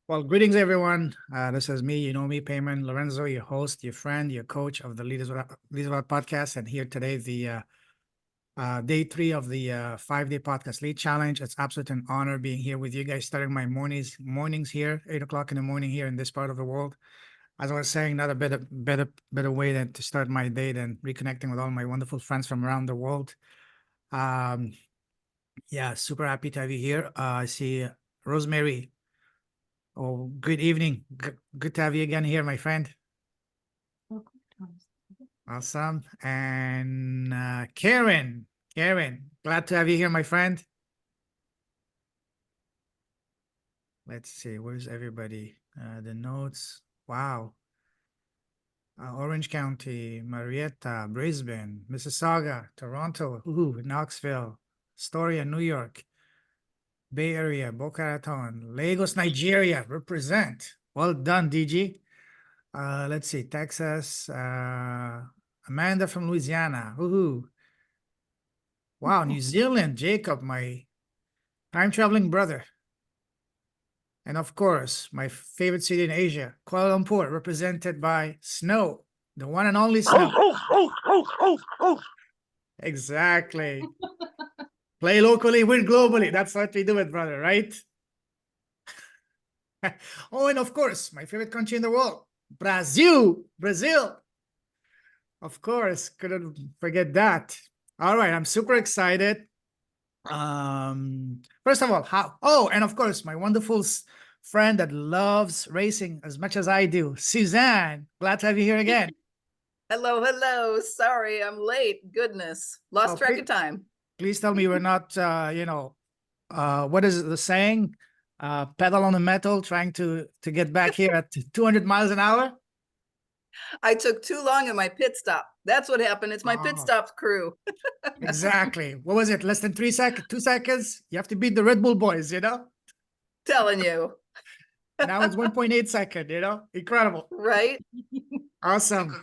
Well, greetings, everyone. This is me, you know me, Payman Lorenzo, your host, your friend, your coach of the Leaders Without podcast. And here today, the day 3 of the 5-day podcast lead challenge. It's absolute an honor being here with you guys, starting my mornings here, 8 o'clock in the morning here in this part of the world. As I was saying, not a better way than to start my day than reconnecting with all my wonderful friends from around the world. Um, yeah, super happy to have you here. I see Rosemary. Oh, good evening. Good to have you again here, my friend. Awesome. And Karen, glad to have you here, my friend. Let's see, where's everybody? The notes. Wow. Orange County, Marietta, Brisbane, Mississauga, Toronto, Knoxville, Astoria, New York, Bay Area, Boca Raton, Lagos, Nigeria. Represent. Well done, DG. Let's see, Texas, Amanda from Louisiana. Woohoo. Wow, New Zealand, Jacob, my time traveling brother. And of course, my favorite city in Asia, Kuala Lumpur, represented by Snow, the one and only Snow. Exactly. Play locally, win globally. That's what we do it, brother, right? Oh, and of course, my favorite country in the world, Brazil. Of course, couldn't forget that. All right, I'm super excited. First of all, and of course, my wonderful friend that loves racing as much as I do, Suzanne. Glad to have you here again. Hello. Sorry, I'm late. Goodness, lost track of time. Please tell me we're not, what is the saying? Pedal on the metal, trying to get back here at 200 miles an hour. I took too long at my pit stop. That's what happened. It's my pit stop crew. Exactly. What was it? Less than 2 seconds? You have to beat the Red Bull boys, Telling you. Now it's 1.8 second, incredible. Right? Awesome.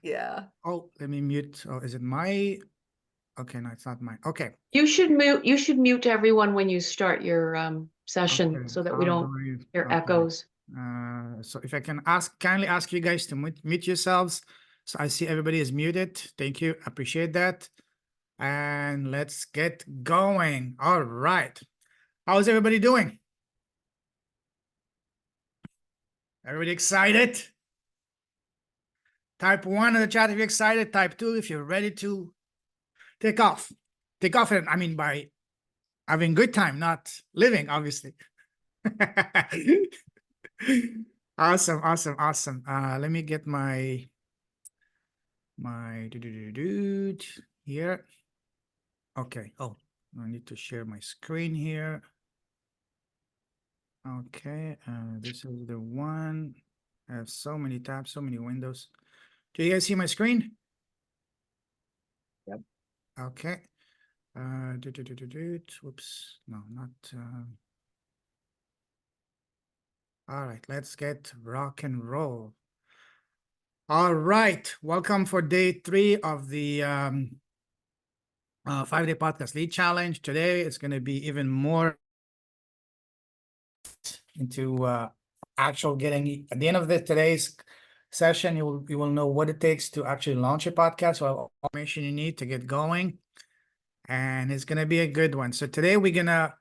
Yeah. Oh, let me mute. Oh, is it my? Okay, no, it's not mine. Okay. You should mute everyone when you start your session, Okay, so that we don't hear echoes. So if I can kindly ask you guys to mute yourselves. So I see everybody is muted. Thank you. Appreciate that. And let's get going. All right. How's everybody doing? Everybody excited? Type 1 in the chat if you're excited. Type 2 if you're ready to take off. Take off, I mean by having good time, not living, obviously. Awesome. Let me get my here. Okay. Oh, I need to share my screen here. Okay, this is the one. I have so many tabs, so many windows. Do you guys see my screen? Yep. Okay. Whoops. No, not. All right, let's get rock and roll. All right, welcome for day 3 of the 5-day podcast lead challenge. Today it's going to be even more into actual getting. At the end of today's session, you will know what it takes to actually launch a podcast, or all information you need to get going, and it's going to be a good one. So today we're gonna,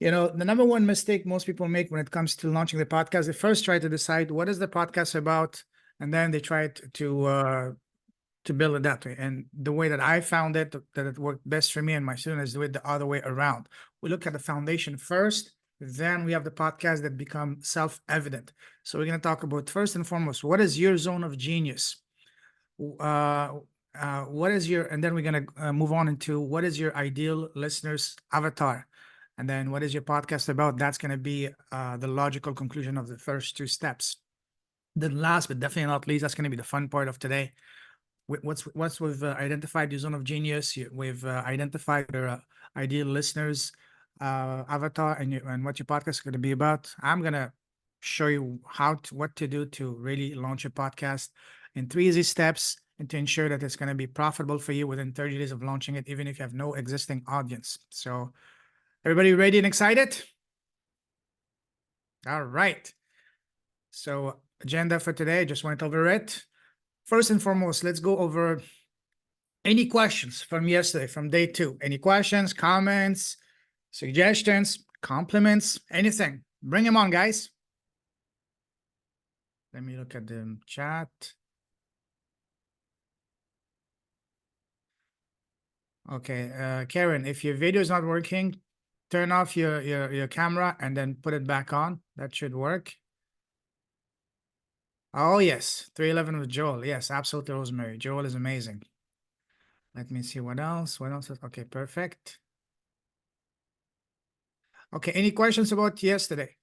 the number one mistake most people make when it comes to launching the podcast, they first try to decide what is the podcast about, and then they try to build it that way. And the way that I found it, that it worked best for me and my students, do it the other way around. We look at the foundation first, then we have the podcast that become self-evident. So we're going to talk about, first and foremost, what is your zone of genius? What is your, and then we're going to move on into what is your ideal listener's avatar? And then what is your podcast about? That's going to be the logical conclusion of the first 2 steps. Then last, but definitely not least, that's going to be the fun part of today. Once we've identified your zone of genius, we've identified your ideal listeners avatar and what your podcast is going to be about, I'm going to show you what to do to really launch a podcast in 3 easy steps, and to ensure that it's going to be profitable for you within 30 days of launching it, even if you have no existing audience. So everybody ready and excited? All right. So agenda for today, just went over it. First and foremost, let's go over any questions from yesterday, from day 2. Any questions, comments, suggestions, compliments, anything. Bring them on, guys. Let me look at the chat. Okay, Karen, if your video is not working, turn off your camera and then put it back on. That should work. Oh yes, 311 with Joel. Yes, absolutely, Rosemary. Joel is amazing. Let me see what else. What else? Okay, perfect. Okay, any questions about yesterday?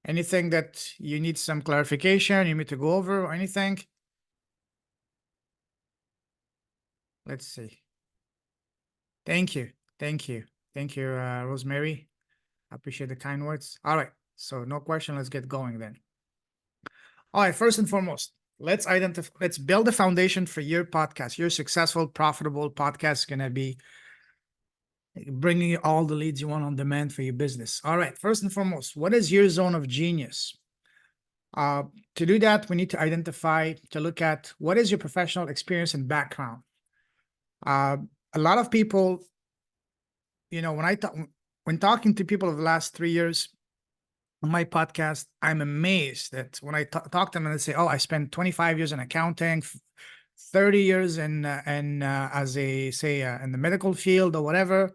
Anything that you need some clarification, you need to go over or anything? Let's see. Thank you. Thank you. Thank you, Rosemary. I appreciate the kind words. All right. So no question. Let's get going then. All right. First and foremost, let's build a foundation for your podcast. Your successful, profitable podcast is going to be bringing you all the leads you want on demand for your business. All right. First and foremost, what is your zone of genius? To do that, we need to look at what is your professional experience and background. A lot of people, when talking to people of the last 3 years on my podcast, I'm amazed that when I talk to them and they say, "Oh, I spent 25 years in accounting, 30 years in as a in the medical field or whatever,"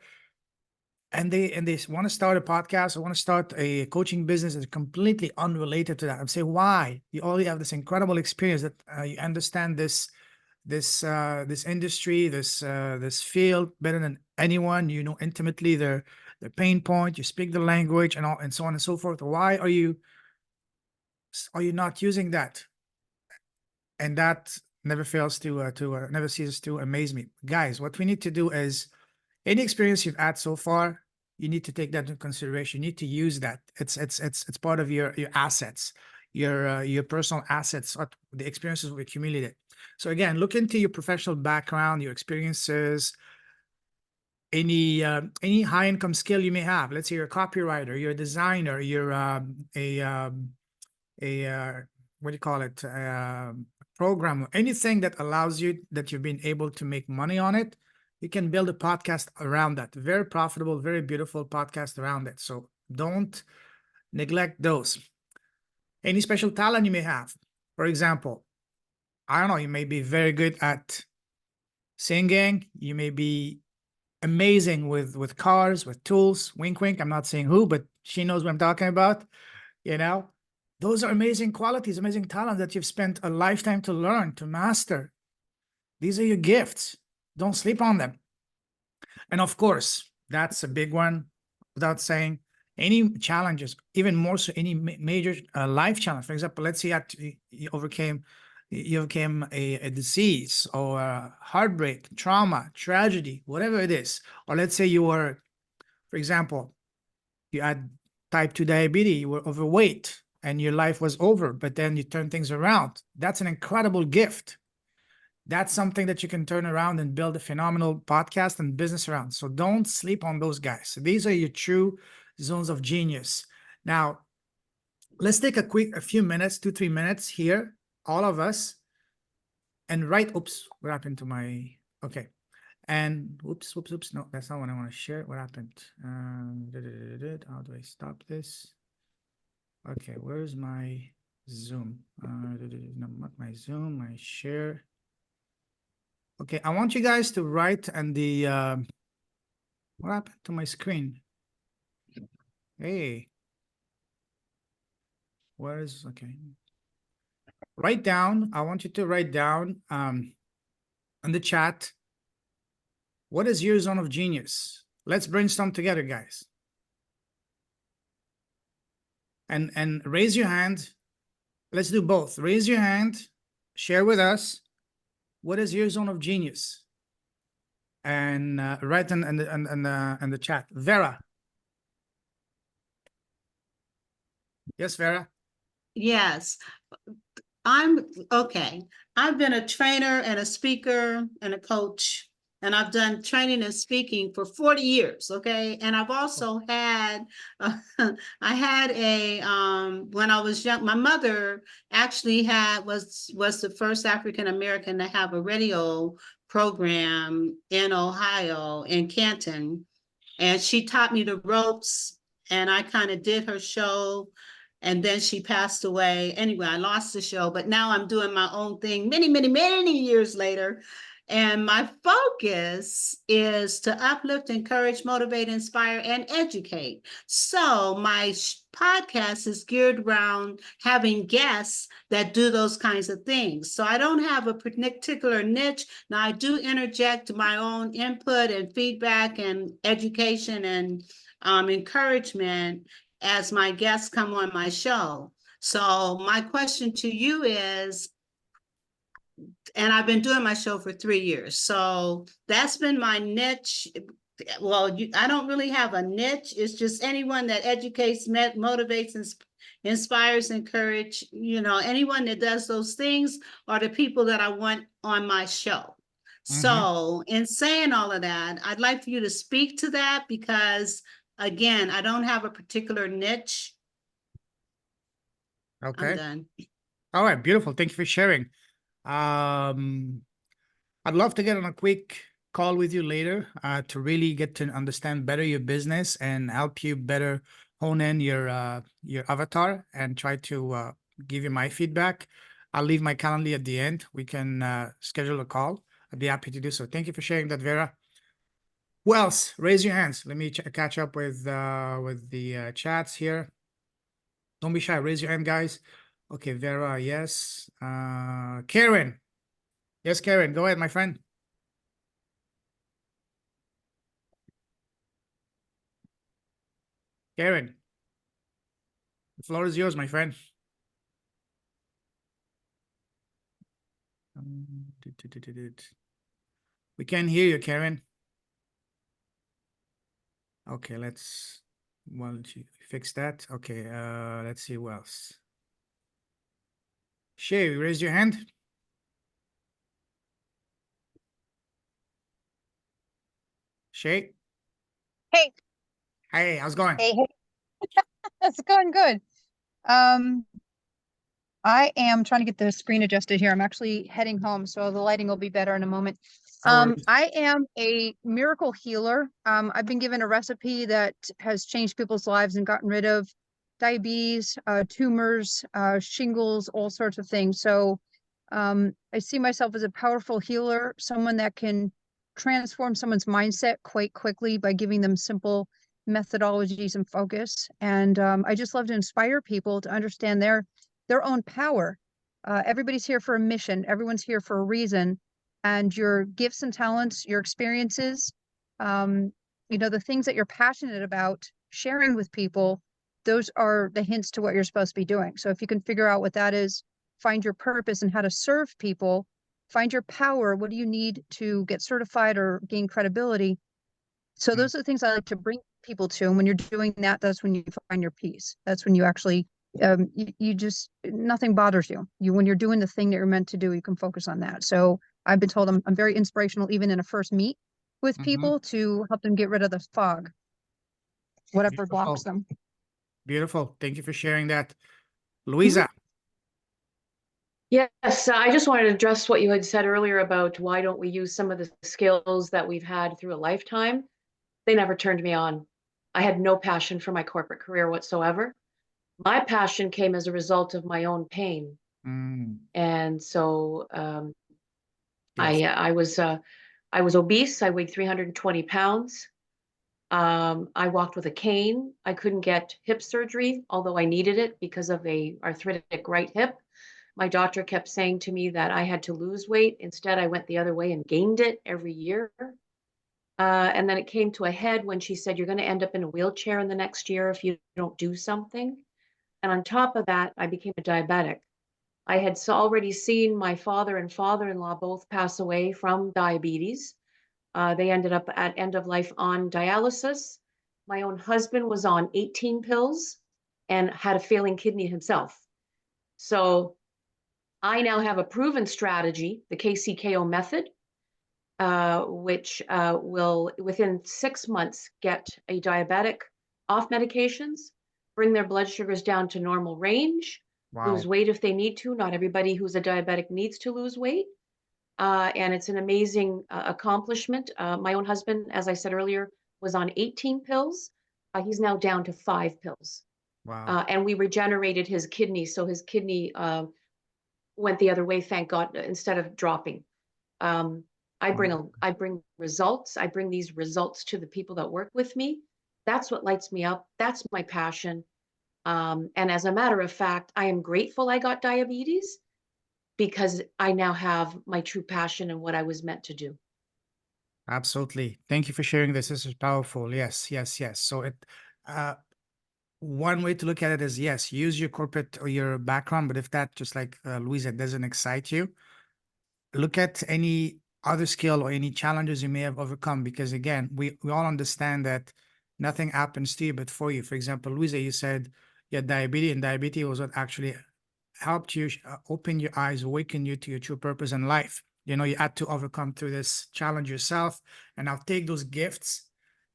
and they want to start a podcast or want to start a coaching business that's completely unrelated to that. I'm saying, why? You already have this incredible experience that you understand this industry, this field better than anyone. You know intimately their pain point. You speak the language and so on and so forth. Why are you not using that? And that never fails to never ceases to amaze me, guys. What we need to do is, any experience you've had so far, you need to take that into consideration. You need to use that. It's part of your assets, your personal assets, the experiences we accumulated. So again, look into your professional background, your experiences, any high income skill you may have. Let's say you're a copywriter, you're a designer, you're what do you call it? Programmer, anything that allows you, that you've been able to make money on it. You can build a podcast around that. Very profitable, very beautiful podcast around it. So don't neglect those. Any special talent you may have. For example, I don't know, you may be very good at singing. You may be amazing with cars, with tools. Wink, wink. I'm not saying who, but she knows what I'm talking about. Those are amazing qualities, amazing talents that you've spent a lifetime to learn, to master. These are your gifts. Don't sleep on them. And of course, that's a big one, without saying, challenges, even more so, any major life challenge. For example, let's say you overcame a disease or a heartbreak, trauma, tragedy, whatever it is. Or let's say you were, for example, you had type 2 diabetes, you were overweight and your life was over, but then you turn things around. That's an incredible gift. That's something that you can turn around and build a phenomenal podcast and business around. So don't sleep on those guys. So these are your true zones of genius. Now, let's take a few minutes, 2-3 minutes here, all of us, and write, oops, what happened to my, okay. And oops, no, that's not what I want to share. What happened? How do I stop this? Okay, where's my Zoom? No, not my Zoom, my share. Okay, I want you guys to write and what happened to my screen? Hey, okay. Write down, I want you to write down in the chat, what is your zone of genius? Let's brainstorm together, guys. And raise your hand. Let's do both. Raise your hand, share with us, what is your zone of genius? And write in the chat. Vera. Yes, Vera. Yes, I'm okay. I've been a trainer and a speaker and a coach and I've done training and speaking for 40 years. Okay. And I've also had, I had a, when I was young, my mother actually was the first African-American to have a radio program in Ohio, in Canton. And she taught me the ropes, and I kind of did her show. And then she passed away. Anyway, I lost the show, but now I'm doing my own thing many, many, many years later. And my focus is to uplift, encourage, motivate, inspire, and educate. So my podcast is geared around having guests that do those kinds of things. So I don't have a particular niche. Now I do interject my own input and feedback and education and encouragement as my guests come on my show. So my question to you is, and I've been doing my show for 3 years. So that's been my niche. Well, I don't really have a niche. It's just anyone that educates, motivates, and inspires, encourage, anyone that does those things are the people that I want on my show. So in saying all of that, I'd like for you to speak to that because, again, I don't have a particular niche. Okay. I'm done. All right. Beautiful. Thank you for sharing. I'd love to get on a quick call with you later to really get to understand better your business and help you better hone in your avatar and try to give you my feedback. I'll leave my calendar at the end. We can schedule a call. I'd be happy to do so. Thank you for sharing that, Vera. Who else? Raise your hands. Let me catch up with the chats here. Don't be shy. Raise your hand, guys. Okay, Vera, yes. Karen. Yes, Karen, go ahead, my friend. Karen, the floor is yours, my friend. We can't hear you, Karen. Okay, let's fix that. Okay, let's see who else. Shay, you raised your hand. Shay. Hey. Hey, how's it going? Hey, it's going good. I am trying to get the screen adjusted here. I'm actually heading home, so the lighting will be better in a moment. I am a miracle healer. I've been given a recipe that has changed people's lives and gotten rid of diabetes, tumors, shingles, all sorts of things. So I see myself as a powerful healer, someone that can transform someone's mindset quite quickly by giving them simple methodologies and focus. And I just love to inspire people to understand their own power. Everybody's here for a mission. Everyone's here for a reason. And your gifts and talents, your experiences, the things that you're passionate about sharing with people, those are the hints to what you're supposed to be doing. So if you can figure out what that is, find your purpose and how to serve people, find your power. What do you need to get certified or gain credibility? So those are the things I like to bring people to. And when you're doing that, that's when you find your peace. That's when you actually, you just, nothing bothers you. When you're doing the thing that you're meant to do, you can focus on that. So I've been told I'm very inspirational, even in a first meet with people, to help them get rid of the fog, whatever blocks them. Beautiful. Thank you for sharing that. Louisa. Yes, I just wanted to address what you had said earlier about why don't we use some of the skills that we've had through a lifetime. They never turned me on. I had no passion for my corporate career whatsoever. My passion came as a result of my own pain. And so Yes. I was obese. I weighed 320 pounds. I walked with a cane. I couldn't get hip surgery, although I needed it because of a arthritic right hip. My doctor kept saying to me that I had to lose weight. Instead, I went the other way and gained it every year. And then it came to a head when she said, you're going to end up in a wheelchair in the next year if you don't do something. And on top of that, I became a diabetic. I had already seen my father and father-in-law both pass away from diabetes. They ended up at end of life on dialysis. My own husband was on 18 pills and had a failing kidney himself. So I now have a proven strategy, the KCKO method, which will, within 6 months, get a diabetic off medications, bring their blood sugars down to normal range, lose Wow. weight if they need to. Not everybody who's a diabetic needs to lose weight. And it's an amazing accomplishment. My own husband, as I said earlier, was on 18 pills. He's now down to 5 pills. Wow. And we regenerated his kidney, so his kidney went the other way, thank God, instead of dropping. I bring results. I bring these results to the people that work with me. That's what lights me up. That's my passion. And as a matter of fact, I am grateful I got diabetes, because I now have my true passion and what I was meant to do. Absolutely. Thank you for sharing this. This is powerful. Yes, yes, yes. So one way to look at it is, yes, use your corporate or your background, but if that, just like Louisa, doesn't excite you, look at any other skill or any challenges you may have overcome, because again, we all understand that nothing happens to you but for you. For example, Louisa, you said you had diabetes, and diabetes was what actually helped you open your eyes, awaken you to your true purpose in life. You know, you had to overcome through this challenge yourself, and now take those gifts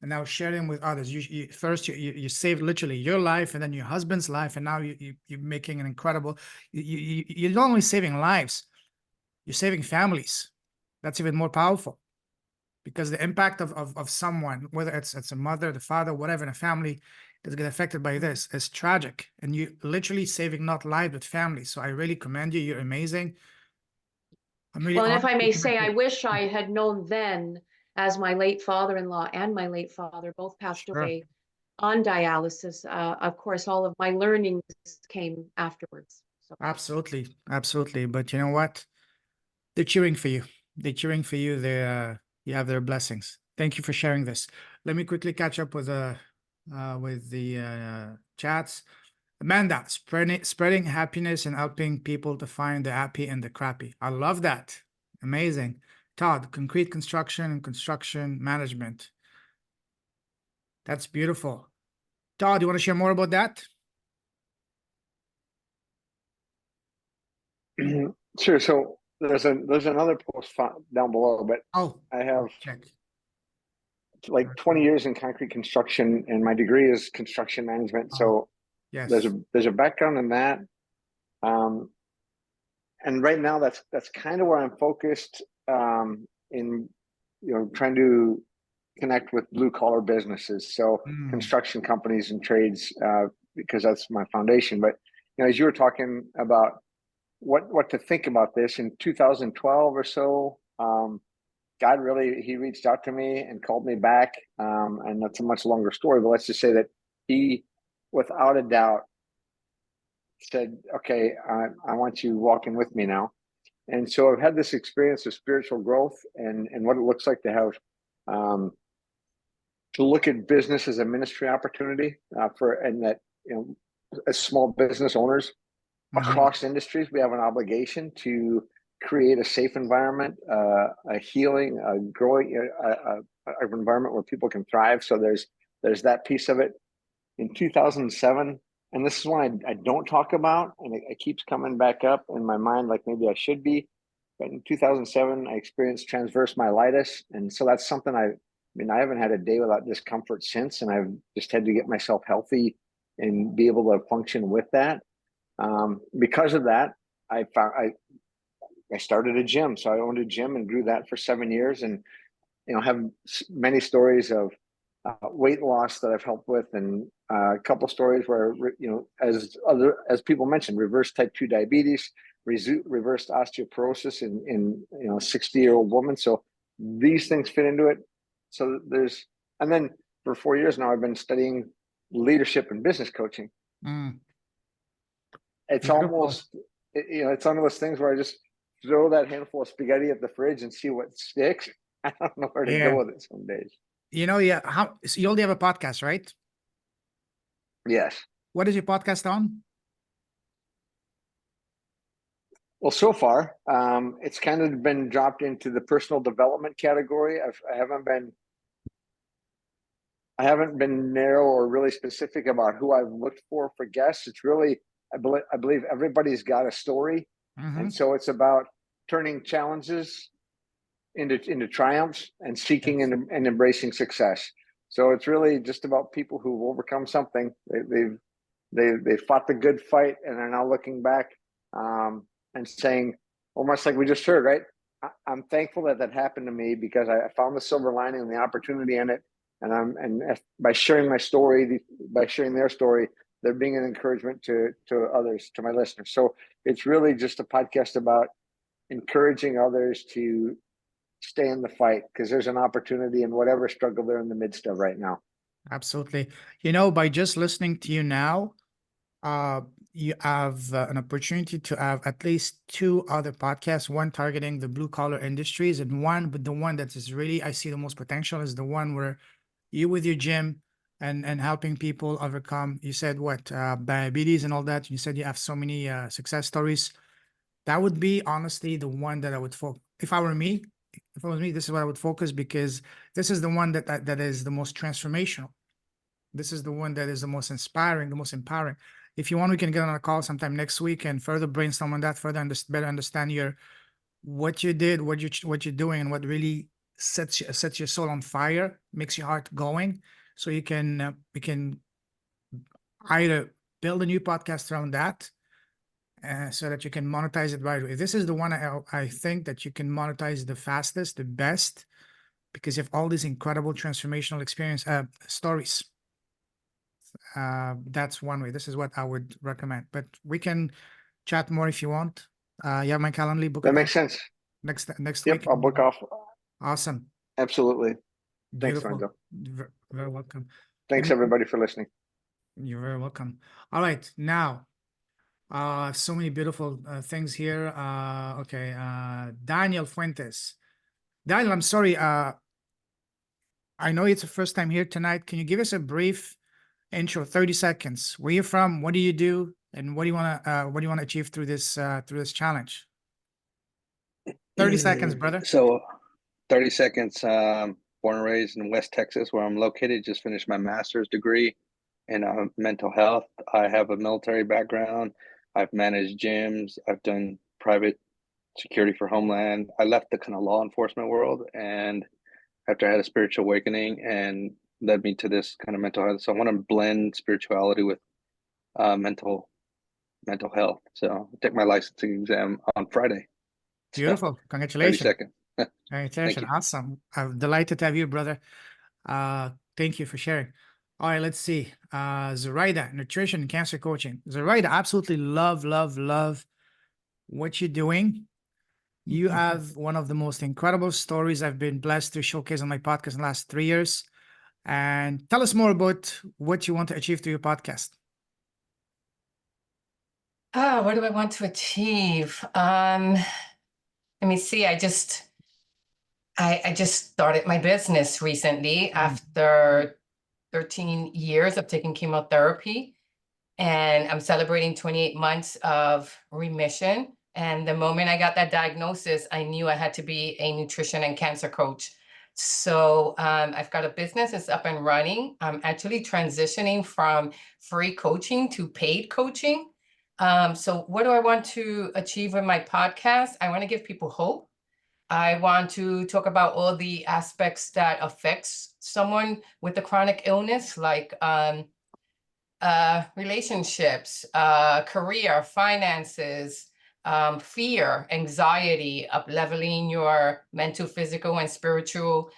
and now share them with others. First you saved literally your life, and then your husband's life, and now you're making an incredible. You're not only saving lives, you're saving families. That's even more powerful, because the impact of someone, whether it's a mother, the father, whatever in a family, that's get affected by this is tragic. And you literally saving not lives but families. So I really commend you. You're amazing. I'm really Well, and if honored I to may connect say, I with wish I had known then, as my late father-in-law and my late father both passed you. Sure. away on dialysis. Of course, all of my learnings came afterwards. So Absolutely. Absolutely. But you know what? They're cheering for you. They're cheering for you. You have their blessings. Thank you for sharing this. Let me quickly catch up with the chats. Amanda, spreading happiness and helping people to find the happy and the crappy. I love that. Amazing. Todd, concrete construction and construction management. That's beautiful. Todd, you want to share more about that? Sure. So there's another post down below, but Oh, I have check. like 20 years in concrete construction, and my degree is construction management. So Yes. there's a background in that. And right now that's kind of where I'm focused, in, trying to connect with blue collar businesses. So construction companies and trades, because that's my foundation. But, as you were talking about what to think about this in 2012 or so, God he reached out to me and called me back. And that's a much longer story, but let's just say that he, without a doubt, said, okay, I want you walking with me now. And so I've had this experience of spiritual growth and what it looks like to have, to look at business as a ministry opportunity, and that, as small business owners across industries, we have an obligation to create a safe environment, a healing, a growing environment where people can thrive. So there's that piece of it. In 2007, and this is one I don't talk about, and it keeps coming back up in my mind, like maybe I should be. But in 2007, I experienced transverse myelitis, and so that's something I haven't had a day without discomfort since, and I've just had to get myself healthy and be able to function with that. Because of that, I started a gym. So I owned a gym and grew that for 7 years, and have many stories of weight loss that I've helped with, and a couple stories where, as people mentioned, reverse type 2 diabetes, reversed osteoporosis in 60-year-old woman. So these things fit into it. So and then for 4 years now, I've been studying leadership and business coaching. It's almost, it's one of those things where I just throw that handful of spaghetti at the fridge and see what sticks. I don't know where to go with it some days. So you only have a podcast, right? Yes. What is your podcast on? Well, so far, it's kind of been dropped into the personal development category. I haven't been narrow or really specific about who I've looked for guests. It's really, I believe everybody's got a story. And so it's about turning challenges into triumphs and seeking Yes. and embracing success. So it's really just about people who've overcome something. They fought the good fight and are now looking back and saying, almost like we just heard, right? I'm thankful that that happened to me because I found the silver lining and the opportunity in it. And by sharing my story, by sharing their story, they're being an encouragement to others, to my listeners. So it's really just a podcast about encouraging others to stay in the fight because there's an opportunity in whatever struggle they're in the midst of right now. Absolutely. You know, by just listening to you now, you have an opportunity to have at least 2 other podcasts, one targeting the blue collar industries and one, but the one that is really, I see the most potential is the one where you with your gym and helping people overcome, you said what, diabetes and all that. You said you have so many success stories. That would be honestly the one that I would focus. If I were me, if it was me, this is what I would focus because this is the one that is the most transformational. This is the one that is the most inspiring, the most empowering. If you want, we can get on a call sometime next week and further brainstorm on that, further better understand what you did, what you're doing, and what really sets your soul on fire, makes your heart going. So we can either build a new podcast around that, so that you can monetize it right away. This is the one I think that you can monetize the fastest, the best, because you have all these incredible transformational experience stories. That's one way. This is what I would recommend. But we can chat more if you want. You have my Calendly, book. That makes sense. Next Yep, week. I'll book off. Awesome. Absolutely. Thanks, Beautiful. Lorenzo. Very welcome. Thanks everybody for listening. You're very welcome. All right, now, so many beautiful things here. Okay, Daniel Fuentes. Daniel, I'm sorry. I know it's the first time here tonight. Can you give us a brief intro, 30 seconds? Where you from? What do you do? And what do you want to achieve through this challenge? 30 seconds, brother. So 30 seconds, born and raised in West Texas, where I'm located, just finished my master's degree in mental health. I have a military background. I've managed gyms. I've done private security for Homeland. I left the kind of law enforcement world, and after I had a spiritual awakening and led me to this kind of mental health. So I want to blend spirituality with mental health. So I take my licensing exam on Friday. Beautiful. So, 30 Congratulations. seconds. Congratulations. you. Awesome. I'm delighted to have you, brother. Thank you for sharing. All right, let's see. Zoraida, nutrition and cancer coaching. Zoraida, absolutely love what you're doing. You have one of the most incredible stories I've been blessed to showcase on my podcast in the last 3 years. And tell us more about what you want to achieve through your podcast. What do I want to achieve? Let me see. I just started my business recently after 13 years of taking chemotherapy, and I'm celebrating 28 months of remission. And the moment I got that diagnosis, I knew I had to be a nutrition and cancer coach. So I've got a business, it's up and running. I'm actually transitioning from free coaching to paid coaching. So what do I want to achieve with my podcast? I want to give people hope. I want to talk about all the aspects that affects someone with a chronic illness, like relationships, career, finances, fear, anxiety, up-leveling your mental, physical, and spiritual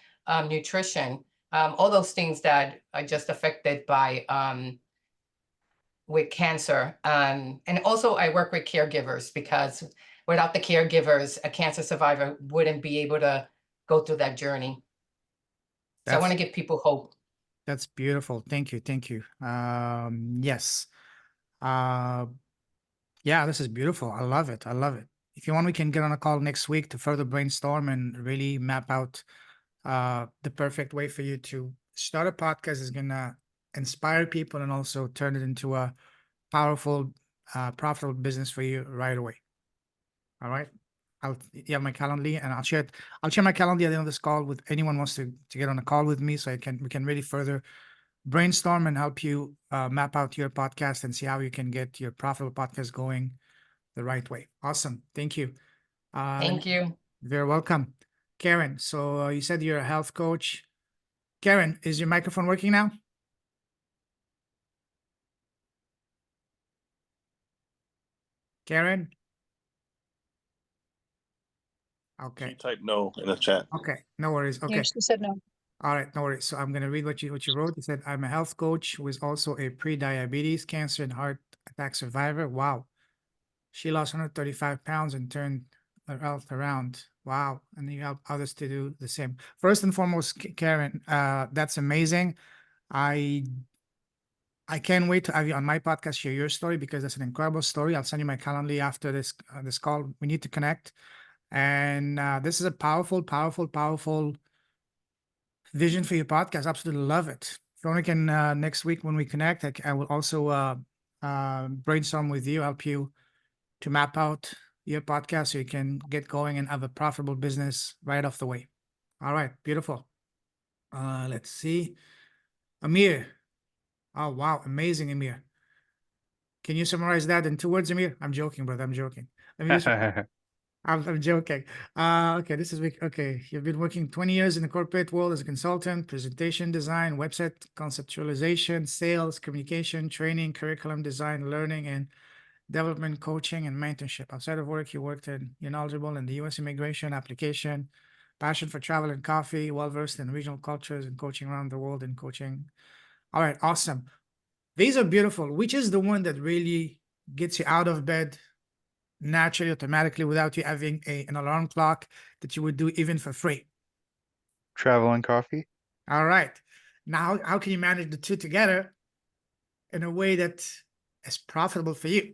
nutrition, all those things that are just affected by with cancer. And also I work with caregivers, because without the caregivers, a cancer survivor wouldn't be able to go through that journey. So I want to give people hope. That's beautiful. Thank you. Thank you. Yes. Yeah, this is beautiful. I love it. I love it. If you want, we can get on a call next week to further brainstorm and really map out the perfect way for you to start a podcast is gonna inspire people and also turn it into a powerful, profitable business for you right away. All right. You have my Calendly, and I'll share my Calendly at the end of this call with anyone who wants to get on a call with me, so we can really further brainstorm and help you map out your podcast and see how you can get your profitable podcast going the right way. Awesome. Thank you. Thank you. Very welcome. Karen. So you said you're a health coach. Karen, is your microphone working now? Karen? She Okay. typed no in the chat. Okay. No worries. Yeah, Okay. she said no. All right. No worries. So I'm going to read what you wrote. You said, I'm a health coach who is also a pre-diabetes, cancer, and heart attack survivor. Wow. She lost 135 pounds and turned her health around. Wow. And you help others to do the same. First and foremost, Karen, that's amazing. I can't wait to have you on my podcast, share your story, because that's an incredible story. I'll send you my Calendly after this call. We need to connect. And this is a powerful, powerful, powerful vision for your podcast. Absolutely love it. Veronica, can next week when we connect, I will also brainstorm with you, help you to map out your podcast so you can get going and have a profitable business right off the way. All right, beautiful. Let's see. Amir. Oh, wow. Amazing, Amir. Can you summarize that in 2 words, Amir? I'm joking, brother. I'm joking. Let me just, I'm joking. Okay, this is week. Okay, you've been working 20 years in the corporate world as a consultant, presentation design, website conceptualization, sales, communication, training, curriculum design, learning, and development, coaching, and mentorship. Outside of work, you're knowledgeable in the U.S. immigration application, passion for travel and coffee, well-versed in regional cultures and coaching around the world and coaching. All right, awesome. These are beautiful. Which is the one that really gets you out of bed naturally, automatically, without you having an alarm clock that you would do even for free? Travel and coffee. All right. Now, how can you manage the two together in a way that is profitable for you?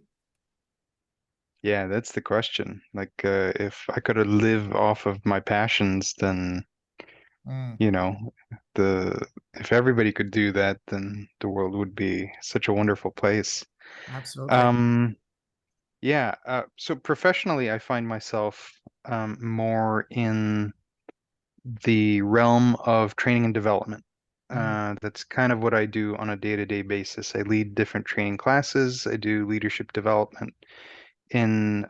Yeah, that's the question. Like, if I could live off of my passions, then, you know, if everybody could do that, then the world would be such a wonderful place. Absolutely. Yeah, so professionally, I find myself more in the realm of training and development. That's kind of what I do on a day-to-day basis. I lead different training classes. I do leadership development in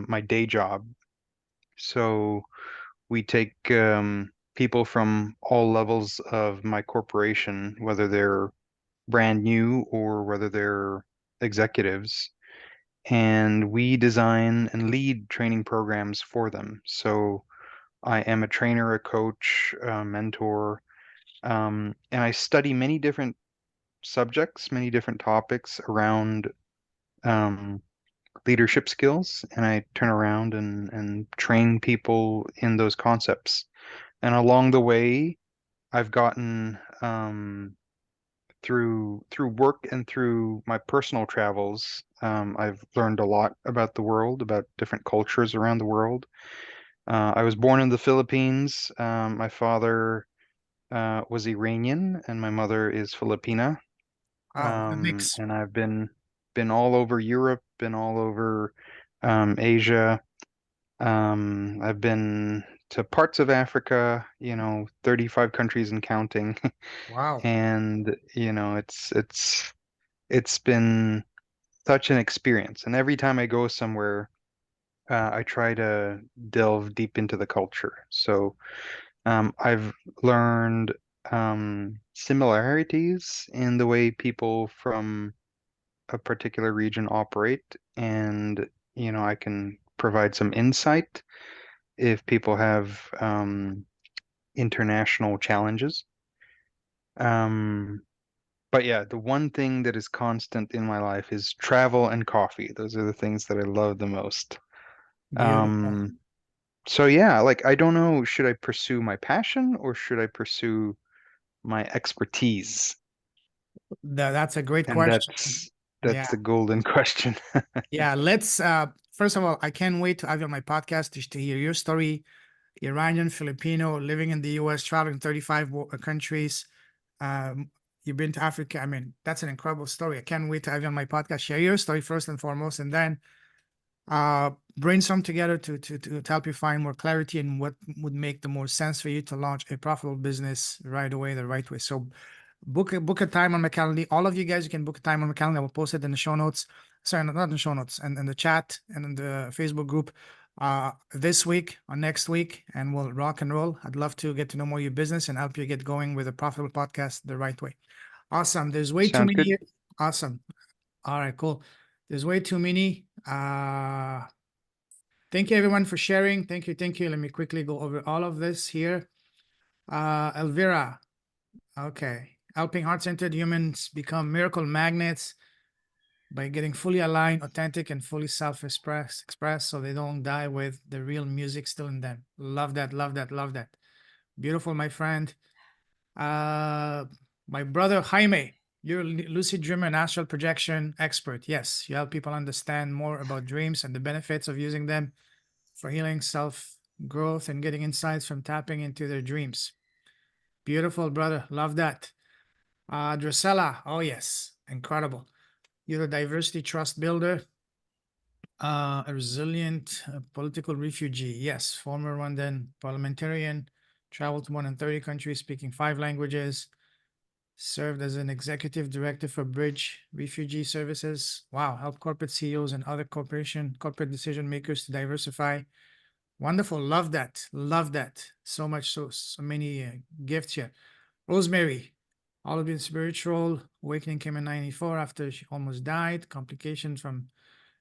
my day job. So we take people from all levels of my corporation, whether they're brand new or whether they're executives, and we design and lead training programs for them. So I am a trainer, a coach, a mentor, and I study many different subjects, many different topics around leadership skills, and I turn around and train people in those concepts. And along the way, I've gotten through work and through my personal travels, I've learned a lot about the world, about different cultures around the world. I was born in the Philippines. My father was Iranian, and my mother is Filipina. Oh, the mix. And I've been all over Europe, been all over Asia. I've been to parts of Africa, 35 countries and counting. Wow. And it's been such an experience. And every time I go somewhere, I try to delve deep into the culture. So I've learned similarities in the way people from a particular region operate, and I can provide some insight if people have international challenges. But yeah, the one thing that is constant in my life is travel and coffee. Those are the things that I love the most. Beautiful. So yeah, like I don't know, should I pursue my passion or should I pursue my expertise? That's a great And question. that's Yeah. the golden question. Yeah. Let's, first of all, I can't wait to have you on my podcast to hear your story. Iranian, Filipino, living in the US, traveling 35 countries. You've been to Africa. I mean, that's an incredible story. I can't wait to have you on my podcast. Share your story first and foremost, and then brainstorm together to help you find more clarity and what would make the more sense for you to launch a profitable business right away, the right way. So book a time on my calendar. All of you guys, you can book a time on my calendar. I will post it in the show notes. Sorry, not in the show notes, and in the chat and in the Facebook group. this week or next week, and we'll rock and roll. I'd love to get to know more your business and help you get going with a profitable podcast the right way. Awesome. There's way too Sounds many good. here. Awesome. All right, cool. There's way too many. Thank you everyone for sharing. Thank you. Thank you. Let me quickly go over all of this here. Elvira. Okay. Helping heart-centered humans become miracle magnets by getting fully aligned, authentic, and fully self-express so they don't die with the real music still in them. Love that, love that, love that. Beautiful, my friend. My brother Jaime, you're a lucid dreamer and astral projection expert. Yes, you help people understand more about dreams and the benefits of using them for healing, self-growth, and getting insights from tapping into their dreams. Beautiful, brother. Love that. Drusella, oh yes, incredible. You're a diversity trust builder, a resilient political refugee. Yes, former Rwandan parliamentarian, traveled to more than 30 countries, speaking 5 languages, served as an executive director for Bridge Refugee Services. Wow, help corporate CEOs and other corporate decision makers to diversify. Wonderful, love that, love that. So much, so many gifts here. Rosemary, all of it spiritual. Awakening came in 94 after she almost died. Complications from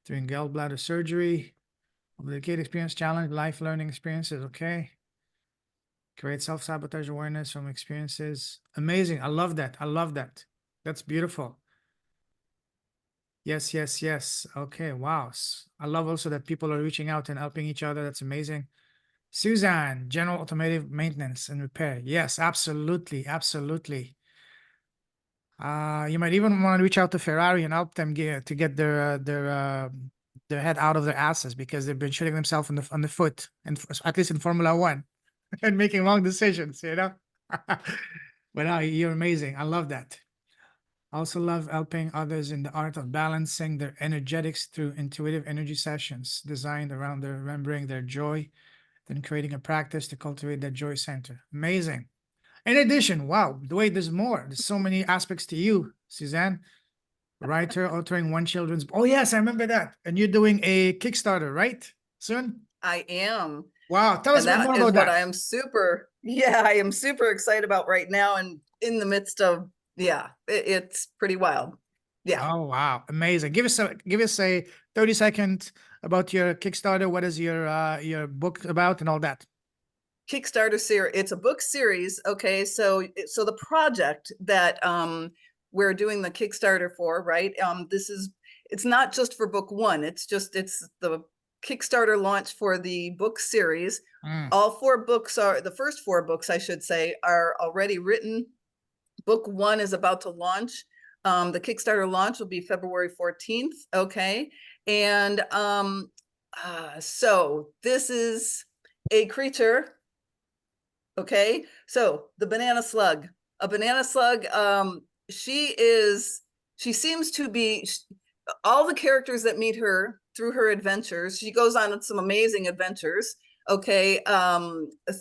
during gallbladder surgery. Complicated experience, challenge, life learning experiences. Okay. Create self-sabotage awareness from experiences. Amazing. I love that. I love that. That's beautiful. Yes, yes, yes. Okay. Wow. I love also that people are reaching out and helping each other. That's amazing. Suzanne, general automotive maintenance and repair. Yes, absolutely. Absolutely. You might even want to reach out to Ferrari and help them get their head out of their asses because they've been shooting themselves on the foot, and at least in Formula One, and making wrong decisions. You know, but no, you're amazing. I love that. I also love helping others in the art of balancing their energetics through intuitive energy sessions designed around remembering their joy, then creating a practice to cultivate that joy center. Amazing. In addition, wow, the way there's more. There's so many aspects to you, Suzanne. Writer, authoring one children's. Oh yes, I remember that. And you're doing a Kickstarter, right? Soon. I am. Wow, tell us And more that is about what that. I am I am super excited about right now, and in the midst of, it's pretty wild. Yeah. Oh wow, amazing. Give us a 30-second about your Kickstarter. What is your book about and all that? Kickstarter series. It's a book series. Okay, so the project that we're doing the Kickstarter for, right? It's not just for book 1. It's the Kickstarter launch for the book series. All 4 books the first 4 books, I should say, are already written. Book 1 is about to launch. The Kickstarter launch will be February 14th. Okay, and so this is a creature. Okay, so the banana slug, a banana slug. She seems to be all the characters that meet her through her adventures. She goes on some amazing adventures. Okay,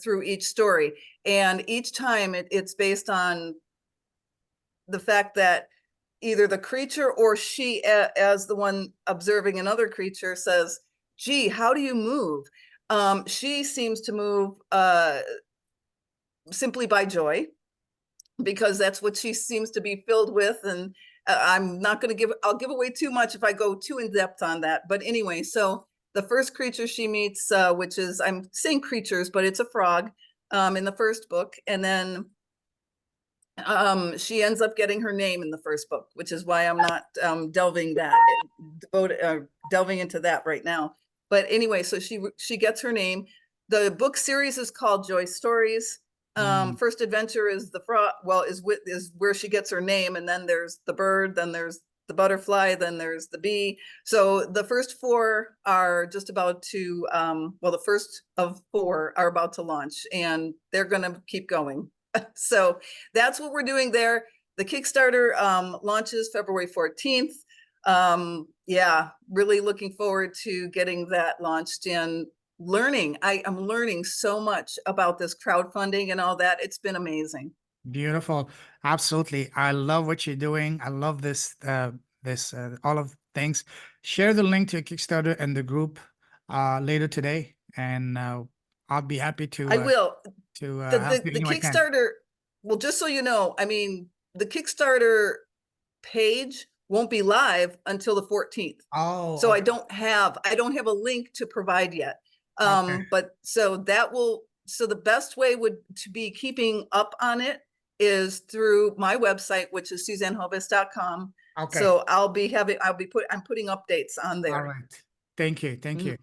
through each story, and each time it's based on the fact that either the creature or she, as the one observing another creature, says, "Gee, how do you move?" She seems to move simply by joy, because that's what she seems to be filled with. And I'm not going to I'll give away too much if I go too in depth on that. But anyway, so the first creature she meets, which is, I'm saying creatures, but it's a frog in the first book. And then she ends up getting her name in the first book, which is why I'm not delving into that right now. But anyway, so she gets her name. The book series is called Joy Stories. First adventure is the frog, is where she gets her name, and then there's the bird, then there's the butterfly, then there's the bee. So the first 4 are just about to the first of 4 are about to launch, and they're going to keep going. So that's what we're doing there. The Kickstarter launches February 14th. Really looking forward to getting that launched and learning. I'm learning so much about this crowdfunding and all that. It's been amazing. Beautiful. Absolutely. I love what you're doing. I love this, all of things. Share the link to your Kickstarter and the group. later today, and I'll be happy to I will. help you The any way I can. Kickstarter, well, just so you know, I mean, the Kickstarter page won't be live until the 14th. Oh, So I okay. don't have a link to provide yet. Okay. But so the best way would to be keeping up on it is through my website, which is suzannehovis.com. Okay. So I'm putting updates on there. All right. Thank you. Thank you. Mhm.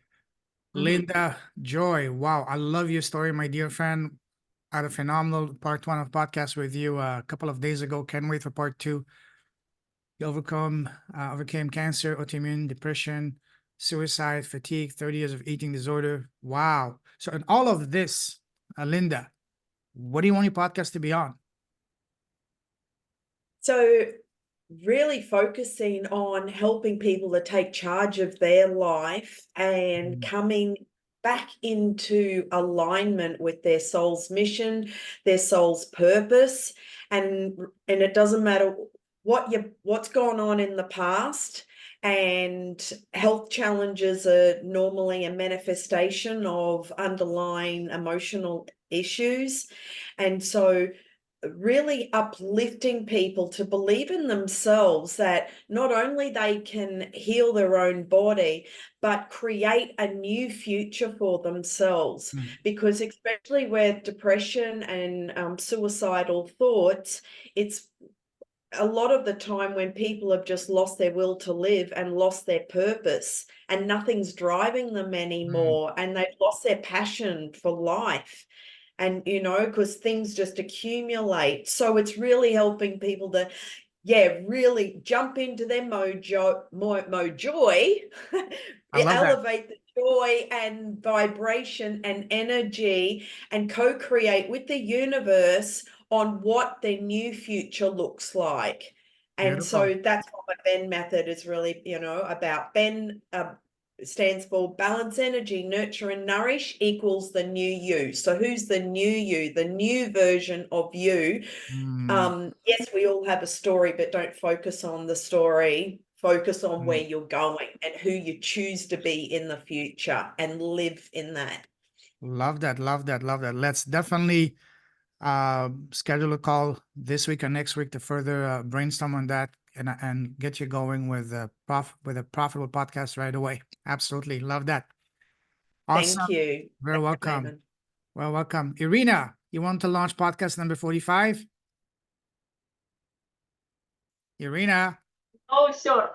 Linda Joy. Wow. I love your story, my dear friend. I had a phenomenal part 1 of podcast with you a couple of days ago. Can't wait for part 2. You overcame cancer, autoimmune, depression, suicide, fatigue, 30 years of eating disorder. Wow. So in all of this, Linda, what do you want your podcast to be on? So really focusing on helping people to take charge of their life and coming back into alignment with their soul's mission, their soul's purpose, and it doesn't matter what's gone on in the past. And health challenges are normally a manifestation of underlying emotional issues. And so really uplifting people to believe in themselves, that not only they can heal their own body, but create a new future for themselves. Because especially with depression and suicidal thoughts, it's a lot of the time when people have just lost their will to live and lost their purpose and nothing's driving them anymore, and they've lost their passion for life. And, because things just accumulate. So it's really helping people to, really jump into their mojo, I love that. elevate the joy and vibration and energy, and co-create with the universe on what their new future looks like. And Beautiful. so that's what my Ben method is really, about. Ben stands for balance, energy, nurture, and nourish equals the new you. So who's the new you, the new version of you? Yes, we all have a story, but don't focus on the story. Focus on where you're going and who you choose to be in the future, and live in that. Love that. Love that. Love that. Let's definitely schedule a call this week or next week to further brainstorm on that and get you going with a profitable podcast right away. Absolutely. Love that. Awesome. Thank you. Very welcome. Raymond. Well, welcome. Irina, you want to launch podcast number 45? Irina. Oh, sure.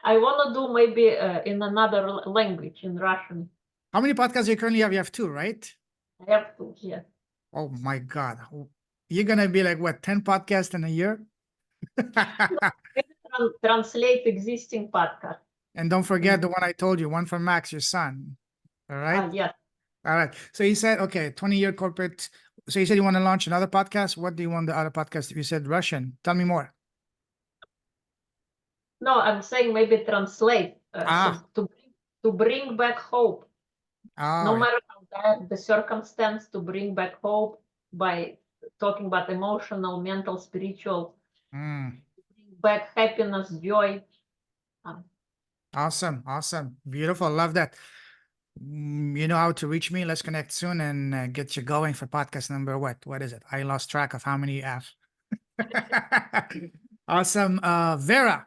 I want to do maybe in another language, in Russian. How many podcasts you currently have? You have 2, right? I have to, yeah. Oh my God. You're going to be like, what, 10 podcasts in a year? Translate existing podcast. And don't forget the one I told you, one from Max, your son. All right? Yeah. All right. So you said, okay, 20-year corporate. So you said you want to launch another podcast. What do you want the other podcast? You said Russian. Tell me more. No, I'm saying maybe translate to bring back hope. No matter how bad the circumstance, to bring back hope by talking about emotional, mental, spiritual, bring back happiness, joy. Awesome. Awesome. Beautiful. Love that. You know how to reach me. Let's connect soon and get you going for podcast number what is it? I lost track of how many you have. Awesome. Vera.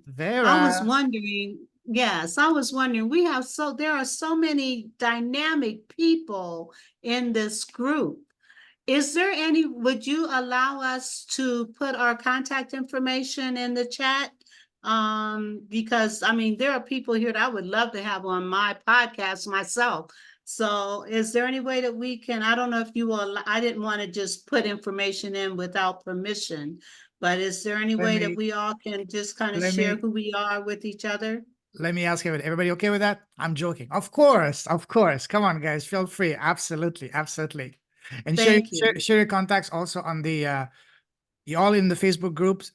Vera. I was wondering, yes, I was wondering, there are so many dynamic people in this group. Would you allow us to put our contact information in the chat? Because I mean, there are people here that I would love to have on my podcast myself. So is there any way that we can, I don't know if you will, I didn't want to just put information in without permission, but is there any way that we all can just kind of share who we are with each other? Let me ask everybody okay with that? I'm joking. Of course. Of course. Come on, guys. Feel free. Absolutely. Absolutely. And share your contacts also on the, you all in the Facebook groups.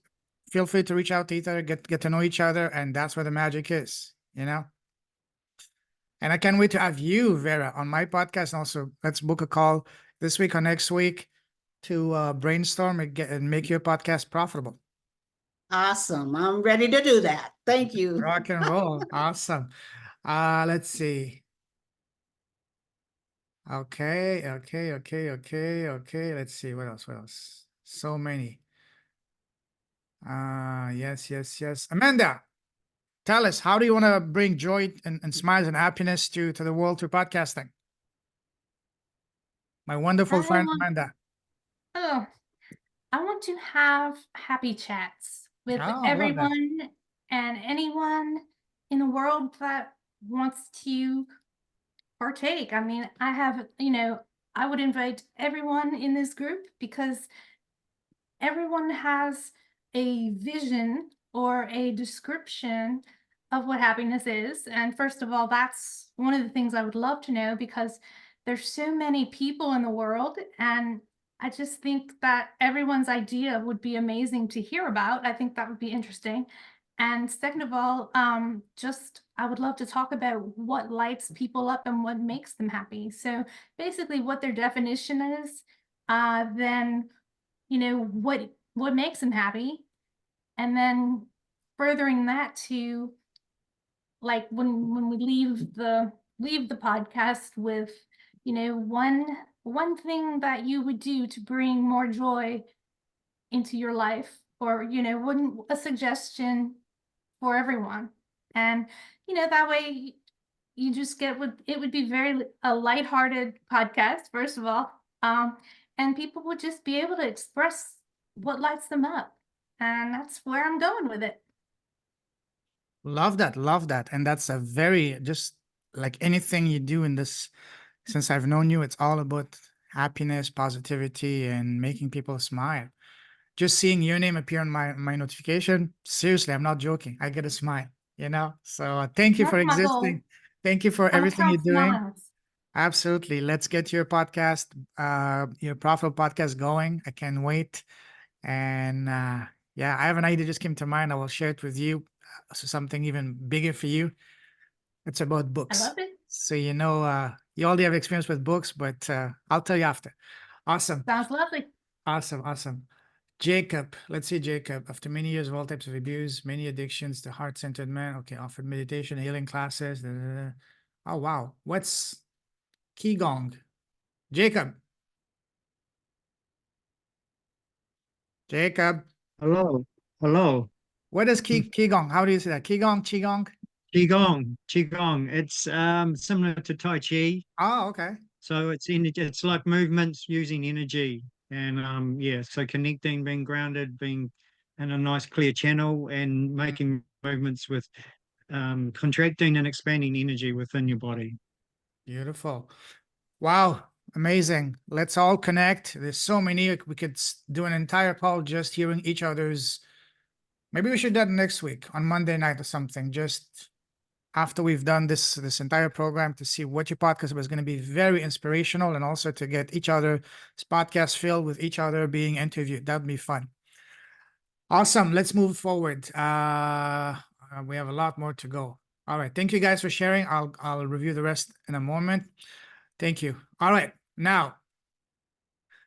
Feel free to reach out to each other, get to know each other. And that's where the magic is, you know? And I can't wait to have you, Vera, on my podcast. And also, let's book a call this week or next week to brainstorm and make your podcast profitable. Awesome. I'm ready to do that. Thank you. Rock and roll. Awesome. Let's see. Okay. Let's see. What else? What else? So many. Yes. Amanda, tell us, how do you want to bring joy and smiles and happiness to the world through podcasting? My wonderful friend Amanda. I want to have happy chats with Oh, I love that. everyone and anyone in the world that wants to partake. I mean, I have, I would invite everyone in this group because everyone has a vision or a description of what happiness is. And first of all, that's one of the things I would love to know, because there's so many people in the world, and I just think that everyone's idea would be amazing to hear about. I think that would be interesting. And second of all, just I would love to talk about what lights people up and what makes them happy. So basically what their definition is, then what makes them happy, and then furthering that to, like, when we leave the podcast with one thing that you would do to bring more joy into your life, or wouldn't a suggestion for everyone. And that way you just get what it would be, very a lighthearted podcast, first of all, and people would just be able to express what lights them up, and that's where I'm going with it. Love that. And that's a very, just like anything you do in this, since I've known you, it's all about happiness, positivity, and making people smile. Just seeing your name appear on my notification, seriously, I'm not joking, I get a smile, So thank you That's for my goal. existing. Thank you for I'm everything you're doing. smiles. Absolutely. Let's get your podcast, your profitable podcast going. I can't wait. And yeah, I have an idea just came to mind. I will share it with you. So something even bigger for you. It's about I books. love it. So you already have experience with books, but I'll tell you after. Awesome. Sounds lovely. Awesome. Jacob, let's see, Jacob. After many years of all types of abuse, many addictions, the heart-centered man. Okay, offered meditation, healing classes. Oh wow, what's Qigong? Jacob. Hello. What is Qigong? How do you say that? Qigong. Qigong. It's similar to Tai Chi. Oh, okay. So it's like movements using energy, and so connecting, being grounded, being in a nice clear channel, and making movements with contracting and expanding energy within your body. Beautiful. Wow, amazing. Let's all connect. There's so many. We could do an entire call just hearing each other's. Maybe we should do that next week on Monday night or something, just after we've done this entire program, to see what your podcast was going to be. Very inspirational, and also to get each other's podcast filled with each other being interviewed. That'd be fun. Awesome. Let's move forward. We have a lot more to go. All right. Thank you guys for sharing. I'll review the rest in a moment. Thank you. All right. Now,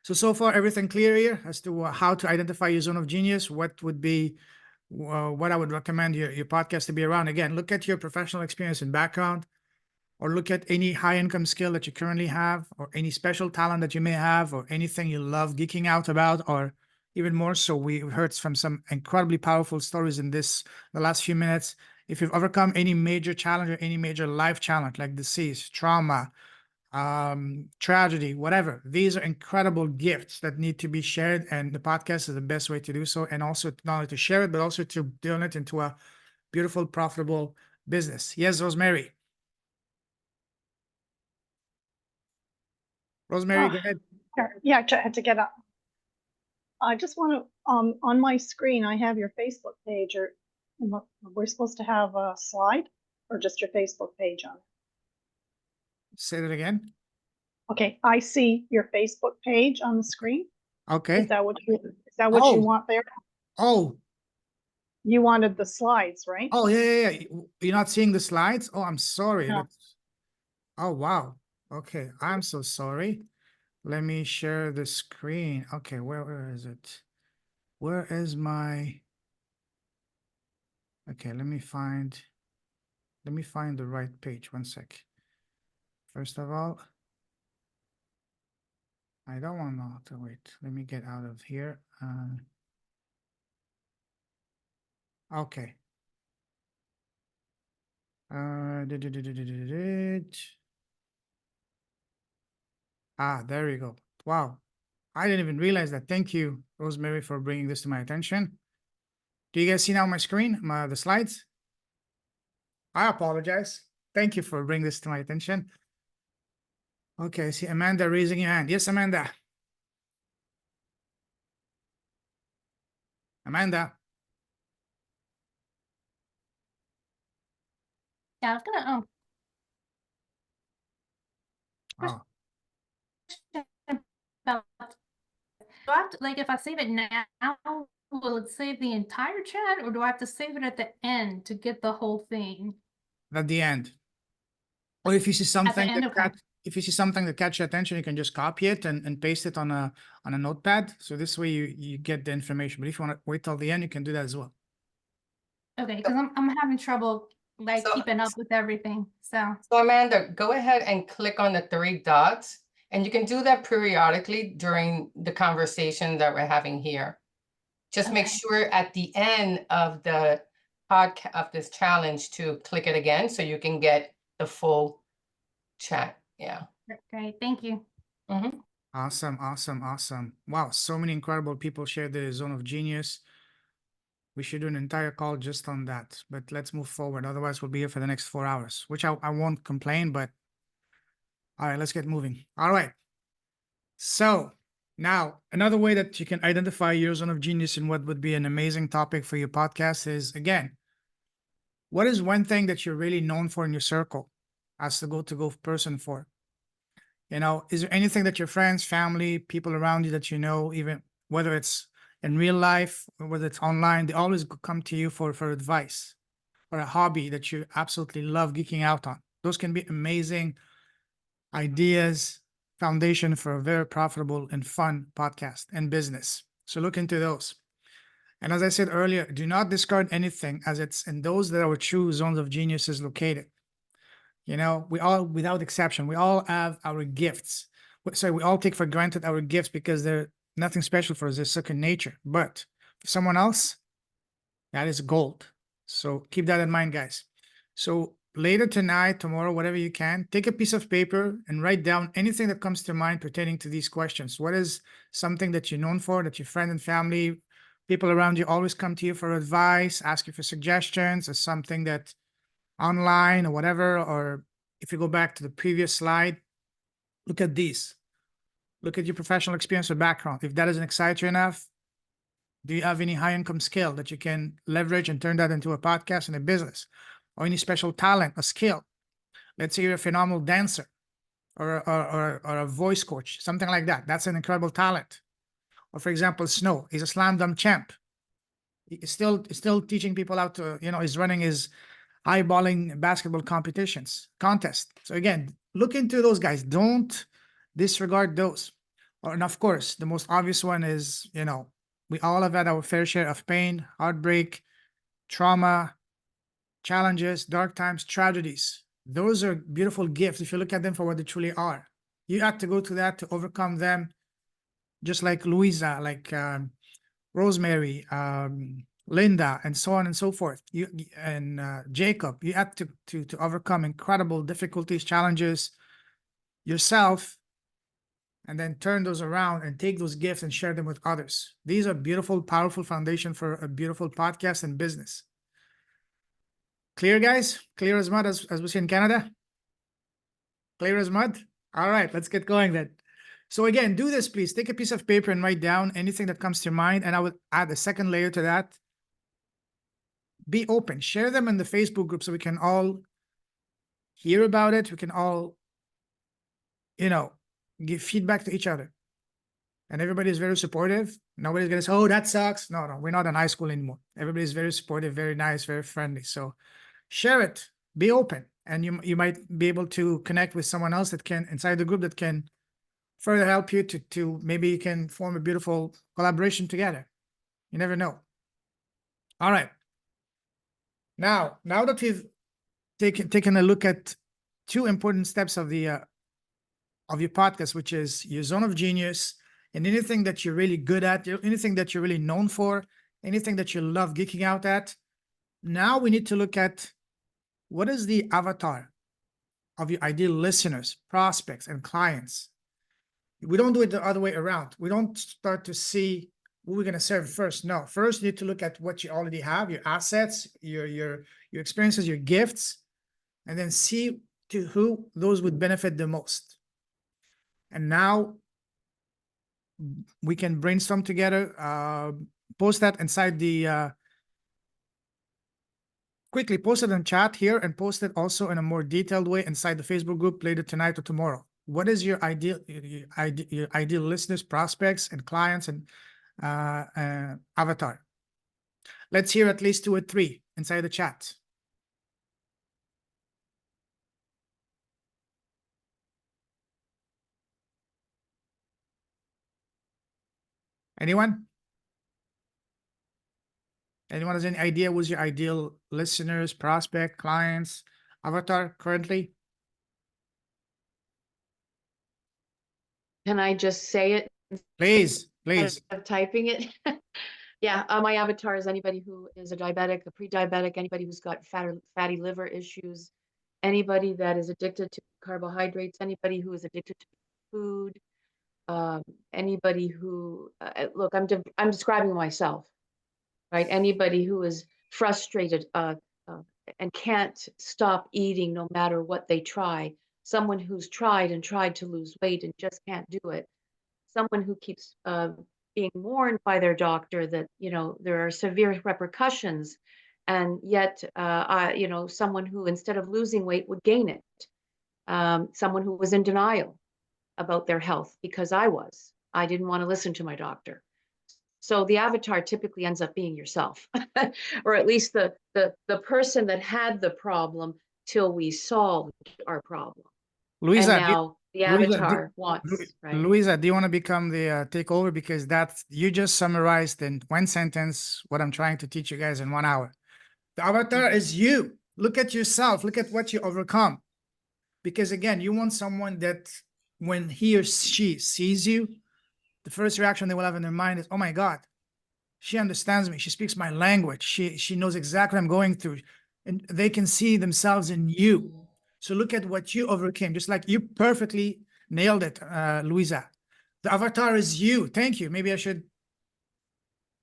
so far everything clear here as to how to identify your zone of genius. What would be what I would recommend your podcast to be around. Again, look at your professional experience and background, or look at any high income skill that you currently have, or any special talent that you may have, or anything you love geeking out about, or even more so, we heard from some incredibly powerful stories in the last few minutes. If you've overcome any major challenge or any major life challenge like disease, trauma, tragedy, whatever, these are incredible gifts that need to be shared, and the podcast is the best way to do so. And also not only to share it, but also to turn it into a beautiful, profitable business. Yes, Rosemary. Rosemary, go ahead. Yeah, I had to get up. I just want to, on my screen, I have your Facebook page, or we're supposed to have a slide, or just your Facebook page on it? Say that again. Okay, I see your Facebook page on the screen. Okay. Is that what you want there? Oh. You wanted the slides, right? Oh, yeah. You're not seeing the slides? Oh, I'm sorry. No. Oh, wow. Okay, I'm so sorry. Let me share the screen. Okay, where is it? Where is my... Okay, let me find the right page. One sec. First of all, I don't want to wait. Let me get out of here. Okay. There we go. Wow. I didn't even realize that. Thank you, Rosemary, for bringing this to my attention. Do you guys see now my screen, the slides? I apologize. Thank you for bringing this to my attention. Okay, I see Amanda raising your hand. Yes, Amanda. Amanda. Yeah, I was gonna Oh, about, do I have to, like, if I save it now, will it save the entire chat, or do I have to save it at the end to get the whole thing? at the end. Or if you see At the something end, that okay. if you see something that catch your attention, you can just copy it and paste it on a notepad. So this way you get the information. But if you want to wait till the end, you can do that as well. Okay, because I'm having trouble like So- keeping up with everything. So So Amanda, go ahead and click on the three dots, and you can do that periodically during the conversation that we're having here. Just make Okay. sure at the end of the podcast of this challenge to click it again so you can get the full chat. Yeah. great, thank you. Awesome, awesome, awesome. Wow, so many incredible people shared the zone of genius. We should do an entire call just on that, but let's move forward. Otherwise, we'll be here for the next 4 hours, which I won't complain, but all right, let's get moving. All right. So now another way that you can identify your zone of genius and what would be an amazing topic for your podcast is, again, what is one thing that you're really known for in your circle as the go-to-go person for? You know, is there anything that your friends, family, people around you that you know, even whether it's in real life or whether it's online, they always come to you for advice or a hobby that you absolutely love geeking out on? Those can be amazing ideas, foundation for a very profitable and fun podcast and business. So look into those. And as I said earlier, do not discard anything, as it's in those that our true zones of genius is located. You know, we all, without exception, we all have our gifts. So we all take for granted our gifts because they're nothing special for us. They're second nature. But for someone else, that is gold. So keep that in mind, guys. So later tonight, tomorrow, whatever you can, take a piece of paper and write down anything that comes to mind pertaining to these questions. What is something that you're known for, that your friend and family, people around you always come to you for advice, ask you for suggestions, or something that online or whatever? Or if you go back to the previous slide, look at these. Look at your professional experience or background. If that doesn't excite you enough, do you have any high income skill that you can leverage and turn that into a podcast and a business? Or any special talent, a skill? Let's say you're a phenomenal dancer or a voice coach, something like that. That's an incredible talent. Or for example, Snow, he's a slam dunk champ. He's still teaching people how to, you know, he's running his eyeballing basketball contest. So again, look into those guys. Don't disregard those. And of course, the most obvious one is, you know, we all have had our fair share of pain, heartbreak, trauma, challenges, dark times, tragedies. Those are beautiful gifts if you look at them for what they truly are. You have to go to that to overcome them, just like Louisa, like Rosemary, Linda, and so on and so forth. You and Jacob, you have to overcome incredible difficulties, challenges yourself, and then turn those around and take those gifts and share them with others. These are beautiful, powerful foundation for a beautiful podcast and business. Clear, guys? Clear as mud, as we say in Canada? Clear as mud? All right, let's get going then. So again, do this, please. Take a piece of paper and write down anything that comes to your mind. And I would add a second layer to that. Be open. Share them in the Facebook group so we can all hear about it. We can all, you know, give feedback to each other. And everybody is very supportive. Nobody's going to say, oh, that sucks. No, we're not in high school anymore. Everybody's very supportive, very nice, very friendly. So share it. Be open. And you might be able to connect with someone else that can, inside the group, that can further help you to maybe you can form a beautiful collaboration together. You never know. All right. Now that we've taken a look at two important steps of the of your podcast, which is your zone of genius and anything that you're really good at, anything that you're really known for, anything that you love geeking out at. Now we need to look at what is the avatar of your ideal listeners, prospects, and clients. We don't do it the other way around. We don't start to see who we're going to serve first. No, first you need to look at what you already have, your assets, your experiences, your gifts, and then see to who those would benefit the most. And now we can brainstorm together, post that inside the, quickly post it in chat here and post it also in a more detailed way inside the Facebook group later tonight or tomorrow. What is your ideal listeners, prospects, and clients and avatar? Let's hear at least 2 or 3 inside the chat. Anyone? Anyone has any idea who's your ideal listeners, prospect, clients, avatar currently? Can I just say it? Please, please. Instead of typing it. Yeah, my avatar is anybody who is a diabetic, a pre-diabetic, anybody who's got fatty liver issues, anybody that is addicted to carbohydrates, anybody who is addicted to food, anybody who, look, I'm describing myself, right? Anybody who is frustrated and can't stop eating no matter what they try. Someone who's tried and tried to lose weight and just can't do it. Someone who keeps being warned by their doctor that, you know, there are severe repercussions, and yet, you know, someone who instead of losing weight would gain it. Someone who was in denial about their health because I didn't want to listen to my doctor. So the avatar typically ends up being yourself, or at least the person that had the problem till we solved our problem. Louisa, and now the avatar wants, right? Louisa, do you want to become the takeover? Because you just summarized in 1 sentence what I'm trying to teach you guys in 1 hour. The avatar is you. Look at yourself. Look at what you overcome. Because again, you want someone that when he or she sees you, the first reaction they will have in their mind is, oh my God, she understands me. She speaks my language. She knows exactly what I'm going through. And they can see themselves in you. So look at what you overcame. Just like you perfectly nailed it, Louisa. The avatar is you. Thank you. Maybe I should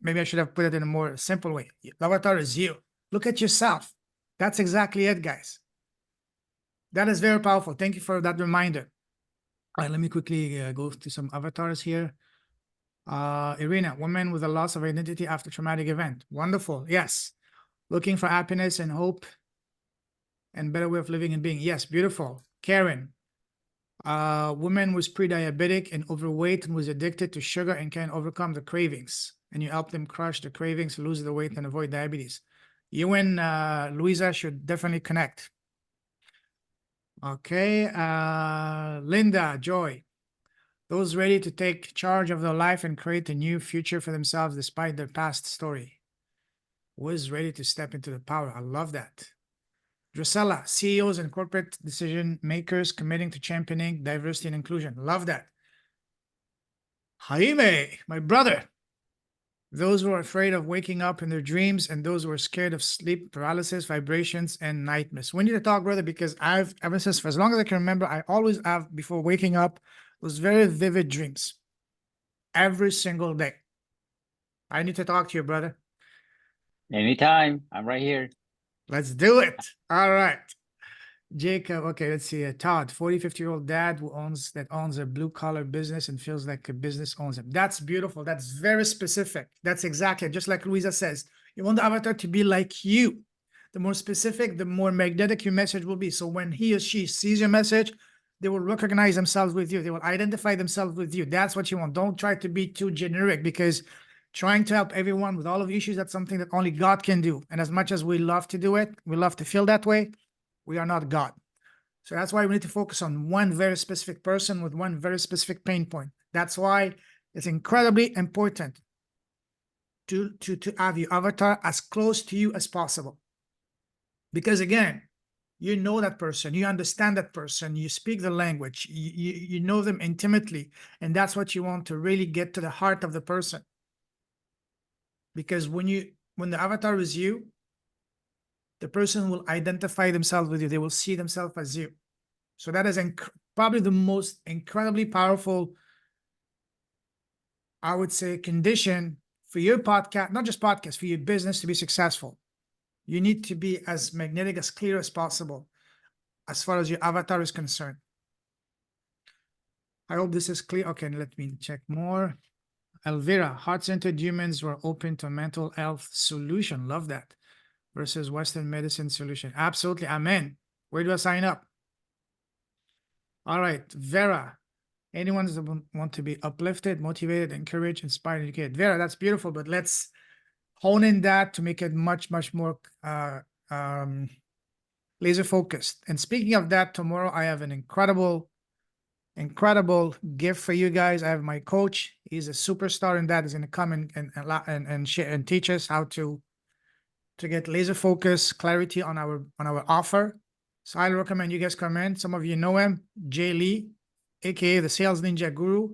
have put it in a more simple way. The avatar is you. Look at yourself. That's exactly it, guys. That is very powerful. Thank you for that reminder. All right, let me quickly go to some avatars here. Irina, woman with a loss of identity after traumatic event. Wonderful. Yes. Looking for happiness and hope and better way of living and being. Yes, beautiful. Karen, woman was pre-diabetic and overweight and was addicted to sugar and can overcome the cravings. And you help them crush the cravings, lose the weight, and avoid diabetes. You and Louisa should definitely connect. Okay, Linda, Joy. Those ready to take charge of their life and create a new future for themselves despite their past story. Was ready to step into the power. I love that. Drusella, CEOs and corporate decision makers committing to championing diversity and inclusion. Love that. Jaime, my brother. Those who are afraid of waking up in their dreams and those who are scared of sleep paralysis, vibrations, and nightmares. We need to talk, brother, because ever since, for as long as I can remember, I always have, before waking up, those very vivid dreams. Every single day. I need to talk to you, brother. Anytime. I'm right here. Let's do it. All right. Jacob, okay, let's see. Todd, 50-year-old dad who owns a blue-collar business and feels like a business owns him. That's beautiful. That's very specific. That's exactly, just like Louisa says, you want the avatar to be like you. The more specific, the more magnetic your message will be. So when he or she sees your message, they will recognize themselves with you. They will identify themselves with you. That's what you want. Don't try to be too generic, because trying to help everyone with all of the issues, that's something that only God can do. And as much as we love to do it, we love to feel that way, we are not God. So that's why we need to focus on one very specific person with one very specific pain point. That's why it's incredibly important to have your avatar as close to you as possible. Because again, you know that person, you understand that person, you speak the language, you know them intimately, and that's what you want to really get to the heart of the person. Because when the avatar is you, the person will identify themselves with you. They will see themselves as you. So that is probably the most incredibly powerful, I would say, condition for your podcast, not just podcast, for your business to be successful. You need to be as magnetic, as clear as possible, as far as your avatar is concerned. I hope this is clear. Okay, let me check more. Elvira, heart-centered humans were open to mental health solution. Love that. Versus Western medicine solution. Absolutely. Amen. Where do I sign up? All right. Vera, anyone that want to be uplifted, motivated, encouraged, inspired, educated. Vera, that's beautiful, but let's hone in that to make it much, much more laser focused. And speaking of that, tomorrow I have an incredible gift for you guys. I have my coach. He's a superstar in that. He's going to come and share and teach us how to get laser focus, clarity on our offer. So I recommend you guys come in. Some of you know him, Jay Lee, aka the Sales Ninja Guru,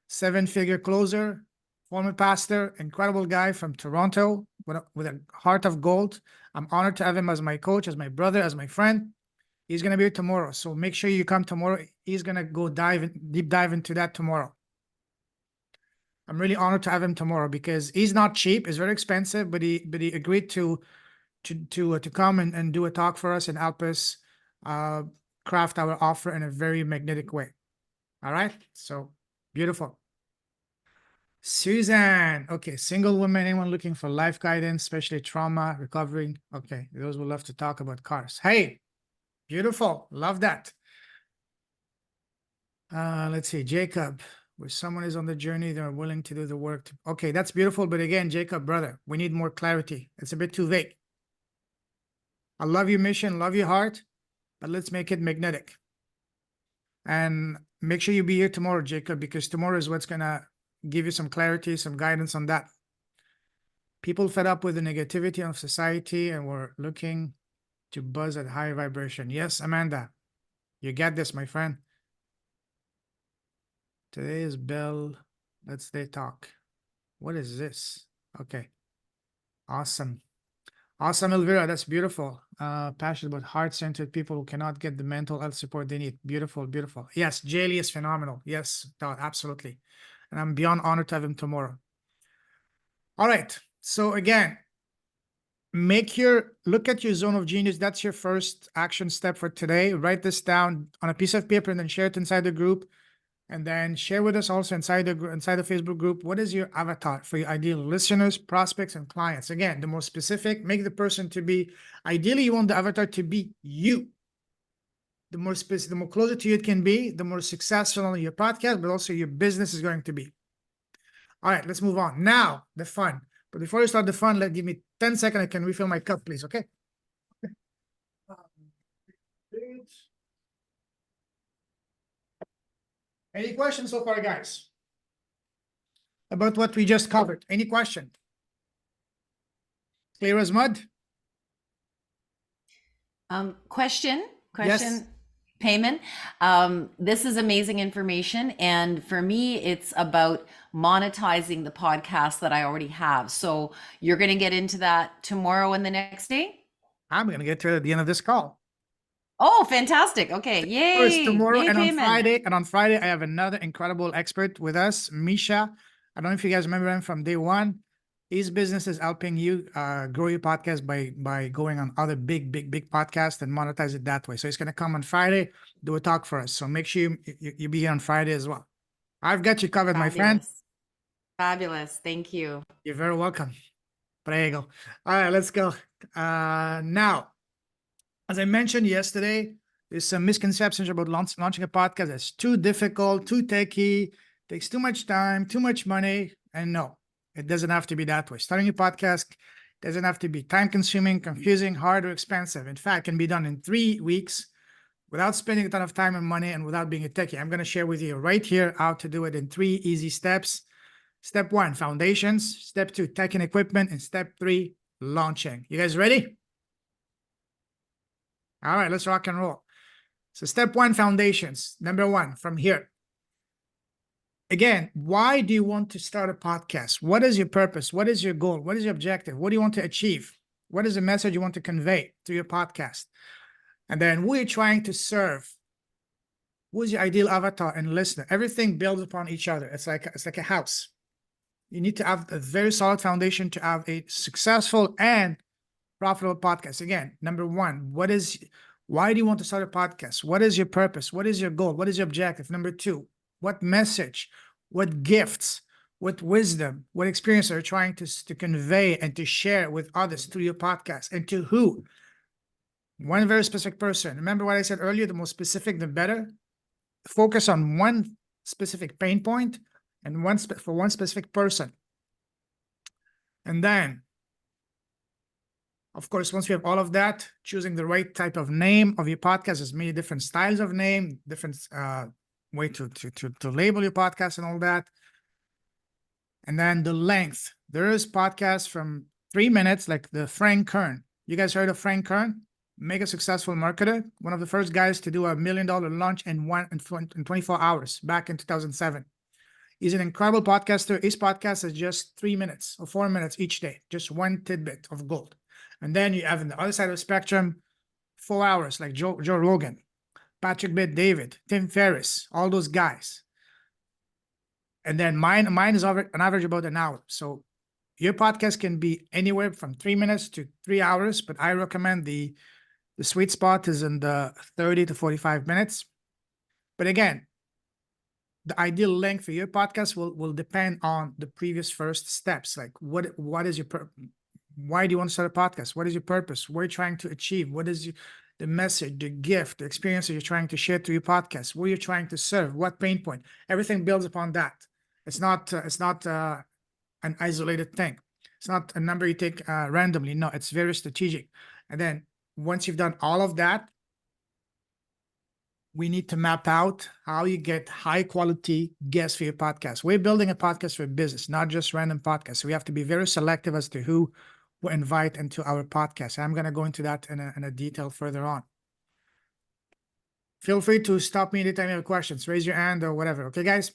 7-figure closer, former pastor, incredible guy from Toronto with a heart of gold. I'm honored to have him as my coach, as my brother, as my friend. He's going to be here tomorrow. So make sure you come tomorrow. He's going to go deep dive into that tomorrow. I'm really honored to have him tomorrow because he's not cheap. It's very expensive, but he agreed to come and do a talk for us and help us craft our offer in a very magnetic way. All right. So beautiful. Susan. Okay. Single woman, anyone looking for life guidance, especially trauma, recovering. Okay. Those who love to talk about cars. Hey, beautiful. Love that. Let's see. Jacob, where someone is on the journey, they're willing to do the work. Okay. That's beautiful. But again, Jacob, brother, we need more clarity. It's a bit too vague. I love your mission, love your heart, but let's make it magnetic. And make sure you be here tomorrow, Jacob, because tomorrow is what's going to give you some clarity, some guidance on that. People fed up with the negativity of society and we're looking to buzz at high vibration. Yes, Amanda, you get this, my friend. Today is Bell. Let's They Talk. What is this? Okay. Awesome. Awesome, Elvira. That's beautiful. Passionate about heart-centered people who cannot get the mental health support they need. Beautiful, beautiful. Yes, Jaylee is phenomenal. Yes, absolutely. And I'm beyond honored to have him tomorrow. All right. So again, look at your zone of genius. That's your first action step for today. Write this down on a piece of paper and then share it inside the group. And then share with us also inside the Facebook group. What is your avatar for your ideal listeners, prospects, and clients? Again, the more specific, make the person to be, ideally you want the avatar to be you. The more specific, the more closer to you it can be, the more successful on your podcast, but also your business is going to be. All right, let's move on. Now, the fun. But before you start the fun, give me 10 seconds. I can refill my cup, please, okay? Any questions so far, guys? About what we just covered? Any question? Clear as mud? Question, Yes. Payman. This is amazing information. And for me, it's about monetizing the podcast that I already have. So you're going to get into that tomorrow and the next day? I'm going to get to it at the end of this call. Oh, fantastic. Okay. Yay. Tomorrow Yay, and on Payman. Friday, I have another incredible expert with us, Misha. I don't know if you guys remember him from day one. His business is helping you grow your podcast by going on other big podcasts and monetize it that way. So he's going to come on Friday, do a talk for us. So make sure you be here on Friday as well. I've got you covered, my friend. Fabulous. Thank you. You're very welcome. Prego. All right, let's go. Now, as I mentioned yesterday, there's some misconceptions about launching a podcast. It's too difficult, too techy, takes too much time, too much money. And no, it doesn't have to be that way. Starting a podcast doesn't have to be time-consuming, confusing, hard, or expensive. In fact, it can be done in 3 weeks without spending a ton of time and money and without being a techie. I'm going to share with you right here how to do it in 3 easy steps. Step 1, foundations. Step 2, tech and equipment. And step 3, launching. You guys ready? All right, let's rock and roll. So step one, foundations. Number one, from here. Again, why do you want to start a podcast? What is your purpose? What is your goal? What is your objective? What do you want to achieve? What is the message you want to convey through your podcast? And then who are you trying to serve? Who's your ideal avatar and listener? Everything builds upon each other. It's like a house. You need to have a very solid foundation to have a successful and profitable podcast. Again, number one, why do you want to start a podcast? What is your purpose? What is your goal? What is your objective? Number two, what message, what gifts, what wisdom, what experience are you trying to convey and to share with others through your podcast, and to who? One very specific person. Remember what I said earlier, the more specific, the better. Focus on one specific pain point and for one specific person. And then, of course, once you have all of that, choosing the right type of name of your podcast. There's many different styles of name, different way to label your podcast and all that. And then the length. There is podcasts from 3 minutes, like the Frank Kern. You guys heard of Frank Kern? Mega successful marketer. One of the first guys to do $1 million launch in 24 hours back in 2007. He's an incredible podcaster. His podcast is just 3 minutes or 4 minutes each day, just one tidbit of gold. And then you have on the other side of the spectrum, 4 hours, like Joe Rogan, Patrick Bet-David, Tim Ferriss, all those guys. And then mine is on average about an hour. So your podcast can be anywhere from 3 minutes to 3 hours, but I recommend the sweet spot is in the 30 to 45 minutes. But again, the ideal length for your podcast will depend on the previous first steps. Like what is your why do you want to start a podcast? What is your purpose? What are you trying to achieve? What is the message, the gift, the experience that you're trying to share through your podcast? What you're trying to serve? What pain point? Everything builds upon that. It's not an isolated thing. It's not a number you take randomly. No, it's very strategic. And then once you've done all of that, we need to map out how you get high quality guests for your podcast. We're building a podcast for business, not just random podcasts. So we have to be very selective as to who we invite into our podcast. I'm going to go into that in a detail further on. Feel free to stop me anytime you have questions. Raise your hand or whatever. Okay, guys?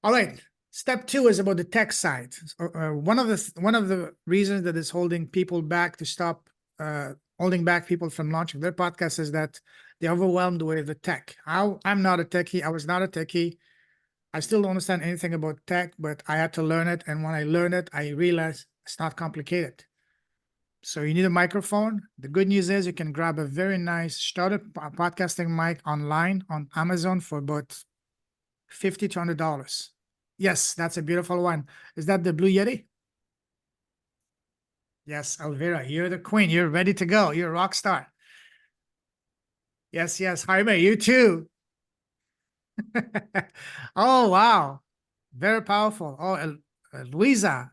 All right. Step 2 is about the tech side. One of the reasons that is holding people back holding back people from launching their podcast is that they're overwhelmed with the tech. I'm not a techie. I was not a techie. I still don't understand anything about tech, but I had to learn it. And when I learned it, I realized it's not complicated. So you need a microphone. The good news is you can grab a very nice starter podcasting mic online on Amazon for about $50 to $100. Yes, that's a beautiful one. Is that the Blue Yeti? Yes, Elvira, you're the queen. You're ready to go. You're a rock star. Yes, Jaime, you too. Oh, wow. Very powerful. Oh, Luisa,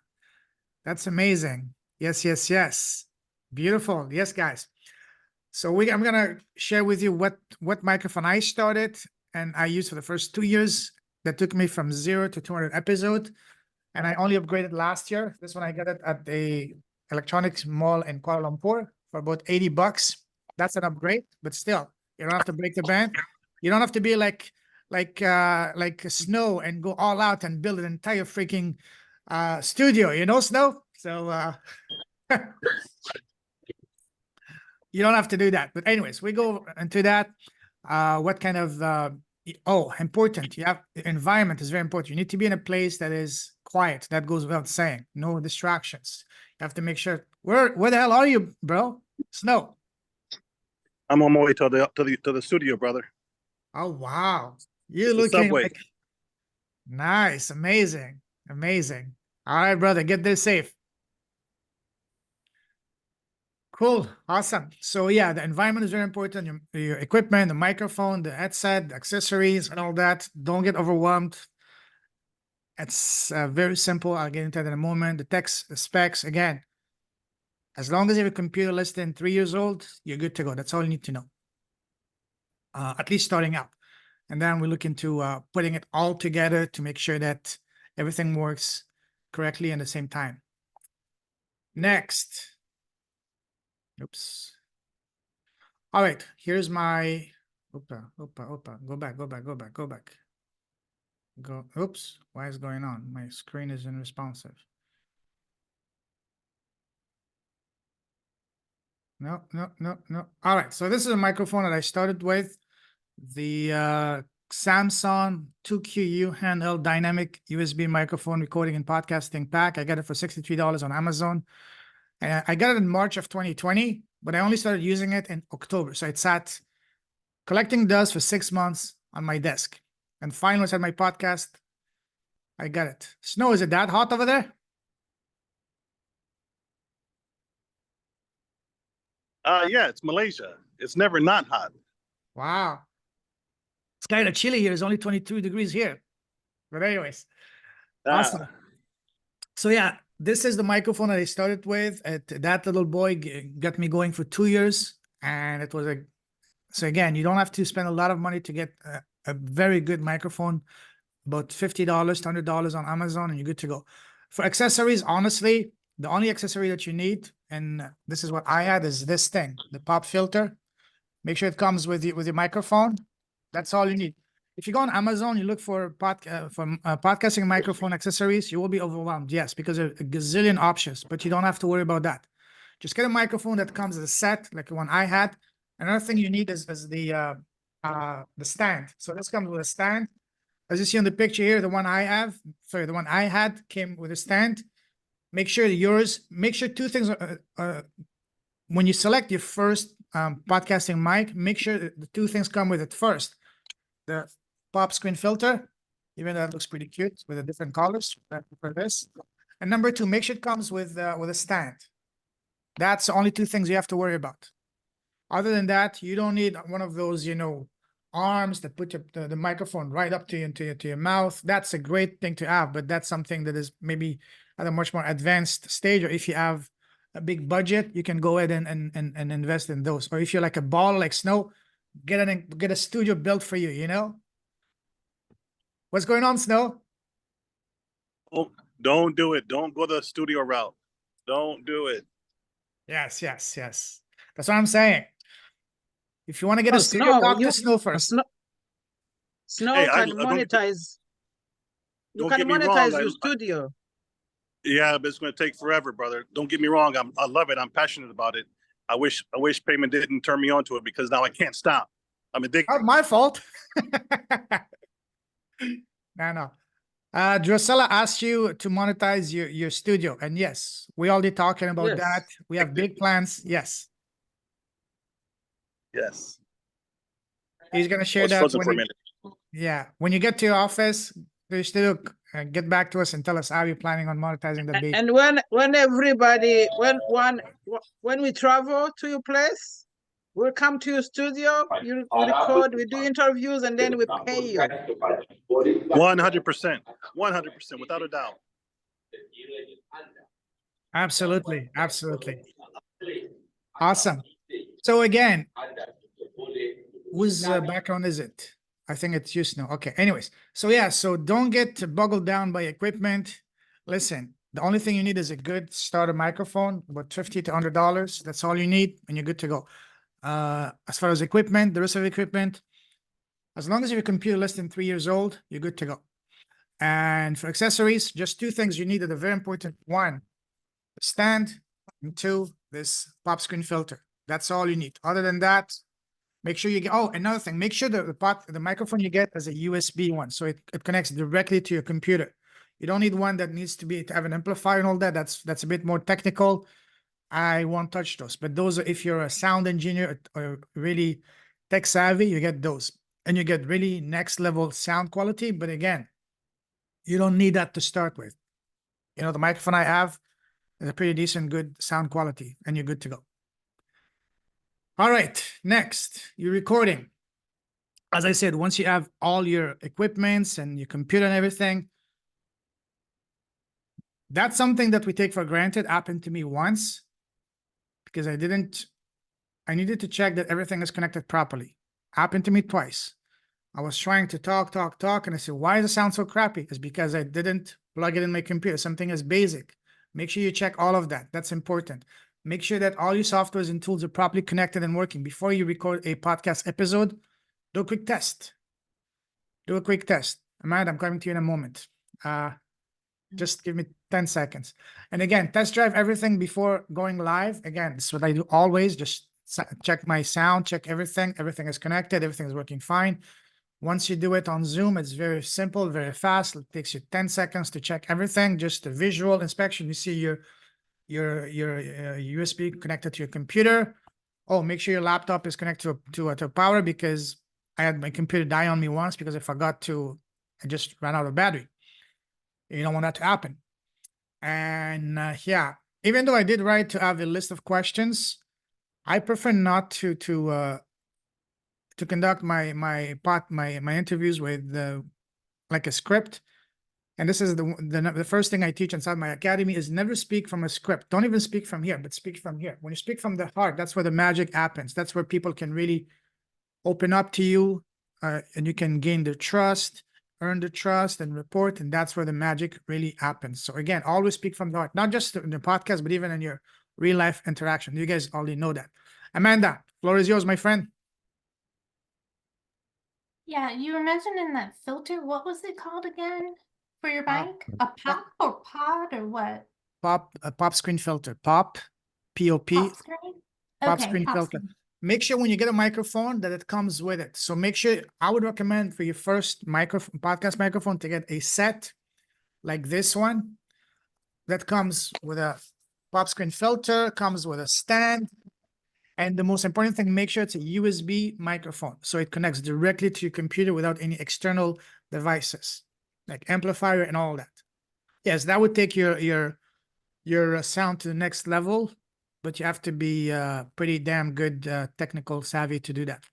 that's amazing. Yes. Beautiful. Yes, guys. So I'm going to share with you what microphone I started and I used for the first 2 years. That took me from 0 to 200 episodes. And I only upgraded last year. This one I got it at the electronics mall in Kuala Lumpur for about $80. That's an upgrade, but still, you don't have to break the bank. You don't have to be like Snow and go all out and build an entire freaking studio, Snow? So you don't have to do that. But anyways, we go into that. What kind of important. The environment is very important. You need to be in a place that is quiet. That goes without saying. No distractions. You have to make sure. Where the hell are you, bro? Snow. I'm on my way to the studio, brother. Oh wow. You're The looking subway. like nice, amazing. All right, brother, get there safe. Cool, awesome. So yeah, the environment is very important. Your equipment, the microphone, the headset, the accessories, and all that. Don't get overwhelmed. It's very simple. I'll get into that in a moment. The text, the specs, again, as long as you have a computer less than 3 years old, you're good to go. That's all you need to know. At least starting out. And then we look into putting it all together to make sure that everything works correctly at the same time. Next. Oops. All right, here's my, go back. Oops, why is going on? My screen is unresponsive. No. All right, so this is a microphone that I started with. The Samsung 2QU handheld dynamic USB microphone recording and podcasting pack. I got it for $63 on Amazon. I got it in March of 2020, but I only started using it in October. So it sat collecting dust for 6 months on my desk. And finally, when I had my podcast, I got it. Snow, is it that hot over there? Yeah, it's Malaysia. It's never not hot. Wow. It's kind of chilly here. It's only 22 degrees here. But anyways, awesome. So yeah, this is the microphone that I started with. That little boy got me going for 2 years. And it was so again, you don't have to spend a lot of money to get a very good microphone, about $50 to $100 on Amazon, and you're good to go. For accessories, honestly, the only accessory that you need, and this is what I had, is this thing, the pop filter. Make sure it comes with your microphone. That's all you need. If you go on Amazon, you look for podcasting microphone accessories, you will be overwhelmed. Yes, because there are a gazillion options, but you don't have to worry about that. Just get a microphone that comes as a set, like the one I had. Another thing you need is the stand. So this comes with a stand. As you see on the picture here, the one I had came with a stand. Make sure two things when you select your first podcasting mic, make sure that the two things come with it first. The pop screen filter, even though that looks pretty cute with the different colors for this. And number two, make sure it comes with a stand. That's the only two things you have to worry about. Other than that, you don't need one of those, arms that put the microphone right up to your mouth. That's a great thing to have, but that's something that is maybe at a much more advanced stage, or if you have a big budget, you can go ahead and invest in those. Or if you're like a ball like Snow, get a studio built for you, What's going on, Snow? Oh, don't do it. Don't go the studio route. Don't do it. Yes. That's what I'm saying. If you want to get a studio, talk to Snow first. Snow Hey, can monetize. You can monetize your studio. Yeah, but it's going to take forever, brother. Don't get me wrong. I love it. I'm passionate about it. I wish payment didn't turn me on to it, because now I can't stop. I'm addicted. Not my fault. No. Drusilla asked you to monetize your studio, and yes, we already talking about that. We have big plans. Yes. He's gonna share that when you get to your office. You still get back to us and tell us how you're planning on monetizing the baby. And when we travel to your place, we'll come to your studio. You record, we do interviews, and then we pay you. 100%, without a doubt. Absolutely. Awesome. So again, whose background is it? I think it's you, Snow. Okay. Anyways, so don't get boggled down by equipment. Listen, the only thing you need is a good starter microphone, about $50 to $100. That's all you need, and you're good to go. As far as equipment, the rest of the equipment, as long as your computer less than 3 years old, you're good to go. And for accessories, just two things you need that are very important. One, the stand, and two, this pop screen filter. That's all you need. Other than that, make sure you get, another thing, make sure that the microphone you get is a USB one, so it connects directly to your computer. You don't need one that needs to have an amplifier and all that. That's a bit more technical. I won't touch those, but those are, if you're a sound engineer or really tech savvy, you get those, and you get really next level sound quality. But again, you don't need that to start with. The microphone I have is a pretty decent, good sound quality, and you're good to go. All right, next, you're recording. As I said, once you have all your equipments and your computer and everything, that's something that we take for granted. Happened to me once, because I needed to check that everything is connected properly. Happened to me twice. I was trying to talk, and I said, why does it sound so crappy? It's because I didn't plug it in my computer. Something as basic. Make sure you check all of that. That's important. Make sure that all your softwares and tools are properly connected and working. Before you record a podcast episode, do a quick test. Do a quick test. Amanda, I'm coming to you in a moment. Just give me 10 seconds. And again, test drive everything before going live. Again, this is what I do always. Just check my sound, check everything. Everything is connected. Everything is working fine. Once you do it on Zoom, it's very simple, very fast. It takes you 10 seconds to check everything. Just a visual inspection. You see your USB connected to your computer. Oh, make sure your laptop is connected to power, because I had my computer die on me once because I just ran out of battery. You don't want that to happen. And yeah, even though I did write to have a list of questions, I prefer not to conduct my interviews with like a script. And this is the first thing I teach inside my academy is never speak from a script. Don't even speak from here, but speak from here. When you speak from the heart, that's where the magic happens. That's where people can really open up to you, and you can gain their trust, earn the trust, and report. And that's where the magic really happens. So again, always speak from the heart, not just in the podcast, but even in your real life interaction. You guys already know that. Amanda, floor is yours, my friend. Yeah, you were mentioning that filter. What was it called again for your mic? A pop or pod or what? A pop screen filter. Pop, P-O-P. Pop screen? Pop Okay, screen pop filter. screen. Make sure when you get a microphone that it comes with it. So make sure, I would recommend for your first podcast microphone to get a set like this one that comes with a pop screen filter, comes with a stand. And the most important thing, make sure it's a USB microphone. So it connects directly to your computer without any external devices, like amplifier and all that. Yes, that would take your sound to the next level, but you have to be pretty damn good technical savvy to do that.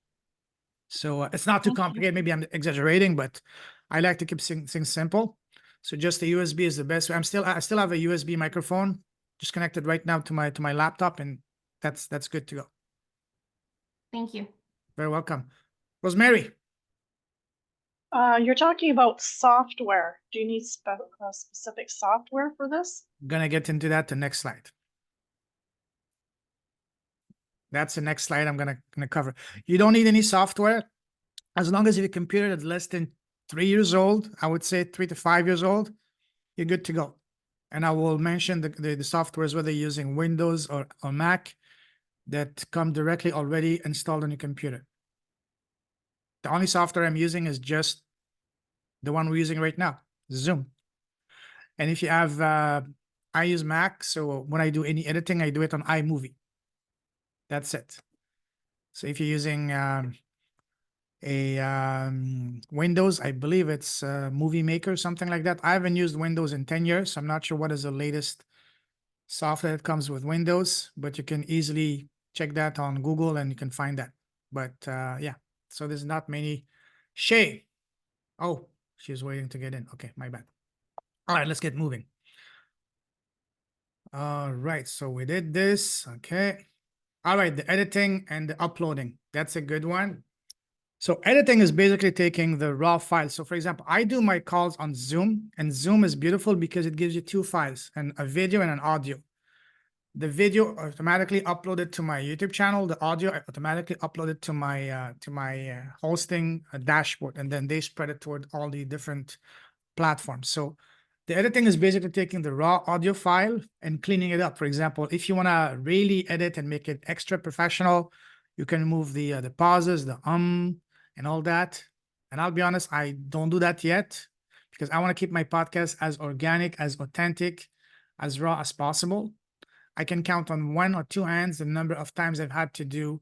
So it's not too complicated. Maybe I'm exaggerating, but I like to keep things simple. So just the USB is the best way. I still have a USB microphone just connected right now to my laptop, and that's good to go. Thank you. Very welcome. Rosemary. You're talking about software. Do you need specific software for this? Gonna get into that the next slide. That's the next slide I'm gonna cover. You don't need any software as long as your computer is less than 3 years old. I would say 3 to 5 years old. You're good to go. And I will mention the softwares, whether you're using Windows or Mac, that come directly already installed on your computer. The only software I'm using is just the one we're using right now, Zoom. And if you have, I use Mac, so when I do any editing, I do it on iMovie. That's it. So if you're using Windows, I believe it's Movie Maker, something like that. I haven't used Windows in 10 years, so I'm not sure what is the latest software that comes with Windows, but you can easily check that on Google and you can find that. But yeah, so there's not many. Shay. Oh, she's waiting to get in. Okay, my bad. All right, let's get moving. All right, so we did this. Okay. All right, the editing and the uploading. That's a good one. So editing is basically taking the raw file. So for example, I do my calls on Zoom, and Zoom is beautiful because it gives you 2 files, and a video and an audio. The video automatically uploaded to my YouTube channel. The audio automatically uploaded to my hosting dashboard, and then they spread it toward all the different platforms. So the editing is basically taking the raw audio file and cleaning it up. For example, if you want to really edit and make it extra professional, you can remove the pauses, the and all that. And I'll be honest, I don't do that yet because I want to keep my podcast as organic, as authentic, as raw as possible. I can count on 1 or 2 hands the number of times I've had to do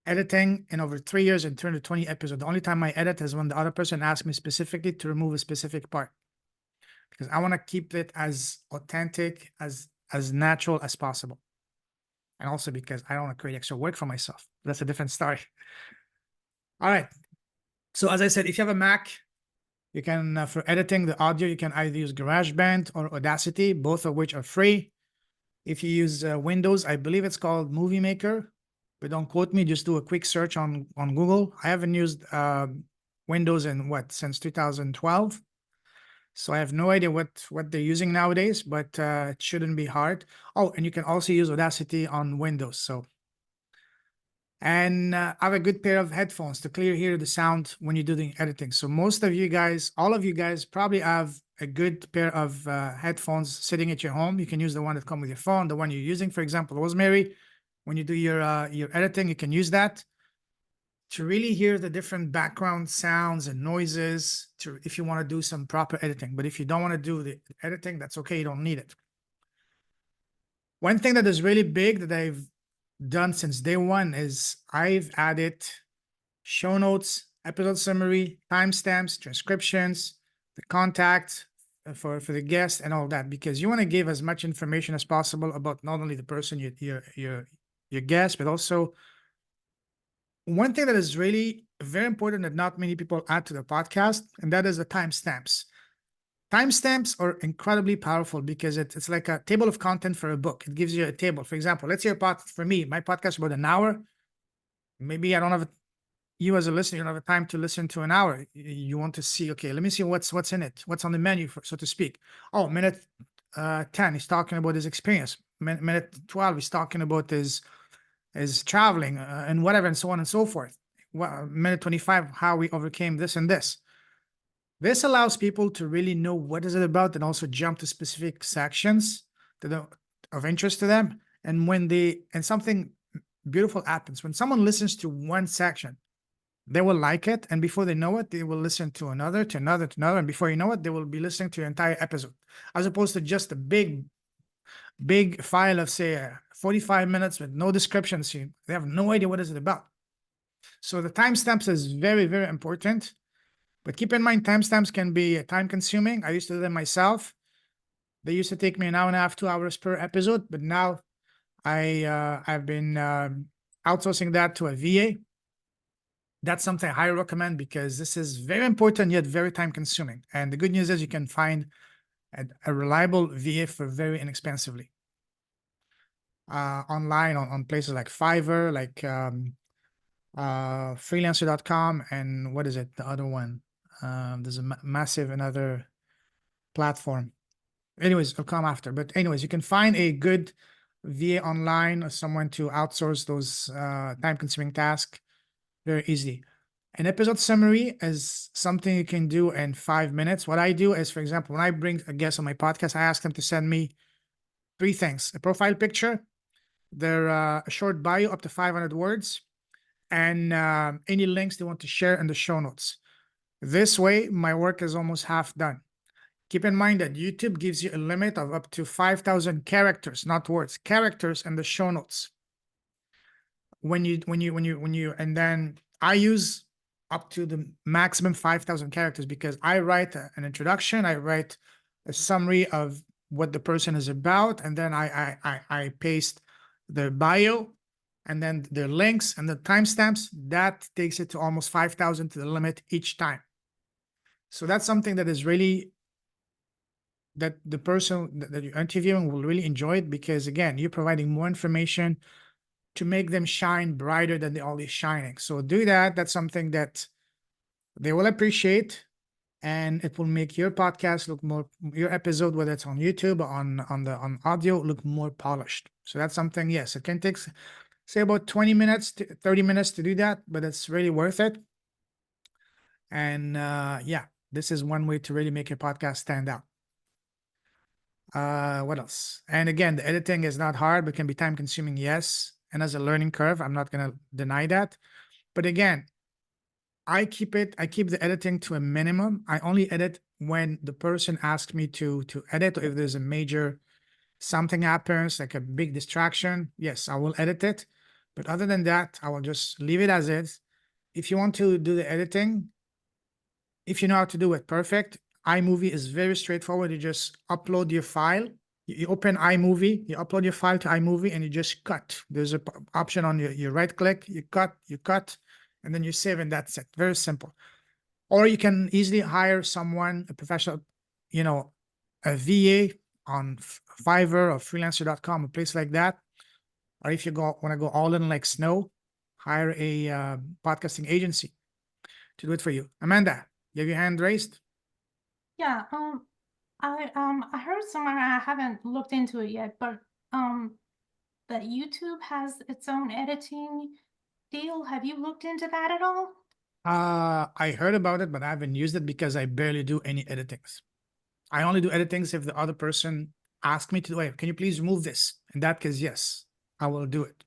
editing in over 3 years and turn to 20 episodes. The only time I edit is when the other person asks me specifically to remove a specific part, because I want to keep it as authentic, as natural as possible. And also because I don't want to create extra work for myself. That's a different story. All right. So as I said, if you have a Mac, you can, for editing the audio, you can either use GarageBand or Audacity, both of which are free. If you use Windows, I believe it's called Movie Maker, but don't quote me, just do a quick search on Google. I haven't used Windows in since 2012. So I have no idea what they're using nowadays, but it shouldn't be hard. Oh, and you can also use Audacity on Windows. So, and I have a good pair of headphones to clear hear the sound when you're doing editing. So most of you guys, all of you guys probably have a good pair of headphones sitting at your home. You can use the one that come with your phone, the one you're using, for example, Rosemary. When you do your editing, you can use that to really hear the different background sounds and noises to if you want to do some proper editing. But if you don't want to do the editing, that's okay. You don't need it. One thing that is really big that I've done since day one is I've added show notes, episode summary, timestamps, transcriptions, the contact for the guest and all that, because you want to give as much information as possible about not only the person, your guest, but also one thing that is really very important that not many people add to the podcast, and that is the timestamps. Timestamps are incredibly powerful because it's like a table of content for a book. It gives you a table. For example, let's say for me, my podcast is about an hour. Maybe I don't have you as a listener, you don't have time to listen to an hour. You want to see, okay, let me see what's in it, what's on the menu, so to speak. Oh, minute 10, he's talking about his experience. Minute 12, he's talking about his traveling and whatever, and so on and so forth. Minute 25, how we overcame this and this. This allows people to really know what is it about and also jump to specific sections that are of interest to them. And and something beautiful happens when someone listens to one section, they will like it, and before they know it, they will listen to another, and before you know it, they will be listening to your entire episode, as opposed to just a big file of, say, 45 minutes with no descriptions. They have no idea what is it about. So the timestamps is very, very important. But keep in mind, timestamps can be time consuming. I used to do them myself. They used to take me an hour and a half, 2 hours per episode. But now I've been outsourcing that to a VA. That's something I highly recommend because this is very important yet very time consuming. And the good news is you can find a reliable VA for very inexpensively online on places like Fiverr, like freelancer.com, and what is it, the other one? There's a massive another platform. Anyways, it'll come after. But anyways, you can find a good VA online or someone to outsource those time-consuming tasks very easily. An episode summary is something you can do in 5 minutes. What I do is, for example, when I bring a guest on my podcast, I ask them to send me 3 things: a profile picture, their a short bio up to 500 words, and any links they want to share in the show notes. This way, my work is almost half done. Keep in mind that YouTube gives you a limit of up to 5,000 characters, not words, characters in the show notes. And then I use up to the maximum 5,000 characters because I write an introduction, I write a summary of what the person is about, and then I paste their bio, and then their links and the timestamps. That takes it to almost 5,000 to the limit each time. So that's something that is really, that the person that you're interviewing will really enjoy it, because again, you're providing more information to make them shine brighter than they're always shining. So do that. That's something that they will appreciate, and it will make your podcast look more, your episode, whether it's on YouTube or on audio, look more polished. So that's something, yes, it can take, say, about 20 minutes to 30 minutes to do that, but it's really worth it. And yeah, this is one way to really make your podcast stand out. What else? And again, the editing is not hard, but can be time consuming, yes. And as a learning curve, I'm not going to deny that. But again, I keep the editing to a minimum. I only edit when the person asks me to edit, or if there's a major something happens, like a big distraction, yes, I will edit it. But other than that, I will just leave it as is. If you want to do the editing, if you know how to do it perfect, iMovie is very straightforward. You just upload your file. You open iMovie, you upload your file to iMovie, and you just cut. There's an option on your right click, you cut, and then you save, and that's it. Very simple. Or you can easily hire someone, a professional, a VA on Fiverr or freelancer.com, a place like that. Or if you want to go all in like Snow, hire a podcasting agency to do it for you. Amanda, you have your hand raised? Yeah, I heard somewhere, I haven't looked into it yet, but that YouTube has its own editing deal. Have you looked into that at all? I heard about it, but I haven't used it because I barely do any editings. I only do editings if the other person asks me to do it. Can you please remove this? In that case, yes, I will do it.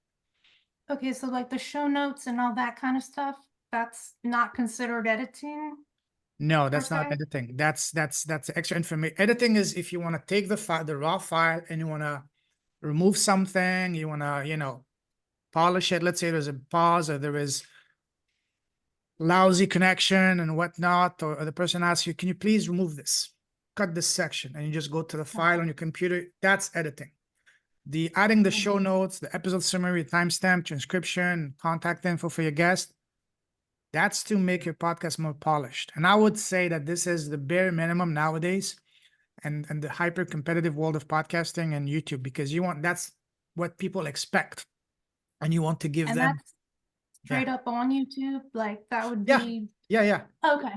Okay, so like the show notes and all that kind of stuff, that's not considered editing? No, that's not Okay. editing. That's extra information. Editing is if you want to take the file, the raw file, and you want to remove something, you want to, you know, polish it. Let's say there's a pause or there is lousy connection and whatnot, or the person asks you, can you please remove this? Cut this section, and you just go to the file on your computer. That's editing. The adding the show notes, the episode summary, timestamp, transcription, contact info for your guest, that's to make your podcast more polished. And I would say that this is the bare minimum nowadays and the hyper competitive world of podcasting and YouTube, because you want, that's what people expect. And you want to give And them. that's straight up on YouTube, like that would Yeah. be. Yeah. Okay.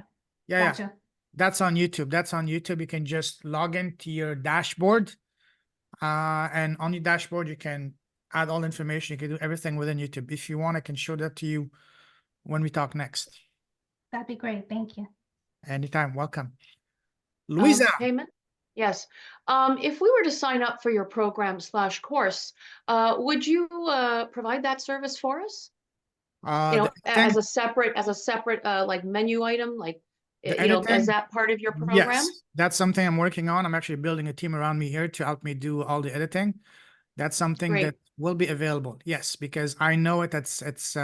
Yeah. Gotcha. That's on YouTube. That's on YouTube. You can just log into your dashboard. And on your dashboard, you can add all information. You can do everything within YouTube. If you want, I can show that to you when we talk next. That'd be great. Thank you. Anytime. Welcome. Louisa. Payment? Yes. If we were to sign up for your program / course, would you provide that service for us? You know, as a separate like menu item, like you know, is that part of your program? Yes, that's something I'm working on. I'm actually building a team around me here to help me do all the editing. That's something that will be available. Yes, because I know it. It's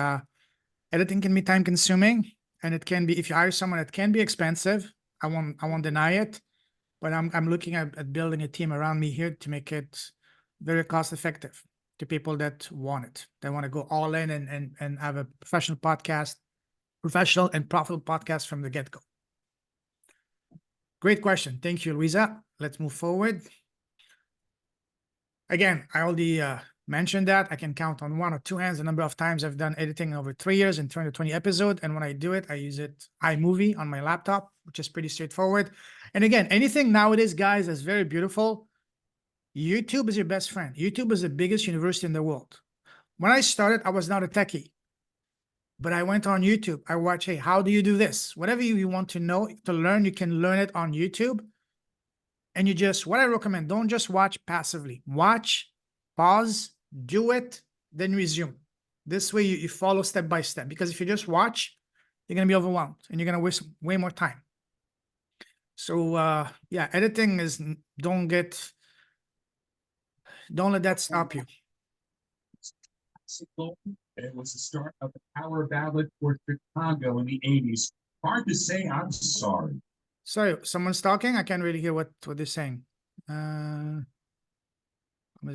editing can be time consuming, and it can be, if you hire someone, it can be expensive. I won't deny it, but I'm looking at building a team around me here to make it very cost effective to people that want it. They want to go all in and have a professional and profitable podcast from the get-go. Great question. Thank you, Louisa. Let's move forward. Again, I already mentioned that. I can count on one or two hands the number of times I've done editing over 3 years and 220 episodes. And when I do it, I use iMovie on my laptop, which is pretty straightforward. And again, anything nowadays, guys, is very beautiful. YouTube is your best friend. YouTube is the biggest university in the world. When I started, I was not a techie, but I went on YouTube. I watched, hey, how do you do this? Whatever you want to know, to learn, you can learn it on YouTube. And you just, what I recommend, don't just watch passively. Watch, pause, do it, then resume. This way you follow step by step, because if you just watch, you're going to be overwhelmed and you're going to waste way more time. So yeah, editing is, don't let that stop you. It was the start of the power ballad for Chicago in the 80s. Hard to say, I'm sorry. Sorry, someone's talking? I can't really hear what they're saying. With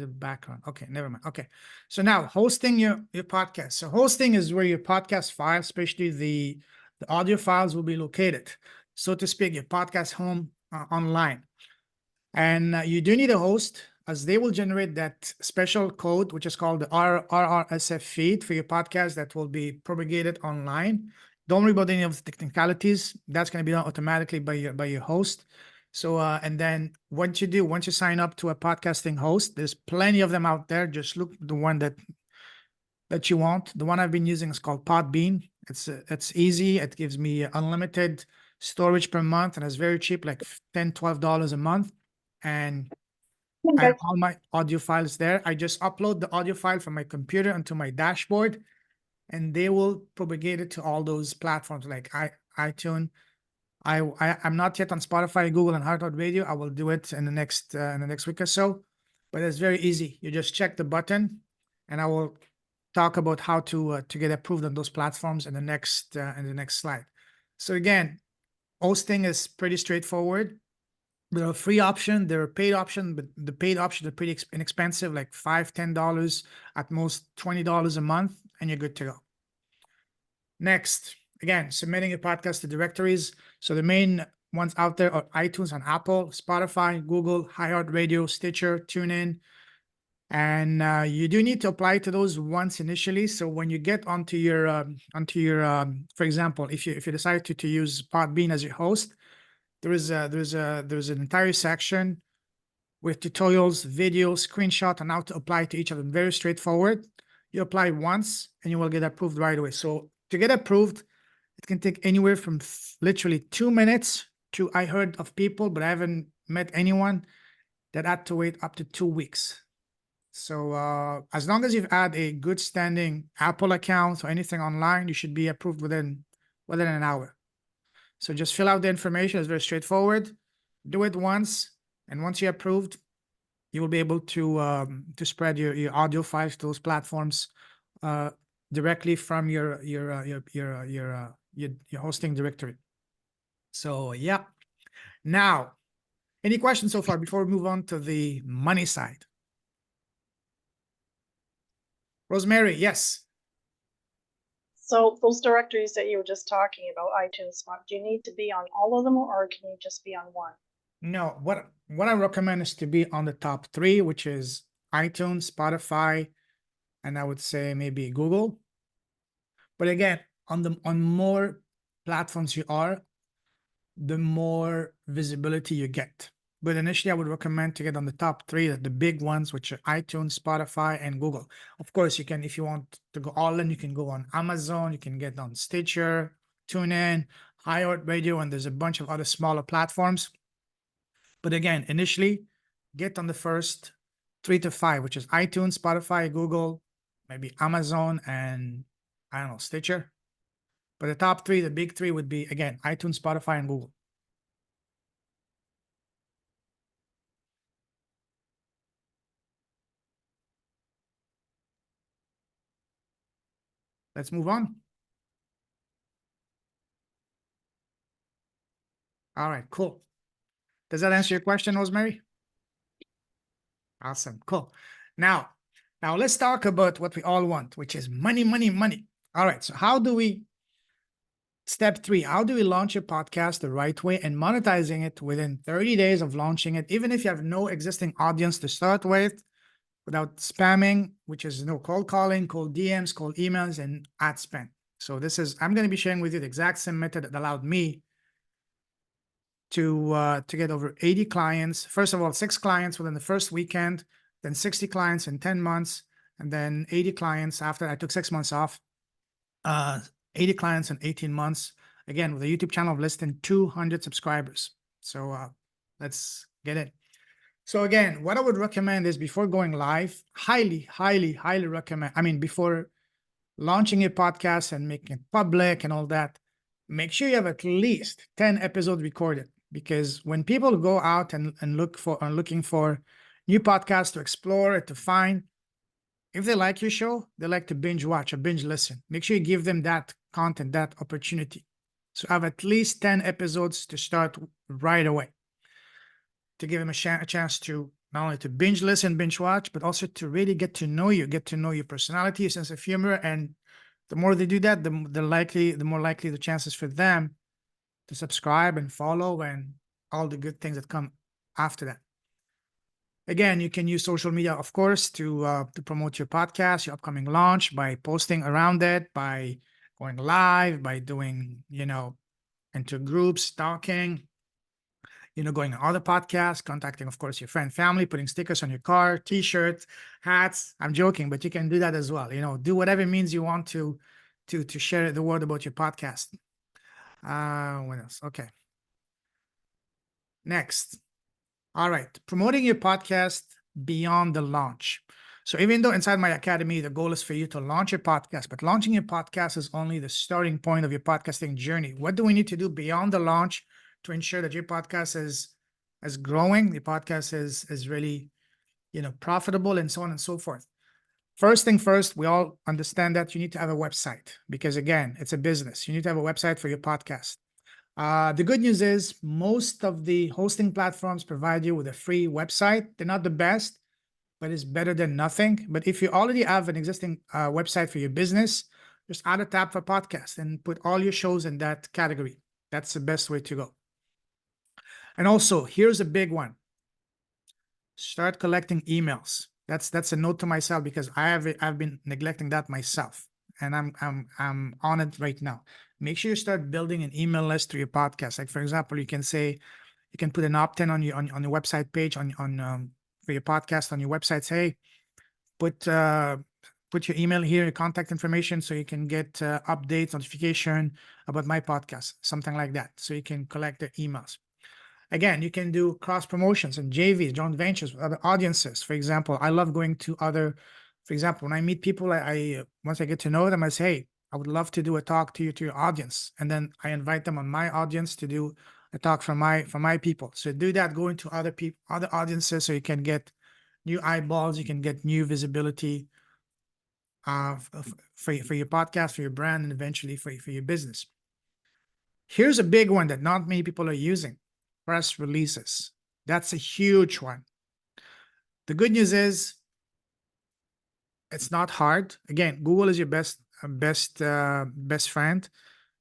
the background. Okay, never mind. Okay. So now hosting your podcast. So hosting is where your podcast files, especially the audio files, will be located. So to speak, your podcast home online. And you do need a host, as they will generate that special code, which is called the RRSF feed for your podcast that will be propagated online. Don't worry about any of the technicalities. That's going to be done automatically by your host. So, and then once you sign up to a podcasting host, there's plenty of them out there. Just look the one that you want. The one I've been using is called Podbean. It's easy. It gives me unlimited storage per month, and it's very cheap, like $10, $12 a month. And I have all my audio files there. I just upload the audio file from my computer onto my dashboard, and they will propagate it to all those platforms like iTunes. I'm not yet on Spotify, Google, and iHeartRadio. I will do it in the next week or so, but it's very easy. You just check the button, and I will talk about how to get approved on those platforms in the next slide. So again, hosting is pretty straightforward. There are free option, there are paid option, but the paid options are pretty inexpensive, like $5, $10, at most $20 a month, and you're good to go. Next, again, submitting your podcast to directories. So the main ones out there are iTunes and Apple, Spotify, Google, iHeartRadio, Stitcher, TuneIn. And you do need to apply to those once initially. So when you get onto your, for example, if you decide to use Podbean as your host, there's an entire section with tutorials, videos, screenshot on how to apply to each of them. Very straightforward. You apply once and you will get approved right away. So to get approved, it can take anywhere from literally 2 minutes to, I heard of people, but I haven't met anyone that had to wait up to 2 weeks. So as long as you've had a good standing Apple account or anything online, you should be approved within an hour. So just fill out the information. It's very straightforward. Do it once, and once you're approved, you will be able to spread your audio files to those platforms directly from your hosting directory. So yeah. Now, any questions so far before we move on to the money side? Rosemary, yes. So those directories that you were just talking about, iTunes, do you need to be on all of them, or can you just be on one? No, what I recommend is to be on the top 3, which is iTunes, Spotify, and I would say maybe Google. But again, on more platforms you are, the more visibility you get. But initially, I would recommend to get on the top 3, the big ones, which are iTunes, Spotify, and Google. Of course, you can, if you want to go all in, you can go on Amazon, you can get on Stitcher, TuneIn, iHeartRadio, and there's a bunch of other smaller platforms. But again, initially, get on the first 3 to 5, which is iTunes, Spotify, Google, maybe Amazon, and I don't know, Stitcher. But the top 3, the big 3 would be, again, iTunes, Spotify, and Google. Let's move on. All right, cool. Does that answer your question, Rosemary? Awesome, cool. Now let's talk about what we all want, which is money, money, money. All right, so step 3, how do we launch a podcast the right way and monetizing it within 30 days of launching it, even if you have no existing audience to start with, without spamming, which is no cold calling, cold DMs, cold emails, and ad spend. So I'm going to be sharing with you the exact same method that allowed me to get over 80 clients. First of all, 6 clients within the first weekend, then 60 clients in 10 months, and then 80 clients after I took 6 months off. 80 clients in 18 months, again, with a YouTube channel of less than 200 subscribers. So let's get it. So again, what I would recommend is before going live, highly, highly, highly recommend, before launching a podcast and making it public and all that, make sure you have at least 10 episodes recorded. Because when people go out and looking for new podcasts to explore and to find, if they like your show, they like to binge watch or binge listen. Make sure you give them that content, that opportunity. So have at least 10 episodes to start right away, to give them a chance to not only to binge listen, binge watch, but also to really get to know you, get to know your personality, your sense of humor. And the more they do that, the more likely the chances for them to subscribe and follow and all the good things that come after that. Again, you can use social media, of course, to promote your podcast, your upcoming launch, by posting around it, by going live, by doing, into groups, talking, going on other podcasts, contacting, of course, your friend, family, putting stickers on your car, T-shirts, hats. I'm joking, but you can do that as well. Do whatever means you want to share the word about your podcast. What else? Okay. Next. All right. Promoting your podcast beyond the launch. So even though inside my academy, the goal is for you to launch your podcast, but launching your podcast is only the starting point of your podcasting journey. What do we need to do beyond the launch to ensure that your podcast is growing, the podcast is really, profitable, and so on and so forth? First thing first, we all understand that you need to have a website because, again, it's a business. You need to have a website for your podcast. The good news is most of the hosting platforms provide you with a free website. They're not the best, but it's better than nothing. But if you already have an existing website for your business, just add a tab for podcast and put all your shows in that category. That's the best way to go. And also, here's a big one. Start collecting emails. That's a note to myself because I've been neglecting that myself. and I'm on it right now. Make sure you start building an email list through your podcast. Like for example, you can say, you can put an opt-in on your website page on for your podcast on your website. Say, put your email here, your contact information, so you can get updates, notification about my podcast, something like that. So you can collect the emails. Again, you can do cross promotions and JVs, joint ventures with other audiences. For example, I love going to other, for example, when I meet people, I once I get to know them, I say, hey, I would love to do a talk to your audience. And then I invite them on my audience to do a talk for my people. So do that, go into other people, other audiences, so you can get new eyeballs, you can get new visibility for your podcast, for your brand, and eventually for your business. Here's a big one that not many people are using: press releases. That's a huge one. The good news is it's not hard. Again, Google is your best friend.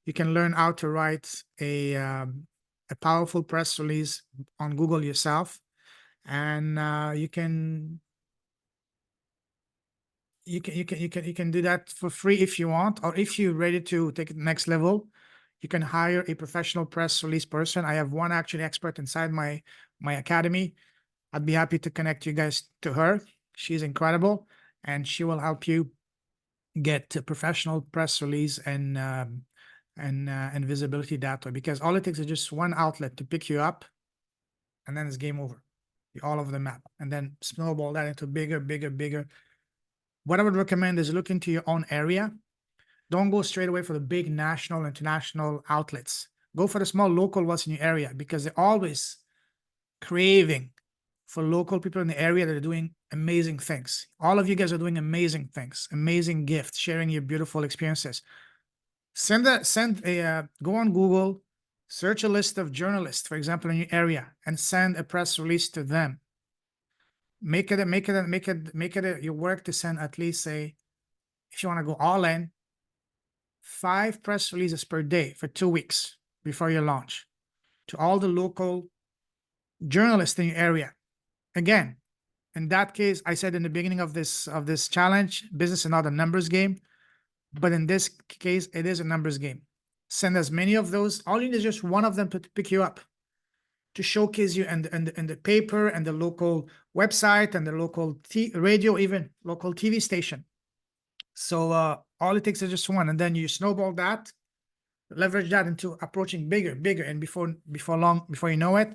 You can learn how to write a powerful press release on Google yourself, and you can do that for free if you want, or if you're ready to take it to the next level, you can hire a professional press release person. I have one actually expert inside my academy. I'd be happy to connect you guys to her. She's incredible, and she will help you get a professional press release and visibility that way, because all it takes is just one outlet to pick you up, and then it's game over. You're all over the map, and then snowball that into bigger. What I would recommend is look into your own area. Don't go straight away for the big national, international outlets. Go for the small local ones in your area, because they're always craving for local people in the area that are doing amazing things. All of you guys are doing amazing things, amazing gifts, sharing your beautiful experiences. Go on Google, search a list of journalists, for example, in your area, and send a press release to them. Make it your work to send at least, say, if you want to go all in, 5 press releases per day for 2 weeks before your launch, to all the local journalists in your area. Again, in that case, I said in the beginning of this challenge, business is not a numbers game, but in this case, it is a numbers game. Send as many of those. All you need is just one of them to pick you up, to showcase you in the paper and the local website and the local radio, even local TV station. So all it takes is just one, and then you snowball that, leverage that into approaching bigger, and before you know it,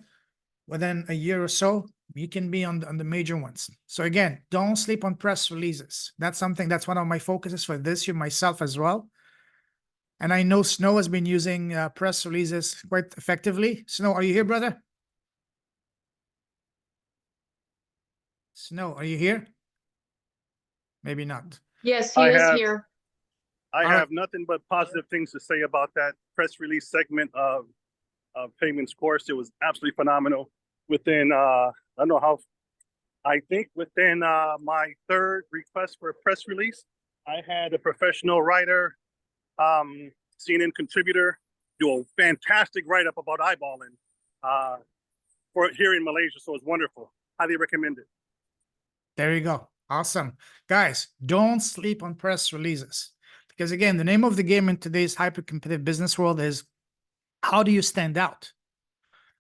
within a year or so, you can be on the major ones. So again, don't sleep on press releases. That's one of my focuses for this year, myself as well. And I know Snow has been using press releases quite effectively. Snow, are you here, brother? Snow, are you here? Maybe not. Yes, he is here. I have nothing but positive things to say about that press release segment of Payment's course. It was absolutely phenomenal. Within I think within my 3rd request for a press release, I had a professional writer, CNN contributor, do a fantastic write-up about eyeballing for here in Malaysia. So it's wonderful. Highly recommend it. There you go. Awesome. Guys, don't sleep on press releases, because again, the name of the game in today's hyper-competitive business world is, how do you stand out?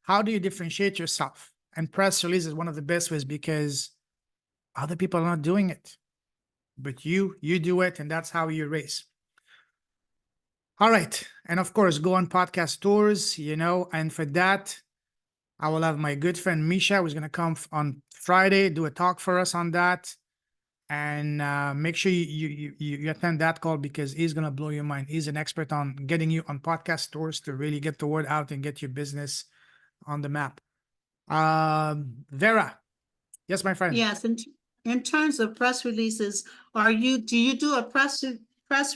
How do you differentiate yourself? And press release is one of the best ways, because other people are not doing it, but you do it, and that's how you race. All right. And of course, go on podcast tours, and for that, I will have my good friend Misha, who's going to come on Friday, do a talk for us on that. And make sure you attend that call, because he's going to blow your mind. He's an expert on getting you on podcast tours to really get the word out and get your business on the map. Vera. Yes, my friend. Yes, in terms of press releases, do you do a press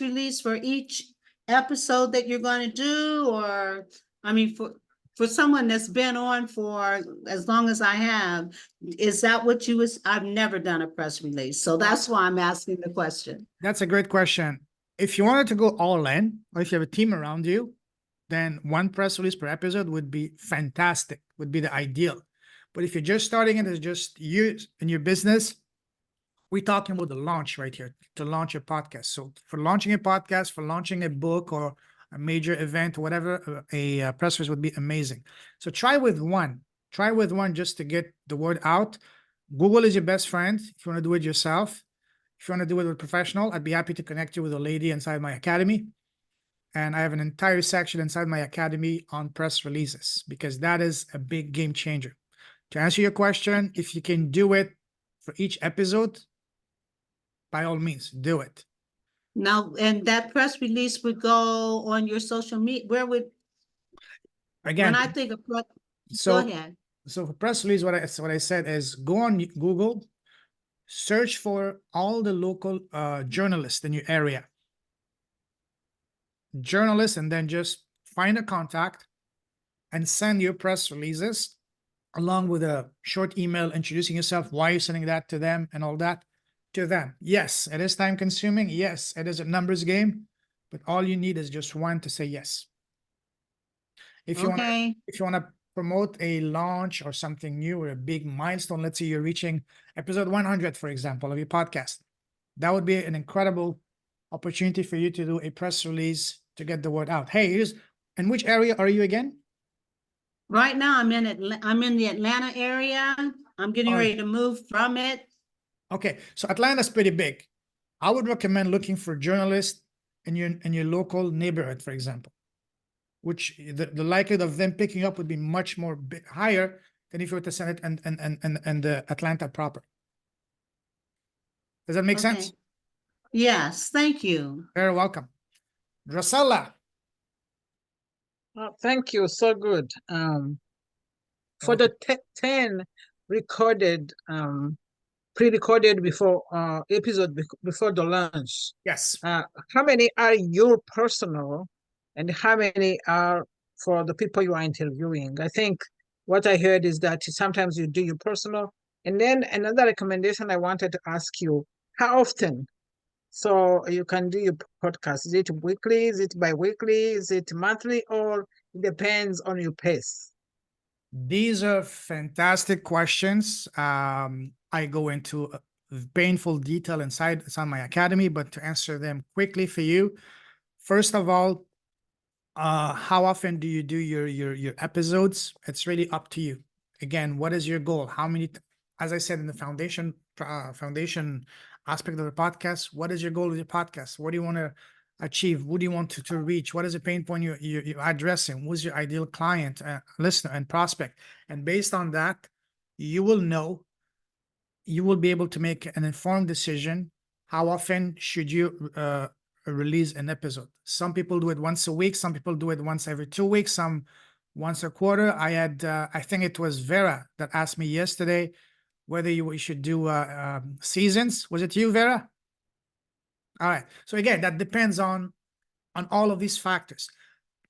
release for each episode that you're going to do? Or, I mean, for someone that's been on for as long as I have, is that what I've never done a press release. So that's why I'm asking the question. That's a great question. If you wanted to go all in, or if you have a team around you, then one press release per episode would be fantastic, would be the ideal. But if you're just starting it as just you and your business, We're talking about the launch right here, to launch a podcast. So for launching a podcast, for launching a book or a major event, whatever, a press release would be amazing. So try with one. Try with one just to get the word out. Google is your best friend if you want to do it yourself. If you want to do it with a professional, I'd be happy to connect you with a lady inside my academy. And I have an entire section inside my academy on press releases because that is a big game changer. To answer your question, if you can do it for each episode, by all means, do it. Now, and that press release would go on your social media. Where would, Again, when I think of, go so ahead. so for press release, what I said is go on Google, search for all the local journalists in your area. Journalists, and then just find a contact and send your press releases along with a short email introducing yourself, why you're sending that to them and all that to them. Yes, it is time consuming. Yes, it is a numbers game, but all you need is just one to say yes. If you want to promote a launch or something new or a big milestone, let's say you're reaching episode 100, for example, of your podcast, that would be an incredible opportunity for you to do a press release to get the word out. Hey, in which area are you again? Right now, I'm in the Atlanta area. I'm getting ready to move from it. Okay, so Atlanta's pretty big. I would recommend looking for journalists in your local neighborhood, for example, which the likelihood of them picking up would be much more higher than if you were to send it and the Atlanta proper. Does that make sense? Yes, thank you. Very welcome. Drasella. Thank you. So good. For the 10 recorded, pre-recorded before episode before the launch. Yes. How many are your personal, and how many are for the people you are interviewing? I think what I heard is that sometimes you do your personal, and then another recommendation I wanted to ask you: how often? So you can do your podcast. Is it weekly? Is it bi-weekly? Is it monthly? Or it depends on your pace? These are fantastic questions. I go into painful detail inside my academy, but to answer them quickly for you, first of all, how often do you do your episodes? It's really up to you. Again, what is your goal? How many? As I said in the foundation aspect of the podcast, what is your goal with your podcast? What do you want to achieve? What do you want to reach? What is the pain point you're addressing? Who's your ideal client, listener, and prospect? And based on that, you will know, you will be able to make an informed decision. How often should you release an episode? Some people do it once a week. Some people do it once every 2 weeks. Some once a quarter. I had, I think it was Vera that asked me yesterday whether we should do seasons. Was it you, Vera? All right. So again, that depends on all of these factors.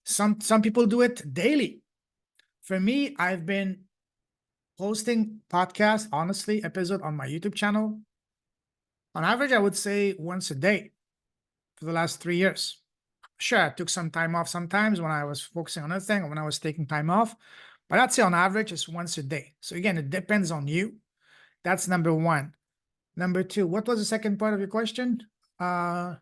Some people do it daily. For me, I've been posting podcast, honestly, episode on my YouTube channel. On average, I would say once a day for the last 3 years. Sure, I took some time off sometimes when I was focusing on other thing or when I was taking time off, but I'd say on average it's once a day. So again, it depends on you. That's number one. Number two, what was the second part of your question? Sorry,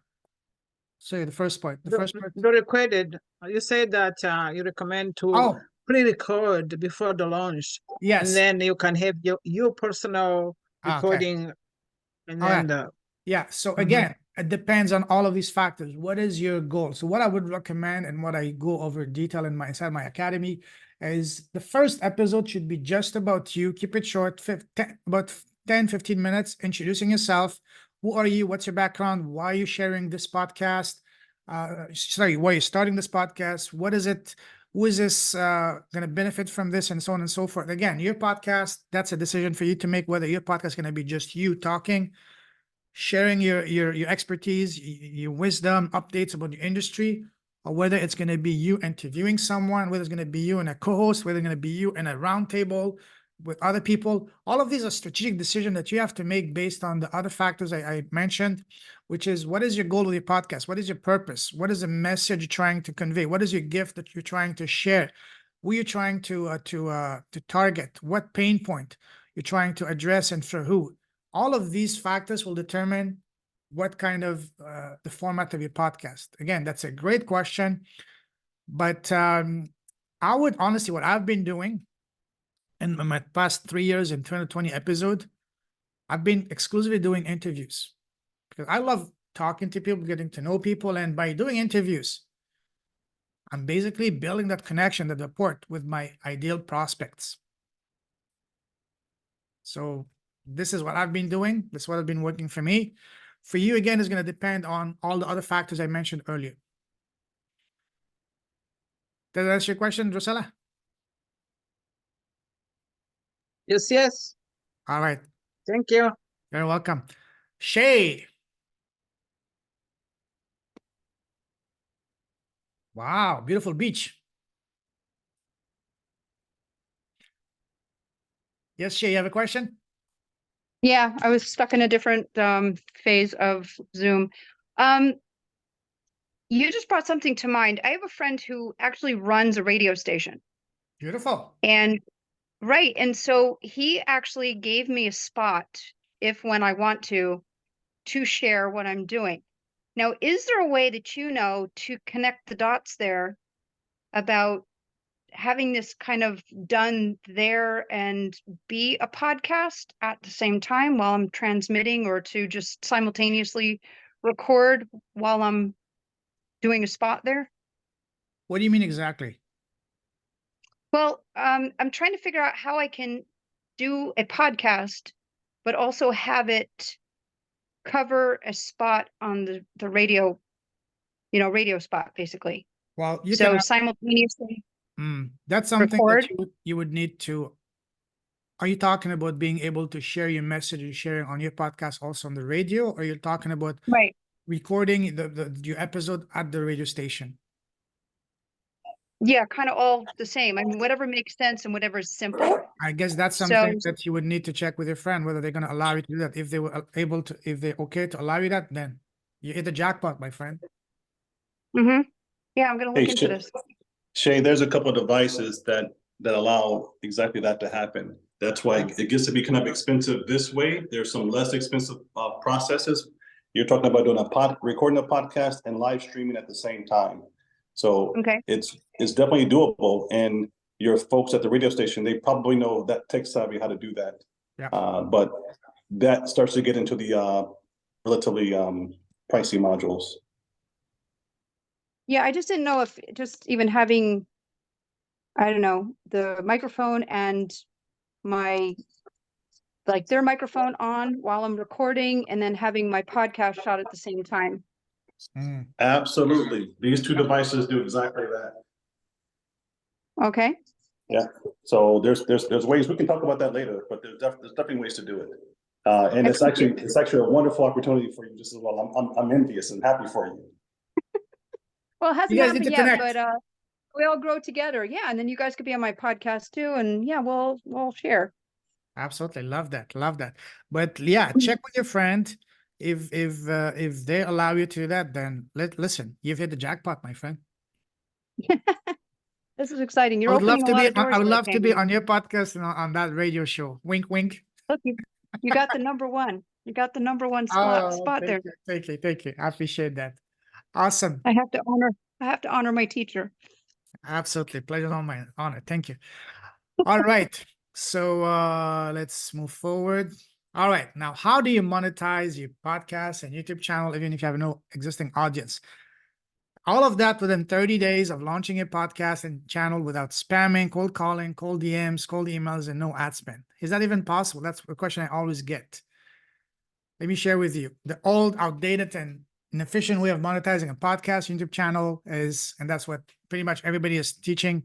the first part. The first part. The recorded, you said that you recommend to pre-record before the launch. Yes. And then you can have your personal recording. And then yeah. So again, it depends on all of these factors. What is your goal? So what I would recommend and what I go over detail inside my academy is the first episode should be just about you. Keep it short, about 10, 15 minutes, introducing yourself. Who are you? What's your background? Why are you sharing this podcast? Why are you starting this podcast? What is it? Who is this going to benefit from this, and so on and so forth? Again, your podcast, that's a decision for you to make, whether your podcast is going to be just you talking, sharing your expertise, your wisdom, updates about your industry, or whether it's going to be you interviewing someone, whether it's going to be you and a co-host, whether it's going to be you in a roundtable with other people. All of these are strategic decisions that you have to make based on the other factors I mentioned, which is, what is your goal with your podcast? What is your purpose? What is the message you're trying to convey? What is your gift that you're trying to share? Who you're trying to target? What pain point you're trying to address, and for who? All of these factors will determine what kind of the format of your podcast. Again, that's a great question, but I would honestly, what I've been doing in my past 3 years in 220 episode, I've been exclusively doing interviews because I love talking to people, getting to know people, and by doing interviews, I'm basically building that connection, that rapport with my ideal prospects. So this is what I've been doing. This is what has been working for me. For you, again, is going to depend on all the other factors I mentioned earlier. Does that answer your question, Drusilla? Yes, yes. All right. Thank you. You're welcome. Shay. Wow, beautiful beach. Yes, Shay, you have a question? Yeah, I was stuck in a different phase of Zoom. You just brought something to mind. I have a friend who actually runs a radio station. Beautiful. And right, and so he actually gave me a spot if when I want to share what I'm doing. Now, is there a way that you know to connect the dots there about having this kind of done there and be a podcast at the same time while I'm transmitting, or to just simultaneously record while I'm doing a spot there? What do you mean exactly? Well, I'm trying to figure out how I can do a podcast, but also have it cover a spot on the radio, radio spot, basically. Well, you So can simultaneously that's something record. that you would need to. Are you talking about being able to share your message you're sharing on your podcast also on the radio, or you're talking about Right. recording your episode at the radio station? Yeah, kind of all the same. I mean, whatever makes sense and whatever is simple. I guess that's So, something that you would need to check with your friend whether they're going to allow you to do that. If they were able to, if they're okay to allow you that, then you hit the jackpot, my friend. yeah, I'm going to look into this. Shay, there's a couple of devices that allow exactly that to happen. That's why it gets to be kind of expensive this way. There's some less expensive processes. You're talking about doing recording a podcast and live streaming at the same time. So it's definitely doable. And your folks at the radio station, they probably know that tech savvy how to do that. Yeah. But that starts to get into the relatively pricey modules. Yeah, I just didn't know if just even having, I don't know, the microphone and their microphone on while I'm recording, and then having my podcast shot at the same time. Absolutely. These two devices do exactly that. Okay. Yeah. So there's ways we can talk about that later, but there's definitely ways to do it. And it's actually a wonderful opportunity for you just as well. I'm envious and happy for you. Well, it hasn't You guys need happened to yet, connect. but we all grow together. Yeah, and then you guys could be on my podcast too, and yeah, we'll share. Absolutely, love that, love that. But yeah, check with your friend. If they allow you to do that, then listen. You've hit the jackpot, my friend. This is exciting. You're I would opening love a to lot be. of doors I would there, love to be Tammy. on your podcast and on that radio show. Wink, wink. Look, you got the number one. You got the number one Oh, spot there. thank you. I appreciate that. Awesome. I have to honor my teacher. Absolutely, pleasure on my honor. Thank you. All right, so let's move forward. All right, now how do you monetize your podcast and YouTube channel even if you have no existing audience? All of that within 30 days of launching a podcast and channel without spamming, cold calling, cold DMs, cold emails, and no ad spend. Is that even possible? That's a question I always get. Let me share with you. The old, outdated, and inefficient way of monetizing a podcast YouTube channel is, and that's what pretty much everybody is teaching,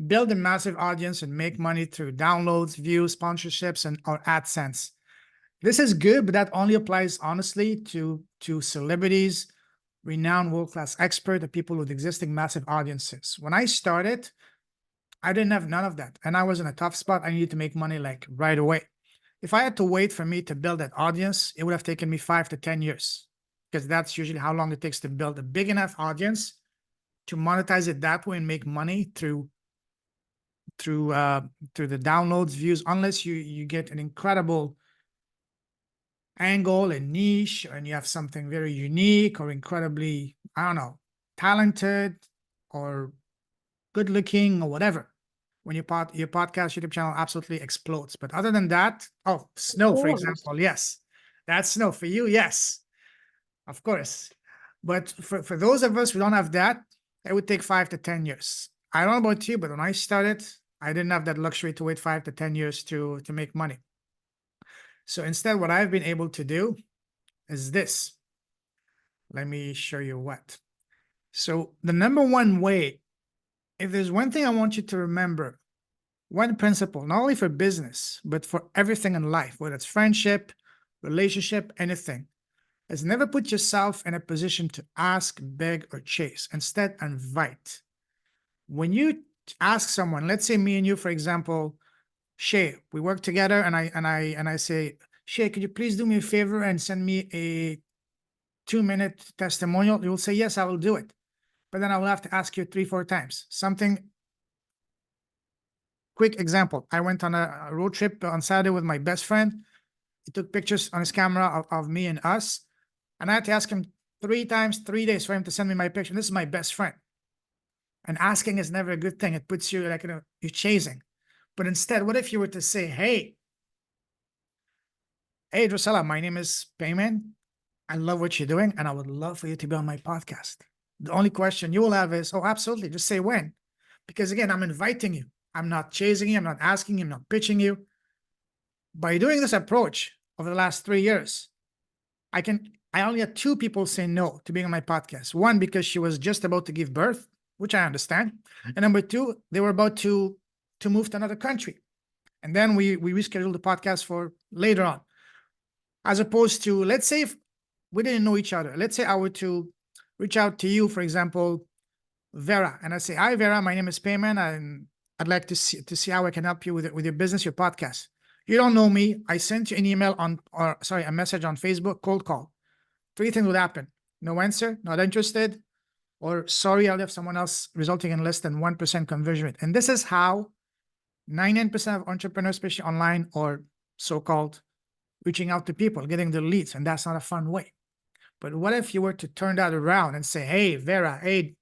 build a massive audience and make money through downloads, views, sponsorships, and or AdSense. This is good, but that only applies honestly to celebrities, renowned world-class experts, the people with existing massive audiences. When I started, I didn't have none of that. And I was in a tough spot. I needed to make money like right away. If I had to wait for me to build that audience, it would have taken me 5 to 10 years because that's usually how long it takes to build a big enough audience to monetize it that way and make money through the downloads, views, unless you get an incredible angle and niche, and you have something very unique or incredibly, I don't know, talented or good looking or whatever, when your podcast YouTube channel absolutely explodes. But other than that, oh, Snow, for example, yes, that's Snow for you, yes, of course. But for those of us who don't have that, it would take 5 to 10 years. I don't know about you, but when I started, I didn't have that luxury to wait 5 to 10 years to make money. So instead, what I've been able to do is this. Let me show you what. So the number one way, if there's one thing I want you to remember, one principle, not only for business, but for everything in life, whether it's friendship, relationship, anything, is never put yourself in a position to ask, beg, or chase. Instead, invite. When you ask someone, let's say me and you, for example, Shay, we work together, and I say, Shay, could you please do me a favor and send me a 2-minute testimonial? You'll say, yes, I will do it. But then I will have to ask you 3-4 times. Quick example. I went on a road trip on Saturday with my best friend. He took pictures on his camera of me and us. And I had to ask him 3 times, 3 days for him to send me my picture. This is my best friend. And asking is never a good thing. It puts you like, you're chasing. But instead, what if you were to say, hey, Drusella, my name is Payman. I love what you're doing, and I would love for you to be on my podcast. The only question you will have is, oh, absolutely, just say when. Because again, I'm inviting you. I'm not chasing you. I'm not asking you. I'm not pitching you. By doing this approach over the last 3 years, I only had 2 people say no to being on my podcast. One, because she was just about to give birth, which I understand. And number 2, they were about to move to another country. And then we rescheduled the podcast for later on. As opposed to, let's say if we didn't know each other. Let's say I were to reach out to you, for example, Vera, and I say, hi, Vera, my name is Payman, and I'd like to see how I can help you with your business, your podcast. You don't know me. I sent you an email a message on Facebook, cold call. 3 things would happen. No answer, not interested, or sorry, I'll have someone else, resulting in less than 1% conversion rate. And this is how 99% of entrepreneurs, especially online, or so-called reaching out to people, getting their leads, and that's not a fun way. But what if you were to turn that around and say, hey, Vera, hey,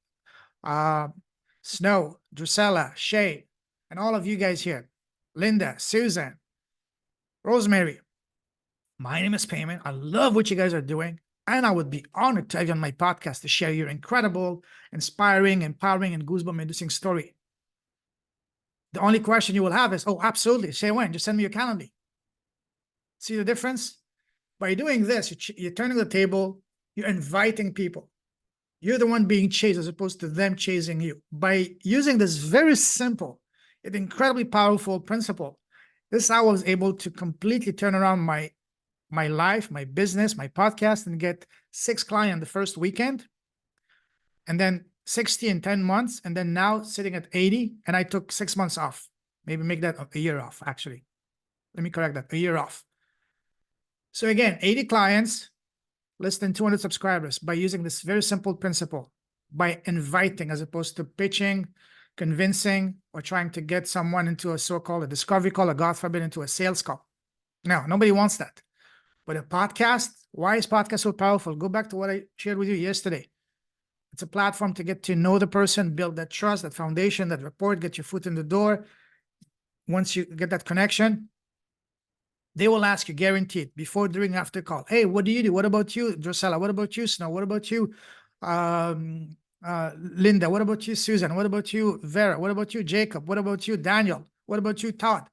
Snow, Drusella, Shay, and all of you guys here, Linda, Susan, Rosemary, my name is Payman. I love what you guys are doing, and I would be honored to have you on my podcast to share your incredible, inspiring, empowering, and goosebump-inducing story. The only question you will have is, oh, absolutely, say when, just send me your calendar. See the difference? By doing this, you're turning the table, you're inviting people. You're the one being chased as opposed to them chasing you. By using this very simple and incredibly powerful principle, this is how I was able to completely turn around my life, my business, my podcast, and get 6 clients the first weekend, and then 60 in 10 months, and then now sitting at 80, and I took 6 months off. Maybe make that a year off, actually. Let me correct that, a year off. So again, 80 clients, less than 200 subscribers, by using this very simple principle, by inviting as opposed to pitching, convincing, or trying to get someone into a so-called a discovery call, or God forbid, into a sales call. No, nobody wants that. But a podcast, why is podcast so powerful? Go back to what I shared with you yesterday. It's a platform to get to know the person, build that trust, that foundation, that rapport, get your foot in the door. Once you get that connection, they will ask you, guaranteed, before, during, after call. Hey, what do you do? What about you, Drusella? What about you, Snow? What about you, Linda? What about you, Susan? What about you, Vera? What about you, Jacob? What about you, Daniel? What about you, Todd?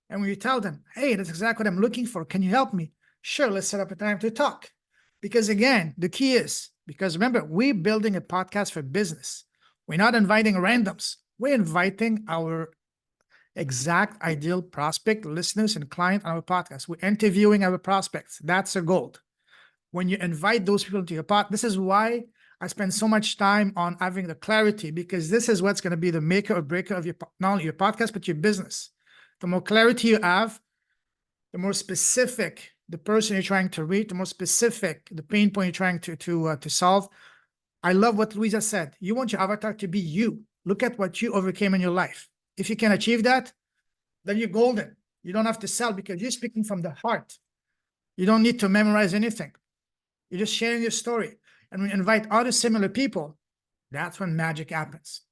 And when you tell them, hey, that's exactly what I'm looking for. Can you help me? Sure, let's set up a time to talk. Because again, the key is, because remember, we're building a podcast for business. We're not inviting randoms. We're inviting our exact ideal prospect, listeners, and client on our podcast. We're interviewing our prospects. That's a goal. When you invite those people to your podcast, this is why I spend so much time on having the clarity, because this is what's going to be the maker or breaker of your, not only your podcast, but your business. The more clarity you have, the more specific the person you're trying to reach, the more specific the pain point you're trying to solve. I love what Louisa said. You want your avatar to be you. Look at what you overcame in your life. If you can achieve that, then you're golden. You don't have to sell, because you're speaking from the heart. You don't need to memorize anything. You're just sharing your story. And when you invite other similar people, that's when magic happens.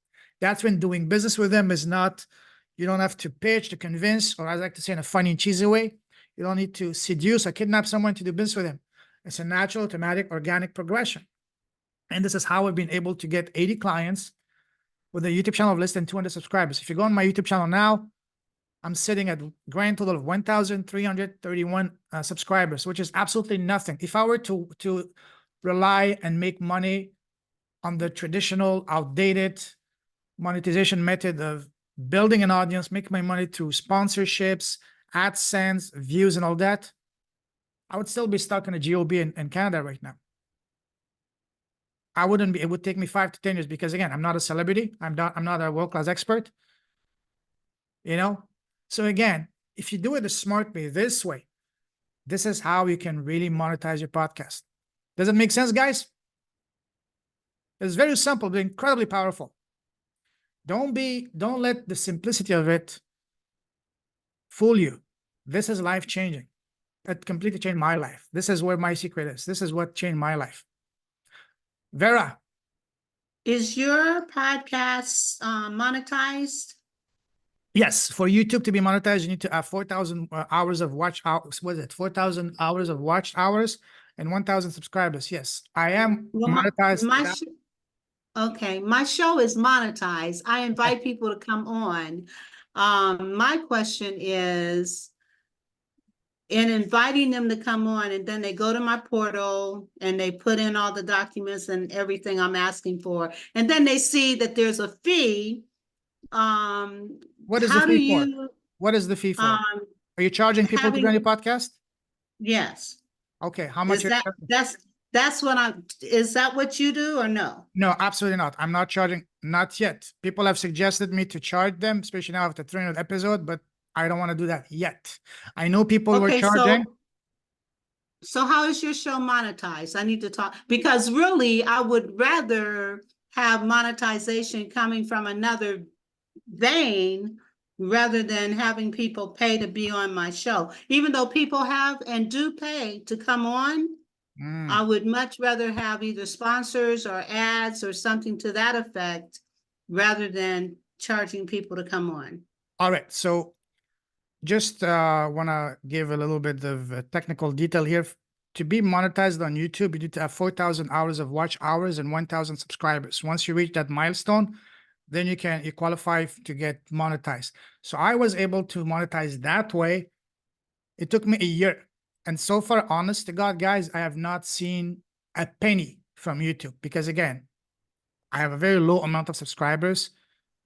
That's when doing business with them is not, you don't have to pitch to convince, or I like to say in a funny and cheesy way, you don't need to seduce or kidnap someone to do business with them. It's a natural, automatic, organic progression. And this is how we've been able to get 80 clients with a YouTube channel of less than 200 subscribers. If you go on my YouTube channel now, I'm sitting at a grand total of 1,331 subscribers, which is absolutely nothing. If I were to rely and make money on the traditional, outdated monetization method of building an audience, making my money through sponsorships, AdSense, views, and all that, I would still be stuck in a GOB in Canada right now. I wouldn't be, it would take me 5 to 10 years because again, I'm not a celebrity. I'm not a world-class expert, you know? So again, if you do it the smart way, this way, this is how you can really monetize your podcast. Does it make sense, guys? It's very simple, but incredibly powerful. Don't let the simplicity of it fool you. This is life-changing. It completely changed my life. This is where my secret is. This is what changed my life. Vera. Is your podcast monetized? Yes, for YouTube to be monetized, you need to have 4,000 hours of watch hours. What is it? 4,000 hours of watch hours and 1,000 subscribers. Yes, I am monetized. Okay, my show is monetized. I invite people to come on. My question is, in inviting them to come on, and then they go to my portal and they put in all the documents and everything I'm asking for, and then they see that there's a fee. What is the fee for? What is the fee for? Are you charging people to be on your podcast? Yes. Okay, how much? That's what is that what you do or no? No, absolutely not. I'm not charging, not yet. People have suggested me to charge them, especially now after 300 episode, but I don't want to do that yet. I know people were charging. So how is your show monetized? I need to talk, because really I would rather have monetization coming from another vein rather than having people pay to be on my show. Even though people have and do pay to come on, I would much rather have either sponsors or ads or something to that effect rather than charging people to come on. All right, so just want to give a little bit of technical detail here. To be monetized on YouTube, you need to have 4,000 hours of watch hours and 1,000 subscribers. Once you reach that milestone, then you qualify to get monetized. So I was able to monetize that way. It took me a year. And so far, honest to God, guys, I have not seen a penny from YouTube because again, I have a very low amount of subscribers.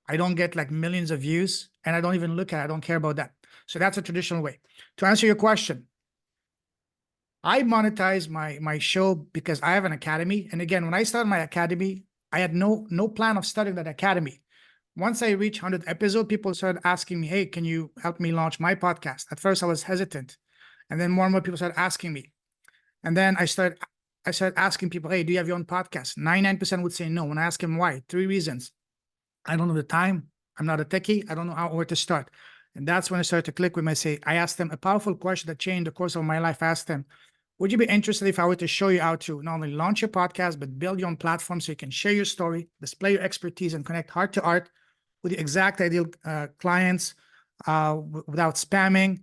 I don't get like millions of views and I don't even look at it. I don't care about that. So that's a traditional way. To answer your question, I monetize my show because I have an academy. And again, when I started my academy, I had no plan of starting that academy. Once I reached 100 episodes, people started asking me, hey, can you help me launch my podcast? At first, I was hesitant. And then more and more people started asking me. And then I started asking people, hey, do you have your own podcast? 99% would say no. When I ask them why, 3 reasons. I don't know the time. I'm not a techie. I don't know where to start. And that's when I started to click with I asked them a powerful question that changed the course of my life. I asked them, would you be interested if I were to show you how to not only launch your podcast, but build your own platform so you can share your story, display your expertise, and connect heart to heart with the exact ideal clients without spamming,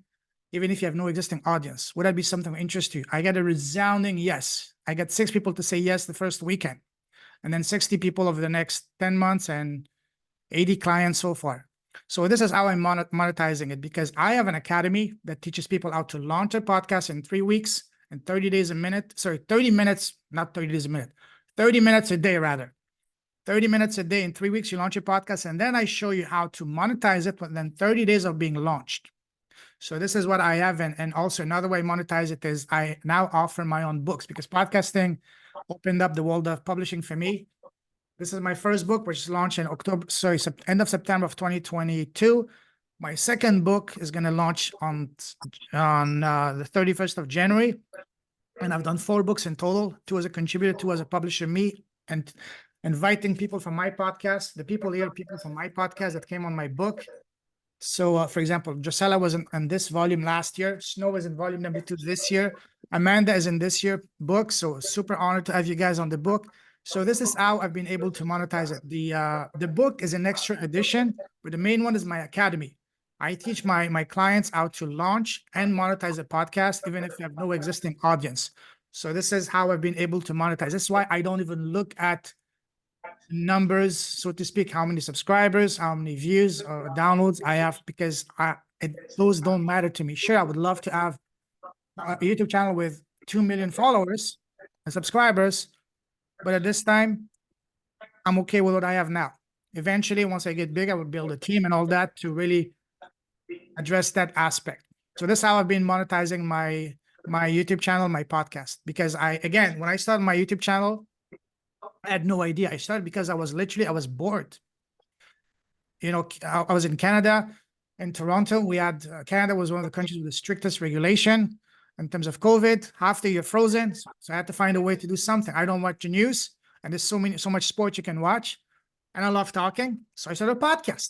even if you have no existing audience? Would that be something of interest to you? I get a resounding yes. I got 6 people to say yes the first weekend, and then 60 people over the next 10 months and 80 clients so far. So this is how I'm monetizing it, because I have an academy that teaches people how to launch a podcast in 3 weeks and 30 days a minute. Sorry, 30 minutes, not 30 days a minute, 30 minutes a day rather. 30 minutes a day in 3 weeks, you launch your podcast, and then I show you how to monetize it within 30 days of being launched. So this is what I have. And also another way I monetize it is I now offer my own books, because podcasting opened up the world of publishing for me. This is my first book, which is launched in end of September of 2022. My second book is going to launch on the 31st of January. And I've done 4 books in total, 2 as a contributor, 2 as a publisher, me, and inviting people from my podcast, the people here, people from my podcast that came on my book. So, for example, Josella was in this volume last year. Snow was in volume number 2 this year. Amanda is in this year book. So super honored to have you guys on the book. So this is how I've been able to monetize it. The book is an extra edition, but the main one is my academy. I teach my clients how to launch and monetize a podcast, even if you have no existing audience. So this is how I've been able to monetize. This is why I don't even look at numbers, so to speak, how many subscribers, how many views or downloads I have, because those don't matter to me. Sure, I would love to have a YouTube channel with 2 million followers and subscribers, but at this time, I'm okay with what I have now. Eventually, once I get big, I will build a team and all that to really address that aspect. So this is how I've been monetizing my YouTube channel, my podcast, because again, when I started my YouTube channel, I had no idea. I started because I was bored. You know, I was in Canada, in Toronto. Canada was one of the countries with the strictest regulation in terms of COVID. Half the year frozen. So I had to find a way to do something. I don't watch the news, and there's so much sport you can watch. And I love talking. So I started a podcast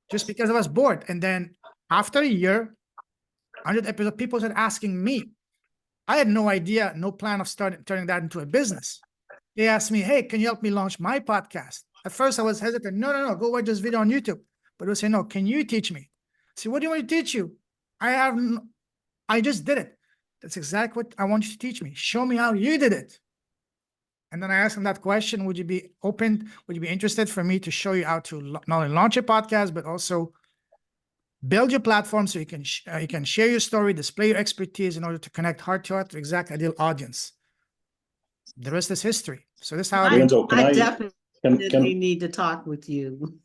just because I was bored. And then after a year, 100 episodes, people started asking me. I had no idea, no plan of turning that into a business. They asked me, hey, can you help me launch my podcast? At first, I was hesitant. No, go watch this video on YouTube. But they say, no, can you teach me? I say, what do you want me to teach you? I just did it. That's exactly what I want you to teach me. Show me how you did it. And then I asked them that question, would you be interested for me to show you how to not only launch a podcast, but also build your platform so you can share your story, display your expertise in order to connect heart to heart to exact ideal audience. The rest is history. So this is how I definitely need to talk with you.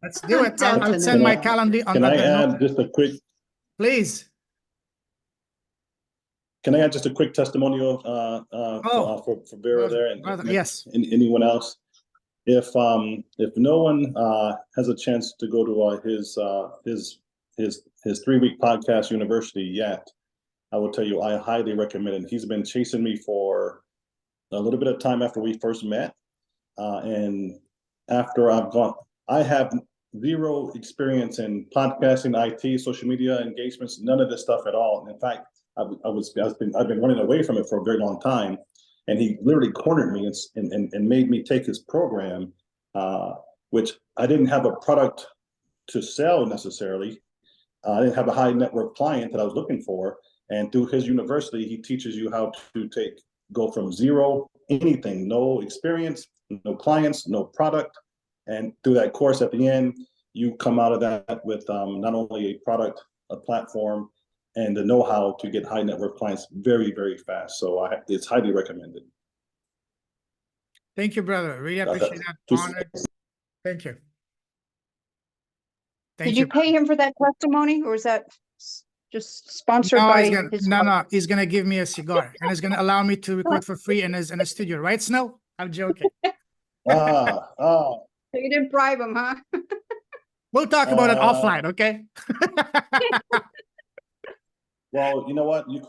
Let's do it. I'll send my calendar on. Can I add just a quick? Please. Can I add just a quick testimonial for Vera there and yes, and anyone else? If no one has a chance to go to his 3-week podcast university yet, I will tell you I highly recommend it. He's been chasing me for a little bit of time after we first met, and after I have zero experience in podcasting, IT, social media engagements, none of this stuff at all. In fact, I've been running away from it for a very long time, and he literally cornered me and made me take his program, which I didn't have a product to sell necessarily. I didn't have a high network client that I was looking for, and through his university, he teaches you how to go from zero, anything, no experience, no clients, no product. And through that course at the end, you come out of that with not only a product, a platform, and the know-how to get high network clients very, very fast. So it's highly recommended. Thank you, brother. Really appreciate that. Honored. Thank you. Did you pay him for that testimony, or is that just sponsored by his? No, he's gonna give me a cigar, and he's gonna allow me to record for free in his studio, right, Snow? I'm joking. So you didn't bribe him, huh? We'll talk about it offline, okay? Well, you know what? You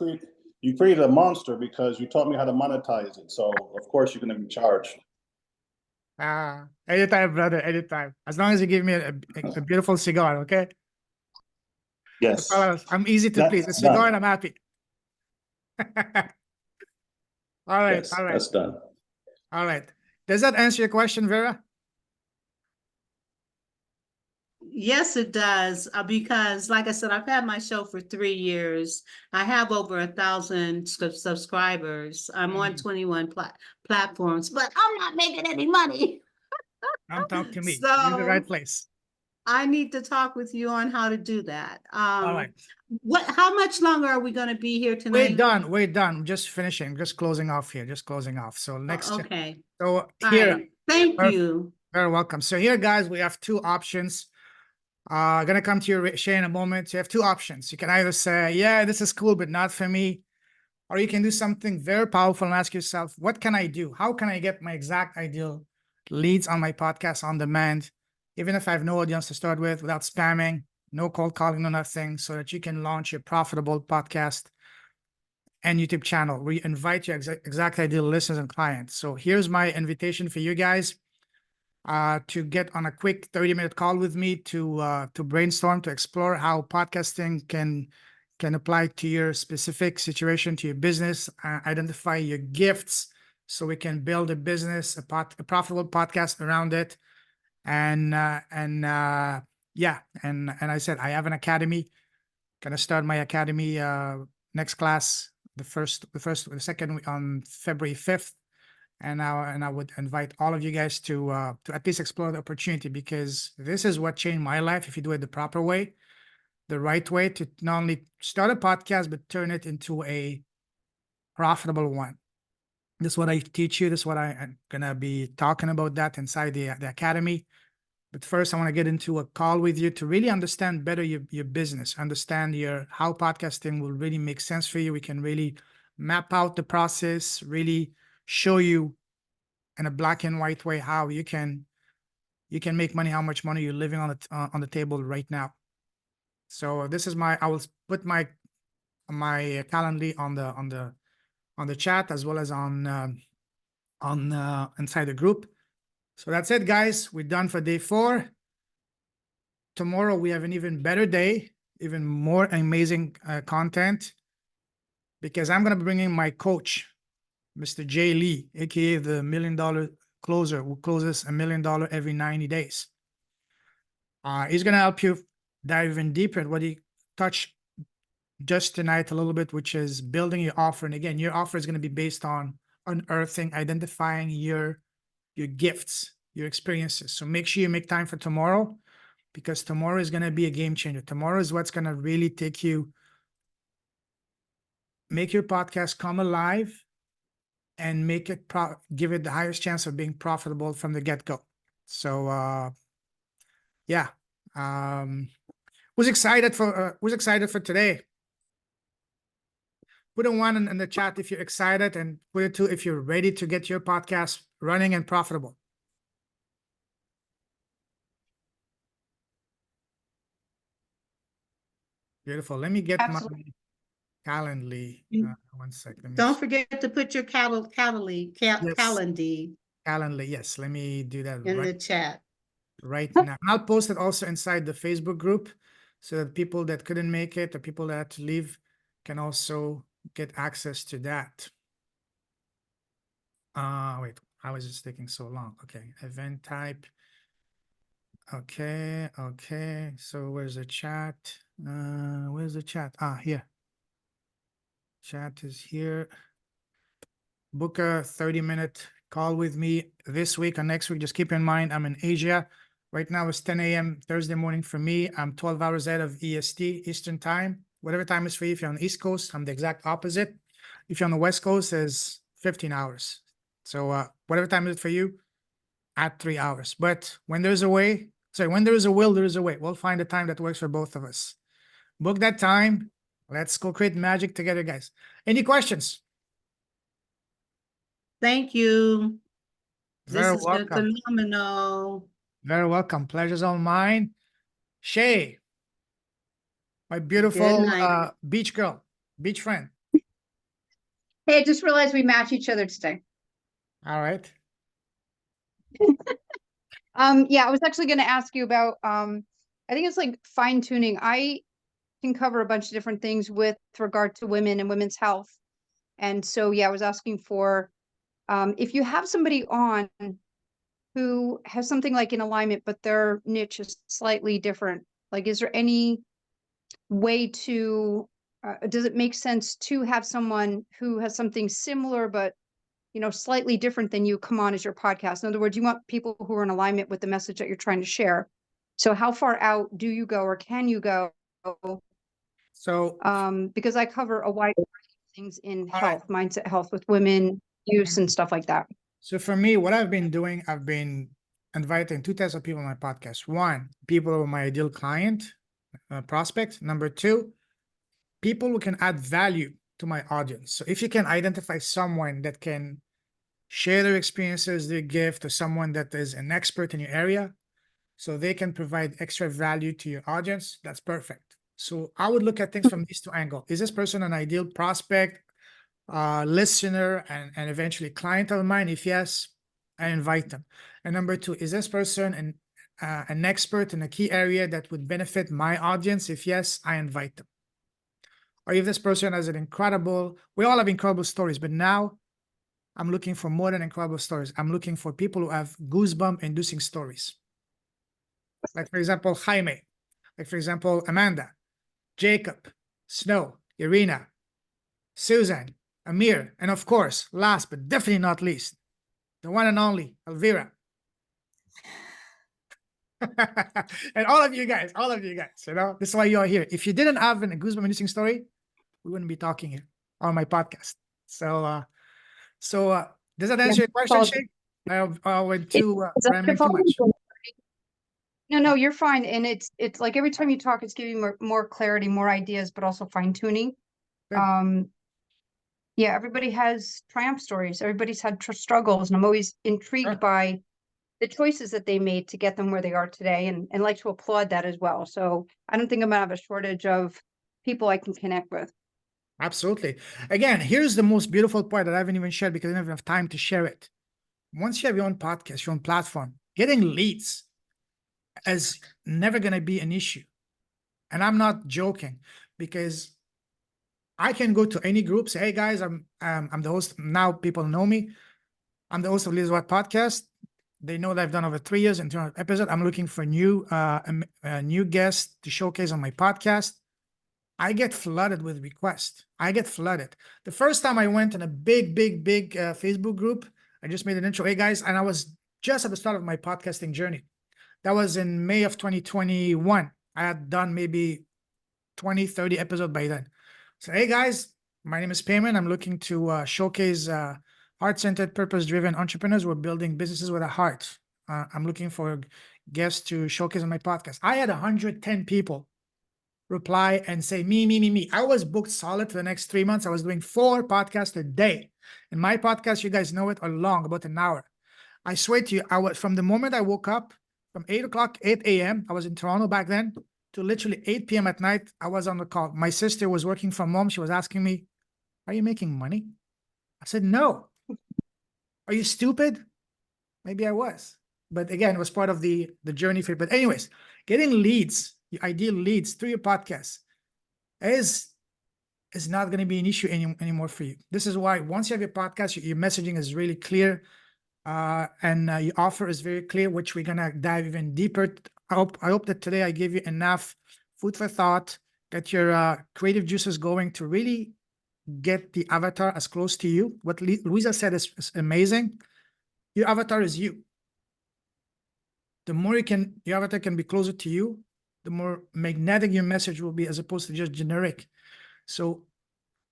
created a monster because you taught me how to monetize it. So of course you're gonna be charged. Anytime, brother, anytime. As long as you give me a beautiful cigar, okay? Yes. I'm easy to please. A cigar and I'm happy. All right, yes, all right. That's done. All right. Does that answer your question, Vera? Yes, it does. Because like I said, I've had my show for 3 years. I have over 1,000 subscribers. I'm on 21 platforms, but I'm not making any money. Don't talk to me. So you're in the right place. I need to talk with you on how to do that. All right. How much longer are we going to be here tonight? We're done. Just finishing, just closing off here, just closing off. So next. Okay. So All here. right. Thank you. Very welcome. So here, guys, we have 2 options. Gonna come to you, Shay, in a moment. You have 2 options. You can either say, yeah, this is cool, but not for me. Or you can do something very powerful and ask yourself, what can I do? How can I get my exact ideal leads on my podcast on demand, even if I have no audience to start with, without spamming, no cold calling, no nothing, so that you can launch your profitable podcast and YouTube channel where you invite your exact ideal listeners and clients. So here's my invitation for you guys. to get on a quick 30-minute call with me to brainstorm, to explore how podcasting can apply to your specific situation, to your business, identify your gifts so we can build a business, a profitable podcast around it. And yeah, and I said, I have an academy, gonna start my academy next class, the second on February 5th. And I would invite all of you guys to at least explore the opportunity, because this is what changed my life. If you do it the proper way, the right way, to not only start a podcast, but turn it into a profitable one. This is what I teach you. This is what I'm gonna be talking about that inside the academy. But first, I want to get into a call with you to really understand better your business, understand how podcasting will really make sense for you. We can really map out the process, really show you in a black and white way how you can make money, how much money you're living on the table right now. So this is I will put my Calendly on the chat, as well as on inside the group. So that's it, guys. We're done for day 4. Tomorrow we have an even better day, even more amazing content, because I'm going to be bringing my coach, Mr. Jay Lee, aka the $1 million closer, who closes $1 million every 90 days. He's going to help you dive even deeper at what he touched just tonight a little bit, which is building your offer. And again, your offer is going to be based on unearthing, identifying your gifts, your experiences. So make sure you make time for tomorrow, because tomorrow is going to be a game changer. Tomorrow is what's going to really make your podcast come alive and make it give it the highest chance of being profitable from the get-go. So yeah, who's excited for today? Put a 1 in the chat if you're excited, and put a 2 if you're ready to get your podcast running and profitable. Beautiful. Let me get Absolutely. my Calendly. 1 second. Don't forget to put your Calendly. Calendly. Yes, let me do that in the chat right now. I'll post it also inside the Facebook group, so that people that couldn't make it, or people that had to leave, can also get access to that. Wait, how is it taking so long? Okay, event type. Okay. So where's the chat? Where's the chat? Here. Chat is here. Book a 30-minute call with me this week or next week. Just keep in mind, I'm in Asia. Right now it's 10 a.m. Thursday morning for me. I'm 12 hours ahead of EST, Eastern time. Whatever time is for you. If you're on the East Coast, I'm the exact opposite. If you're on the West Coast, it's 15 hours. So whatever time is it for you, add 3 hours. But when there's a way, when there is a will, there is a way. We'll find a time that works for both of us. Book that time. Let's go create magic together, guys. Any questions? Thank you. Very This has been phenomenal. Very welcome. Pleasure's all mine. Shay, my beautiful beach girl, beach friend. Hey, I just realized we match each other today. All right. Yeah, I was actually going to ask you about, I think it's like fine tuning. I can cover a bunch of different things with regard to women and women's health. And so, yeah, I was asking for, if you have somebody on who has something like in alignment, but their niche is slightly different, like, is there any way to, does it make sense to have someone who has something similar, but slightly different than you come on as your podcast? In other words, you want people who are in alignment with the message that you're trying to share. So how far out do you go, or can you go? So, because I cover a wide range of things in health, mindset health with women, use and stuff like that. So for me, what I've been doing, I've been inviting 2 types of people on my podcast. 1, people who are my ideal client, prospect. Number 2, people who can add value to my audience. So if you can identify someone that can share their experiences, their gift, or someone that is an expert in your area, so they can provide extra value to your audience, that's perfect. So I would look at things from these 2 angles. Is this person an ideal prospect, listener, and eventually client of mine? If yes, I invite them. And number two, is this person an expert in a key area that would benefit my audience? If yes, I invite them. Or if this person has an incredible, we all have incredible stories, but now I'm looking for more than incredible stories. I'm looking for people who have goosebump inducing stories. Like, for example, Jaime, like, for example, Amanda, Jacob, Snow, Irina, Susan, Amir, and of course, last but definitely not least, the one and only Elvira. And all of you guys, you know, this is why you are here. If you didn't have a goosebump inducing story, we wouldn't be talking here on my podcast. So, does that answer your question, Shay? I went too, rambling too much. No, you're fine. And it's like every time you talk, it's giving more clarity, more ideas, but also fine tuning. Good. Yeah, everybody has triumph stories. Everybody's had struggles, and I'm always intrigued by the choices that they made to get them where they are today, and like to applaud that as well. So I don't think I'm gonna have a shortage of people I can connect with. Absolutely. Again, here's the most beautiful part that I haven't even shared because I don't have enough time to share it. Once you have your own podcast, your own platform, getting leads is never going to be an issue. And I'm not joking, because I can go to any group, say, hey guys, I'm the host. Now people know me. I'm the host of Liz Watt Podcast. They know that I've done over 3 years and 200 episodes. I'm looking for new guests to showcase on my podcast. I get flooded with requests. I get flooded. The first time I went in a big Facebook group, I just made an intro. Hey guys, and I was just at the start of my podcasting journey. That was in May of 2021. I had done maybe 20, 30 episodes by then. So, hey guys, my name is Payman. I'm looking to showcase heart-centered, purpose-driven entrepreneurs who are building businesses with a heart. I'm looking for guests to showcase on my podcast. I had 110 people reply and say, me. I was booked solid for the next 3 months. I was doing 4 podcasts a day. And my podcast, you guys know it, are long, about an hour. I swear to you, I was, from the moment I woke up, from 8 a.m., I was in Toronto back then, to literally 8 p.m. at night, I was on the call. My sister was working from home. She was asking me, are you making money? I said, no. Are you stupid? Maybe I was. But again, it was part of the journey for it. But anyways, getting leads, your ideal leads through your podcast is not going to be an issue anymore for you. This is why once you have your podcast, your messaging is really clear, and your offer is very clear, which we're going to dive even deeper. I hope that today I gave you enough food for thought, get your creative juices going to really get the avatar as close to you. What Luisa said is amazing. Your avatar is you. The more your avatar can be closer to you, the more magnetic your message will be, as opposed to just generic. So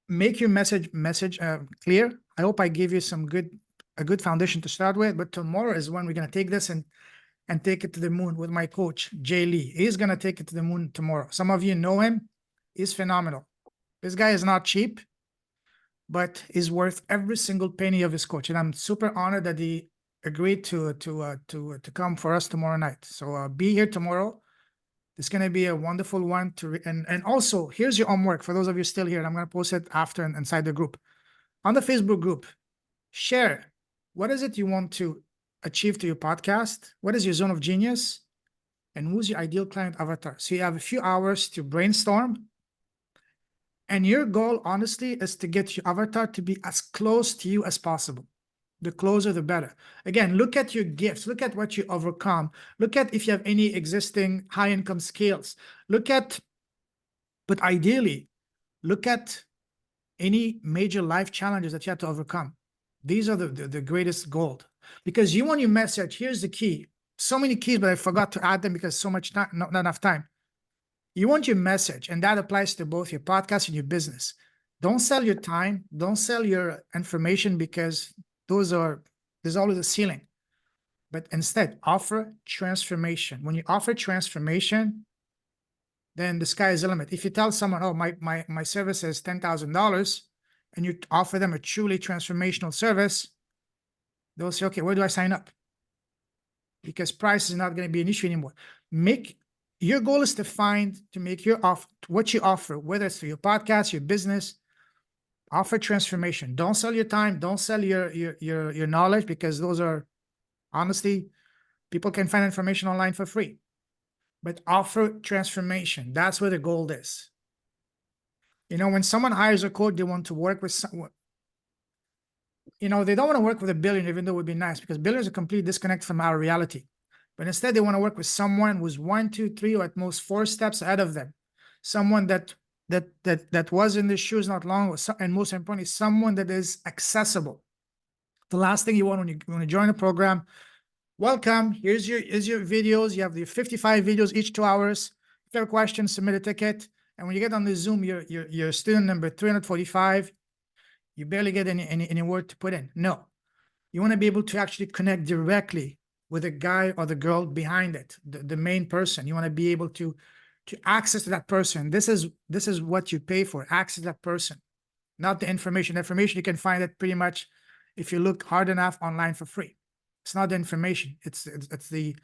make your message clear. I hope I gave you a good foundation to start with, but tomorrow is when we're going to take this and take it to the moon with my coach, Jay Lee. He's going to take it to the moon tomorrow. Some of you know him. He's phenomenal. This guy is not cheap, but is worth every single penny of his coach. And I'm super honored that he agreed to come for us tomorrow night. So be here tomorrow. It's going to be a wonderful one and also here's your homework for those of you still here. And I'm going to post it after and inside the group. On the Facebook group, share what is it you want to achieve to your podcast? What is your zone of genius? And who's your ideal client avatar? So you have a few hours to brainstorm. And your goal, honestly, is to get your avatar to be as close to you as possible. The closer, the better. Again, look at your gifts. Look at what you overcome. Look at if you have any existing high-income skills. But ideally, look at any major life challenges that you have to overcome. These are the greatest gold. Because you want your message, here's the key. So many keys, but I forgot to add them because so much time, not enough time. You want your message, and that applies to both your podcast and your business. Don't sell your time. Don't sell your information, because there's always a ceiling. But instead, offer transformation. When you offer transformation, then the sky is the limit. If you tell someone, oh, my service is $10,000, and you offer them a truly transformational service, they'll say, okay, where do I sign up? Because price is not going to be an issue anymore. Your goal is to make what you offer, whether it's through your podcast, your business, offer transformation. Don't sell your time. Don't sell your knowledge, because those are Honestly, people can find information online for free, but offer transformation. That's where the gold is. You know, when someone hires a coach, they want to work with someone. You know, they don't want to work with a billionaire, even though it would be nice, because billionaires are completely disconnected from our reality. But instead, they want to work with someone who's 1, 2, 3, or at most 4 steps ahead of them. Someone that was in the shoes not long ago, and most importantly, someone that is accessible. The last thing you want when you join a program, welcome. Here's your videos. You have the 55 videos each 2 hours. If you have a question, submit a ticket. And when you get on the Zoom, you're student number 345. You barely get any word to put in. No, you want to be able to actually connect directly with the guy or the girl behind it, the main person. You want to be able to access to that person. This is what you pay for, access to that person, not the information. Information, you can find it pretty much if you look hard enough online for free. It's not the information. It's the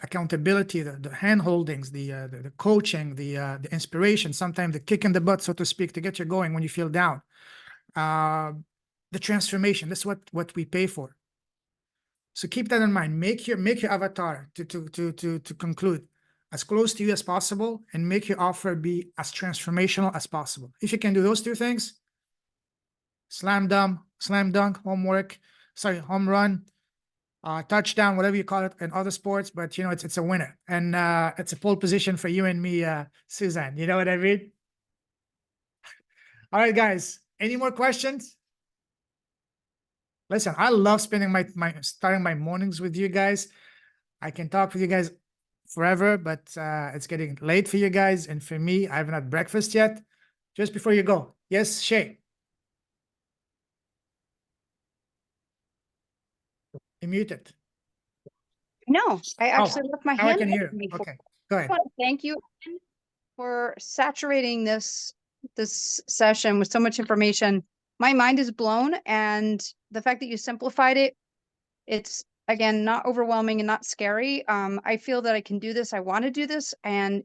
accountability, the hand holdings, the coaching, the inspiration, sometimes the kick in the butt, so to speak, to get you going when you feel down. The transformation. That's what we pay for. So keep that in mind. Make your avatar to conclude as close to you as possible, and make your offer be as transformational as possible. If you can do those 2 things, slam dunk, home run, touchdown, whatever you call it in other sports, but you know, it's a winner. And it's a pole position for you and me, Suzanne. You know what I mean? All right, guys. Any more questions? Listen, I love spending starting my mornings with you guys. I can talk with you guys forever, but it's getting late for you guys. And for me, I haven't had breakfast yet. Just before you go. Yes, Shay. You muted. No, I actually left my now I hand can up hear. before. Okay, go ahead. I want to thank you for saturating this session with so much information. My mind is blown, and the fact that you simplified it, it's again not overwhelming and not scary. I feel that I can do this. I want to do this, and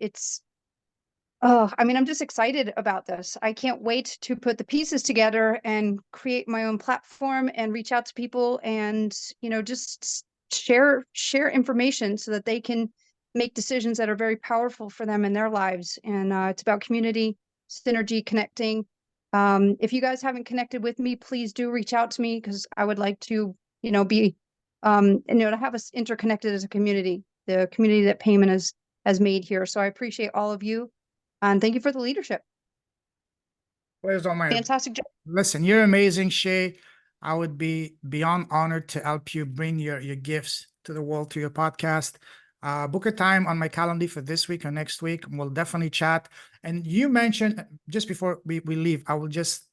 I mean, I'm just excited about this. I can't wait to put the pieces together and create my own platform and reach out to people and, you know, just share information so that they can make decisions that are very powerful for them in their lives. And it's about community, synergy, connecting. If you guys haven't connected with me, please do reach out to me, because I would like to, you know, be, and, you know, to have us interconnected as a community, the community that Payment has made here. So I appreciate all of you. And thank you for the leadership. Where's all my Fantastic job. Listen, you're amazing, Shay. I would be beyond honored to help you bring your gifts to the world, to your podcast. Book a time on my calendar for this week or next week. We'll definitely chat. And you mentioned, just before we leave, I will just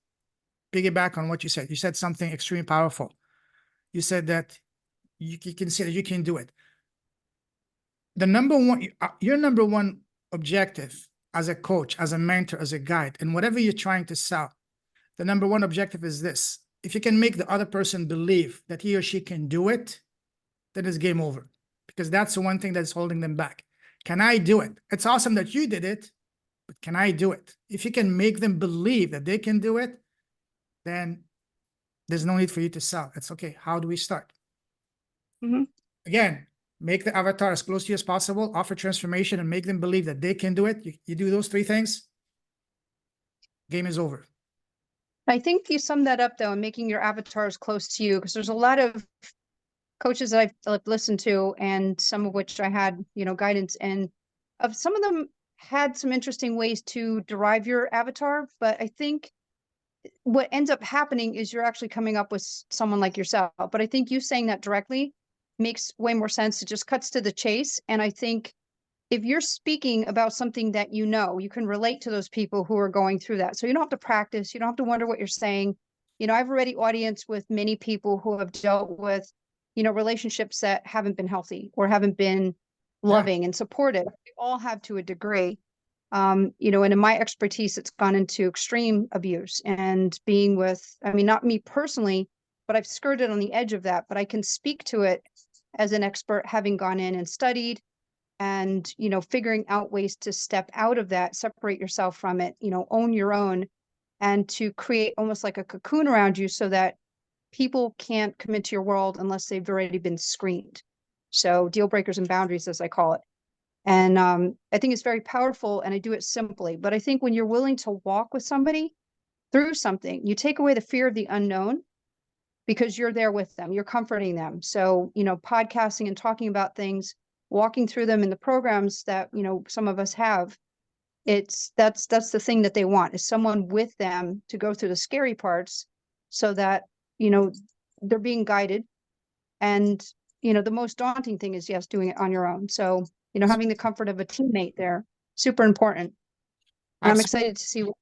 piggyback on what you said. You said something extremely powerful. You said that you can see that you can do it. The your number one objective as a coach, as a mentor, as a guide, and whatever you're trying to sell, the number one objective is this. If you can make the other person believe that he or she can do it, then it's game over. Because that's the one thing that's holding them back. Can I do it? It's awesome that you did it, but can I do it? If you can make them believe that they can do it, then there's no need for you to sell. It's okay. How do we start? Again, make the avatar as close to you as possible, offer transformation, and make them believe that they can do it. You do those 3 things, game is over. I think you summed that up, though, in making your avatars close to you, because there's a lot of coaches that I've listened to, and some of which I had, you know, guidance, and some of them had some interesting ways to derive your avatar. But I think what ends up happening is you're actually coming up with someone like yourself. But I think you saying that directly makes way more sense. It just cuts to the chase. And I think if you're speaking about something that you know, you can relate to those people who are going through that. So you don't have to practice. You don't have to wonder what you're saying. You know, I've already audience with many people who have dealt with, you know, relationships that haven't been healthy or haven't been loving and supportive. We all have to a degree. You know, and in my expertise, it's gone into extreme abuse and being with, I mean, not me personally, but I've skirted on the edge of that, but I can speak to it as an expert, having gone in and studied and, you know, figuring out ways to step out of that, separate yourself from it, you know, own your own, and to create almost like a cocoon around you so that people can't come into your world unless they've already been screened. So deal breakers and boundaries, as I call it. And I think it's very powerful, and I do it simply. But I think when you're willing to walk with somebody through something, you take away the fear of the unknown because you're there with them, you're comforting them. So, you know, podcasting and talking about things, walking through them in the programs that, you know, some of us have, that's the thing that they want, is someone with them to go through the scary parts so that, you know, they're being guided. And, you know, the most daunting thing is, yes, doing it on your own. So, you know, having the comfort of a teammate there, super important. And I'm excited to see what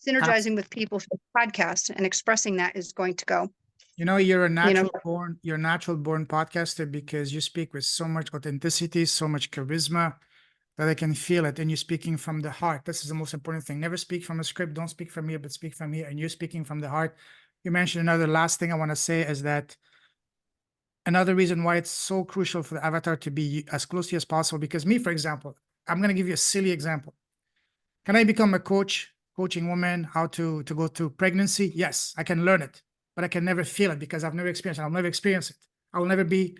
synergizing with people for the podcast and expressing that is going to go. You know, you're a natural born podcaster because you speak with so much authenticity, so much charisma that I can feel it. And you're speaking from the heart. This is the most important thing. Never speak from a script. Don't speak from here, but speak from here. And you're speaking from the heart. You mentioned another last thing I want to say is that another reason why it's so crucial for the avatar to be as close to you as possible. Because me, for example, I'm going to give you a silly example. Can I become a coach, coaching women how to go through pregnancy? Yes, I can learn it, but I can never feel it because I've never experienced it. I'll never experience it. I will never be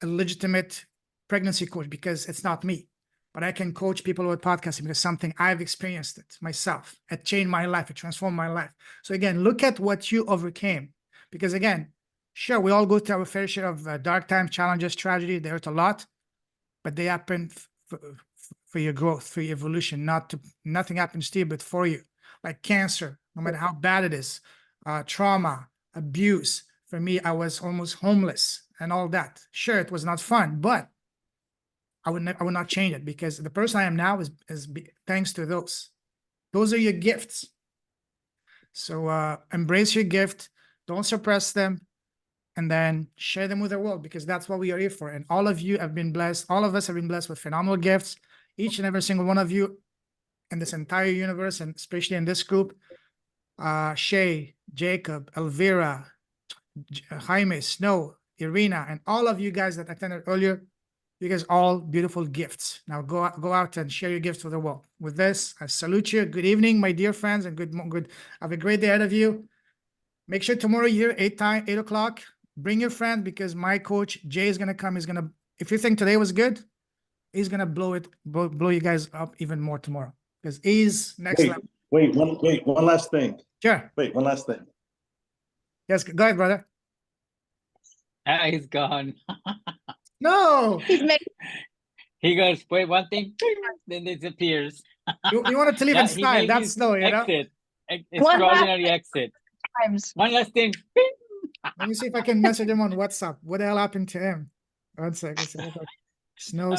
a legitimate pregnancy coach because it's not me. But I can coach people with podcasting because something I've experienced it myself. It changed my life. It transformed my life. So again, look at what you overcame. Because again, sure, we all go through our fair share of dark times, challenges, tragedy. They hurt a lot, but they happen for your growth, for your evolution. Nothing happens to you, but for you. Like cancer, no matter how bad it is, trauma, abuse. For me, I was almost homeless and all that. Sure, it was not fun, but I would not change it because the person I am now is thanks to those. Those are your gifts. So embrace your gift. Don't suppress them. And then share them with the world because that's what we are here for. And all of you have been blessed. All of us have been blessed with phenomenal gifts. Each and every single one of you in this entire universe, and especially in this group, Shay, Jacob, Elvira, Jaime, Snow, Irina, and all of you guys that attended earlier, you guys all beautiful gifts. Now go out and share your gifts with the world. With this, I salute you. Good evening, my dear friends, and good. Have a great day ahead of you. Make sure tomorrow you're 8 o'clock. Bring your friend because my coach Jay is gonna come. He's gonna. If you think today was good, he's gonna blow you guys up even more tomorrow because he's next level. Wait, one last thing. Sure. Wait, one last thing. Yes, go ahead, brother. He's gone. No. He goes, wait, one thing, then disappears. You wanted to leave in style. That's slow, you know. Exit. Extraordinary exit. One last thing. Let me see if I can message him on WhatsApp. What the hell happened to him? One second. Snow.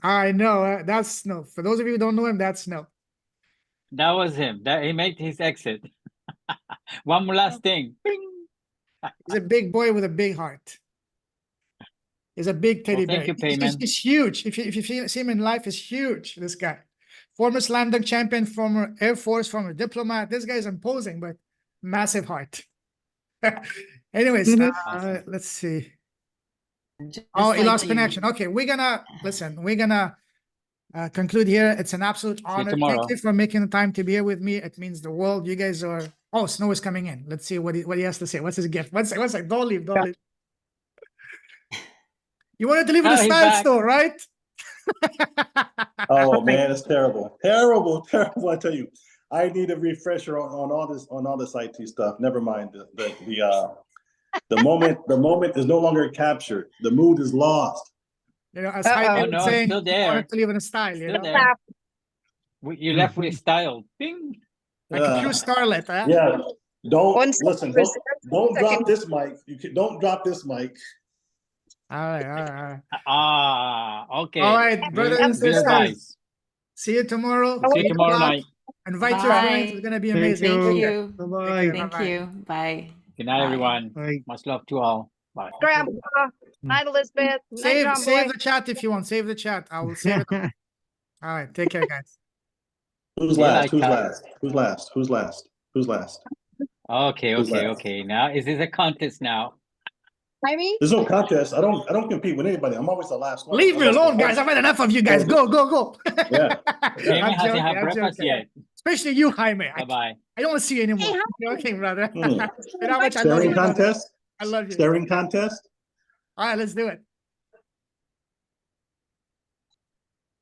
I know. That's Snow. For those of you who don't know him, that's Snow. That was him. He made his exit. One last thing. He's a big boy with a big heart. He's a big teddy bear. Thank you, Payman. He's huge. If you see him in life, he's huge. This guy, former slam dunk champion, former Air Force, former diplomat. This guy is imposing, but massive heart. Anyways, let's see. He lost connection. Okay, we're gonna conclude here. It's an absolute honor. Thank you for making the time to be here with me. It means the world. You guys are. Oh, Snow is coming in. Let's see what he has to say. What's his gift? One second. Don't leave. You wanted to leave in a style store, right? Oh man, it's terrible. I tell you, I need a refresher on all this IT stuff. Never mind the moment is no longer captured. The mood is lost. You know, as Heidi would say, still there. You wanted to live in a style. You know, you left with style. Bing. Like a true starlet, huh? Yeah. Don't drop this mic. Don't drop this mic. All right. Okay. All right, brothers and sisters. See you tomorrow. See you tomorrow night. Invite your friends. It's gonna be amazing. Thank you. Bye-bye. Thank you. Bye. Good night, everyone. Bye. Much love to all. Bye. Grandpa. Night, Elizabeth. Save the chat if you want. Save the chat. I will save it. All right. Take care, guys. Who's last? Who's last? Okay. Now, is this a contest now? There's no contest. I don't compete with anybody. I'm always the last one. Leave me alone, guys. I've had enough of you guys. Go. Yeah. Payman hasn't had breakfast yet. Especially you, Jaime. Bye-bye. I don't want to see you anymore. Hey, I'm joking, brother. Hmm. You know how much I love Staring you, brother. contest? I love you. Staring contest? All right, let's do it.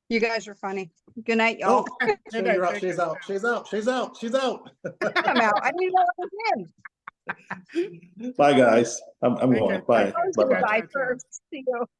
You guys are funny. Good night, y'all. Oh, you're out. She's out. She's out. She's out. She's out. I'm out. I didn't know what was in. Bye, guys. I'm Take going. care. Bye. Take care. Bye. Bye. Bye first. See you.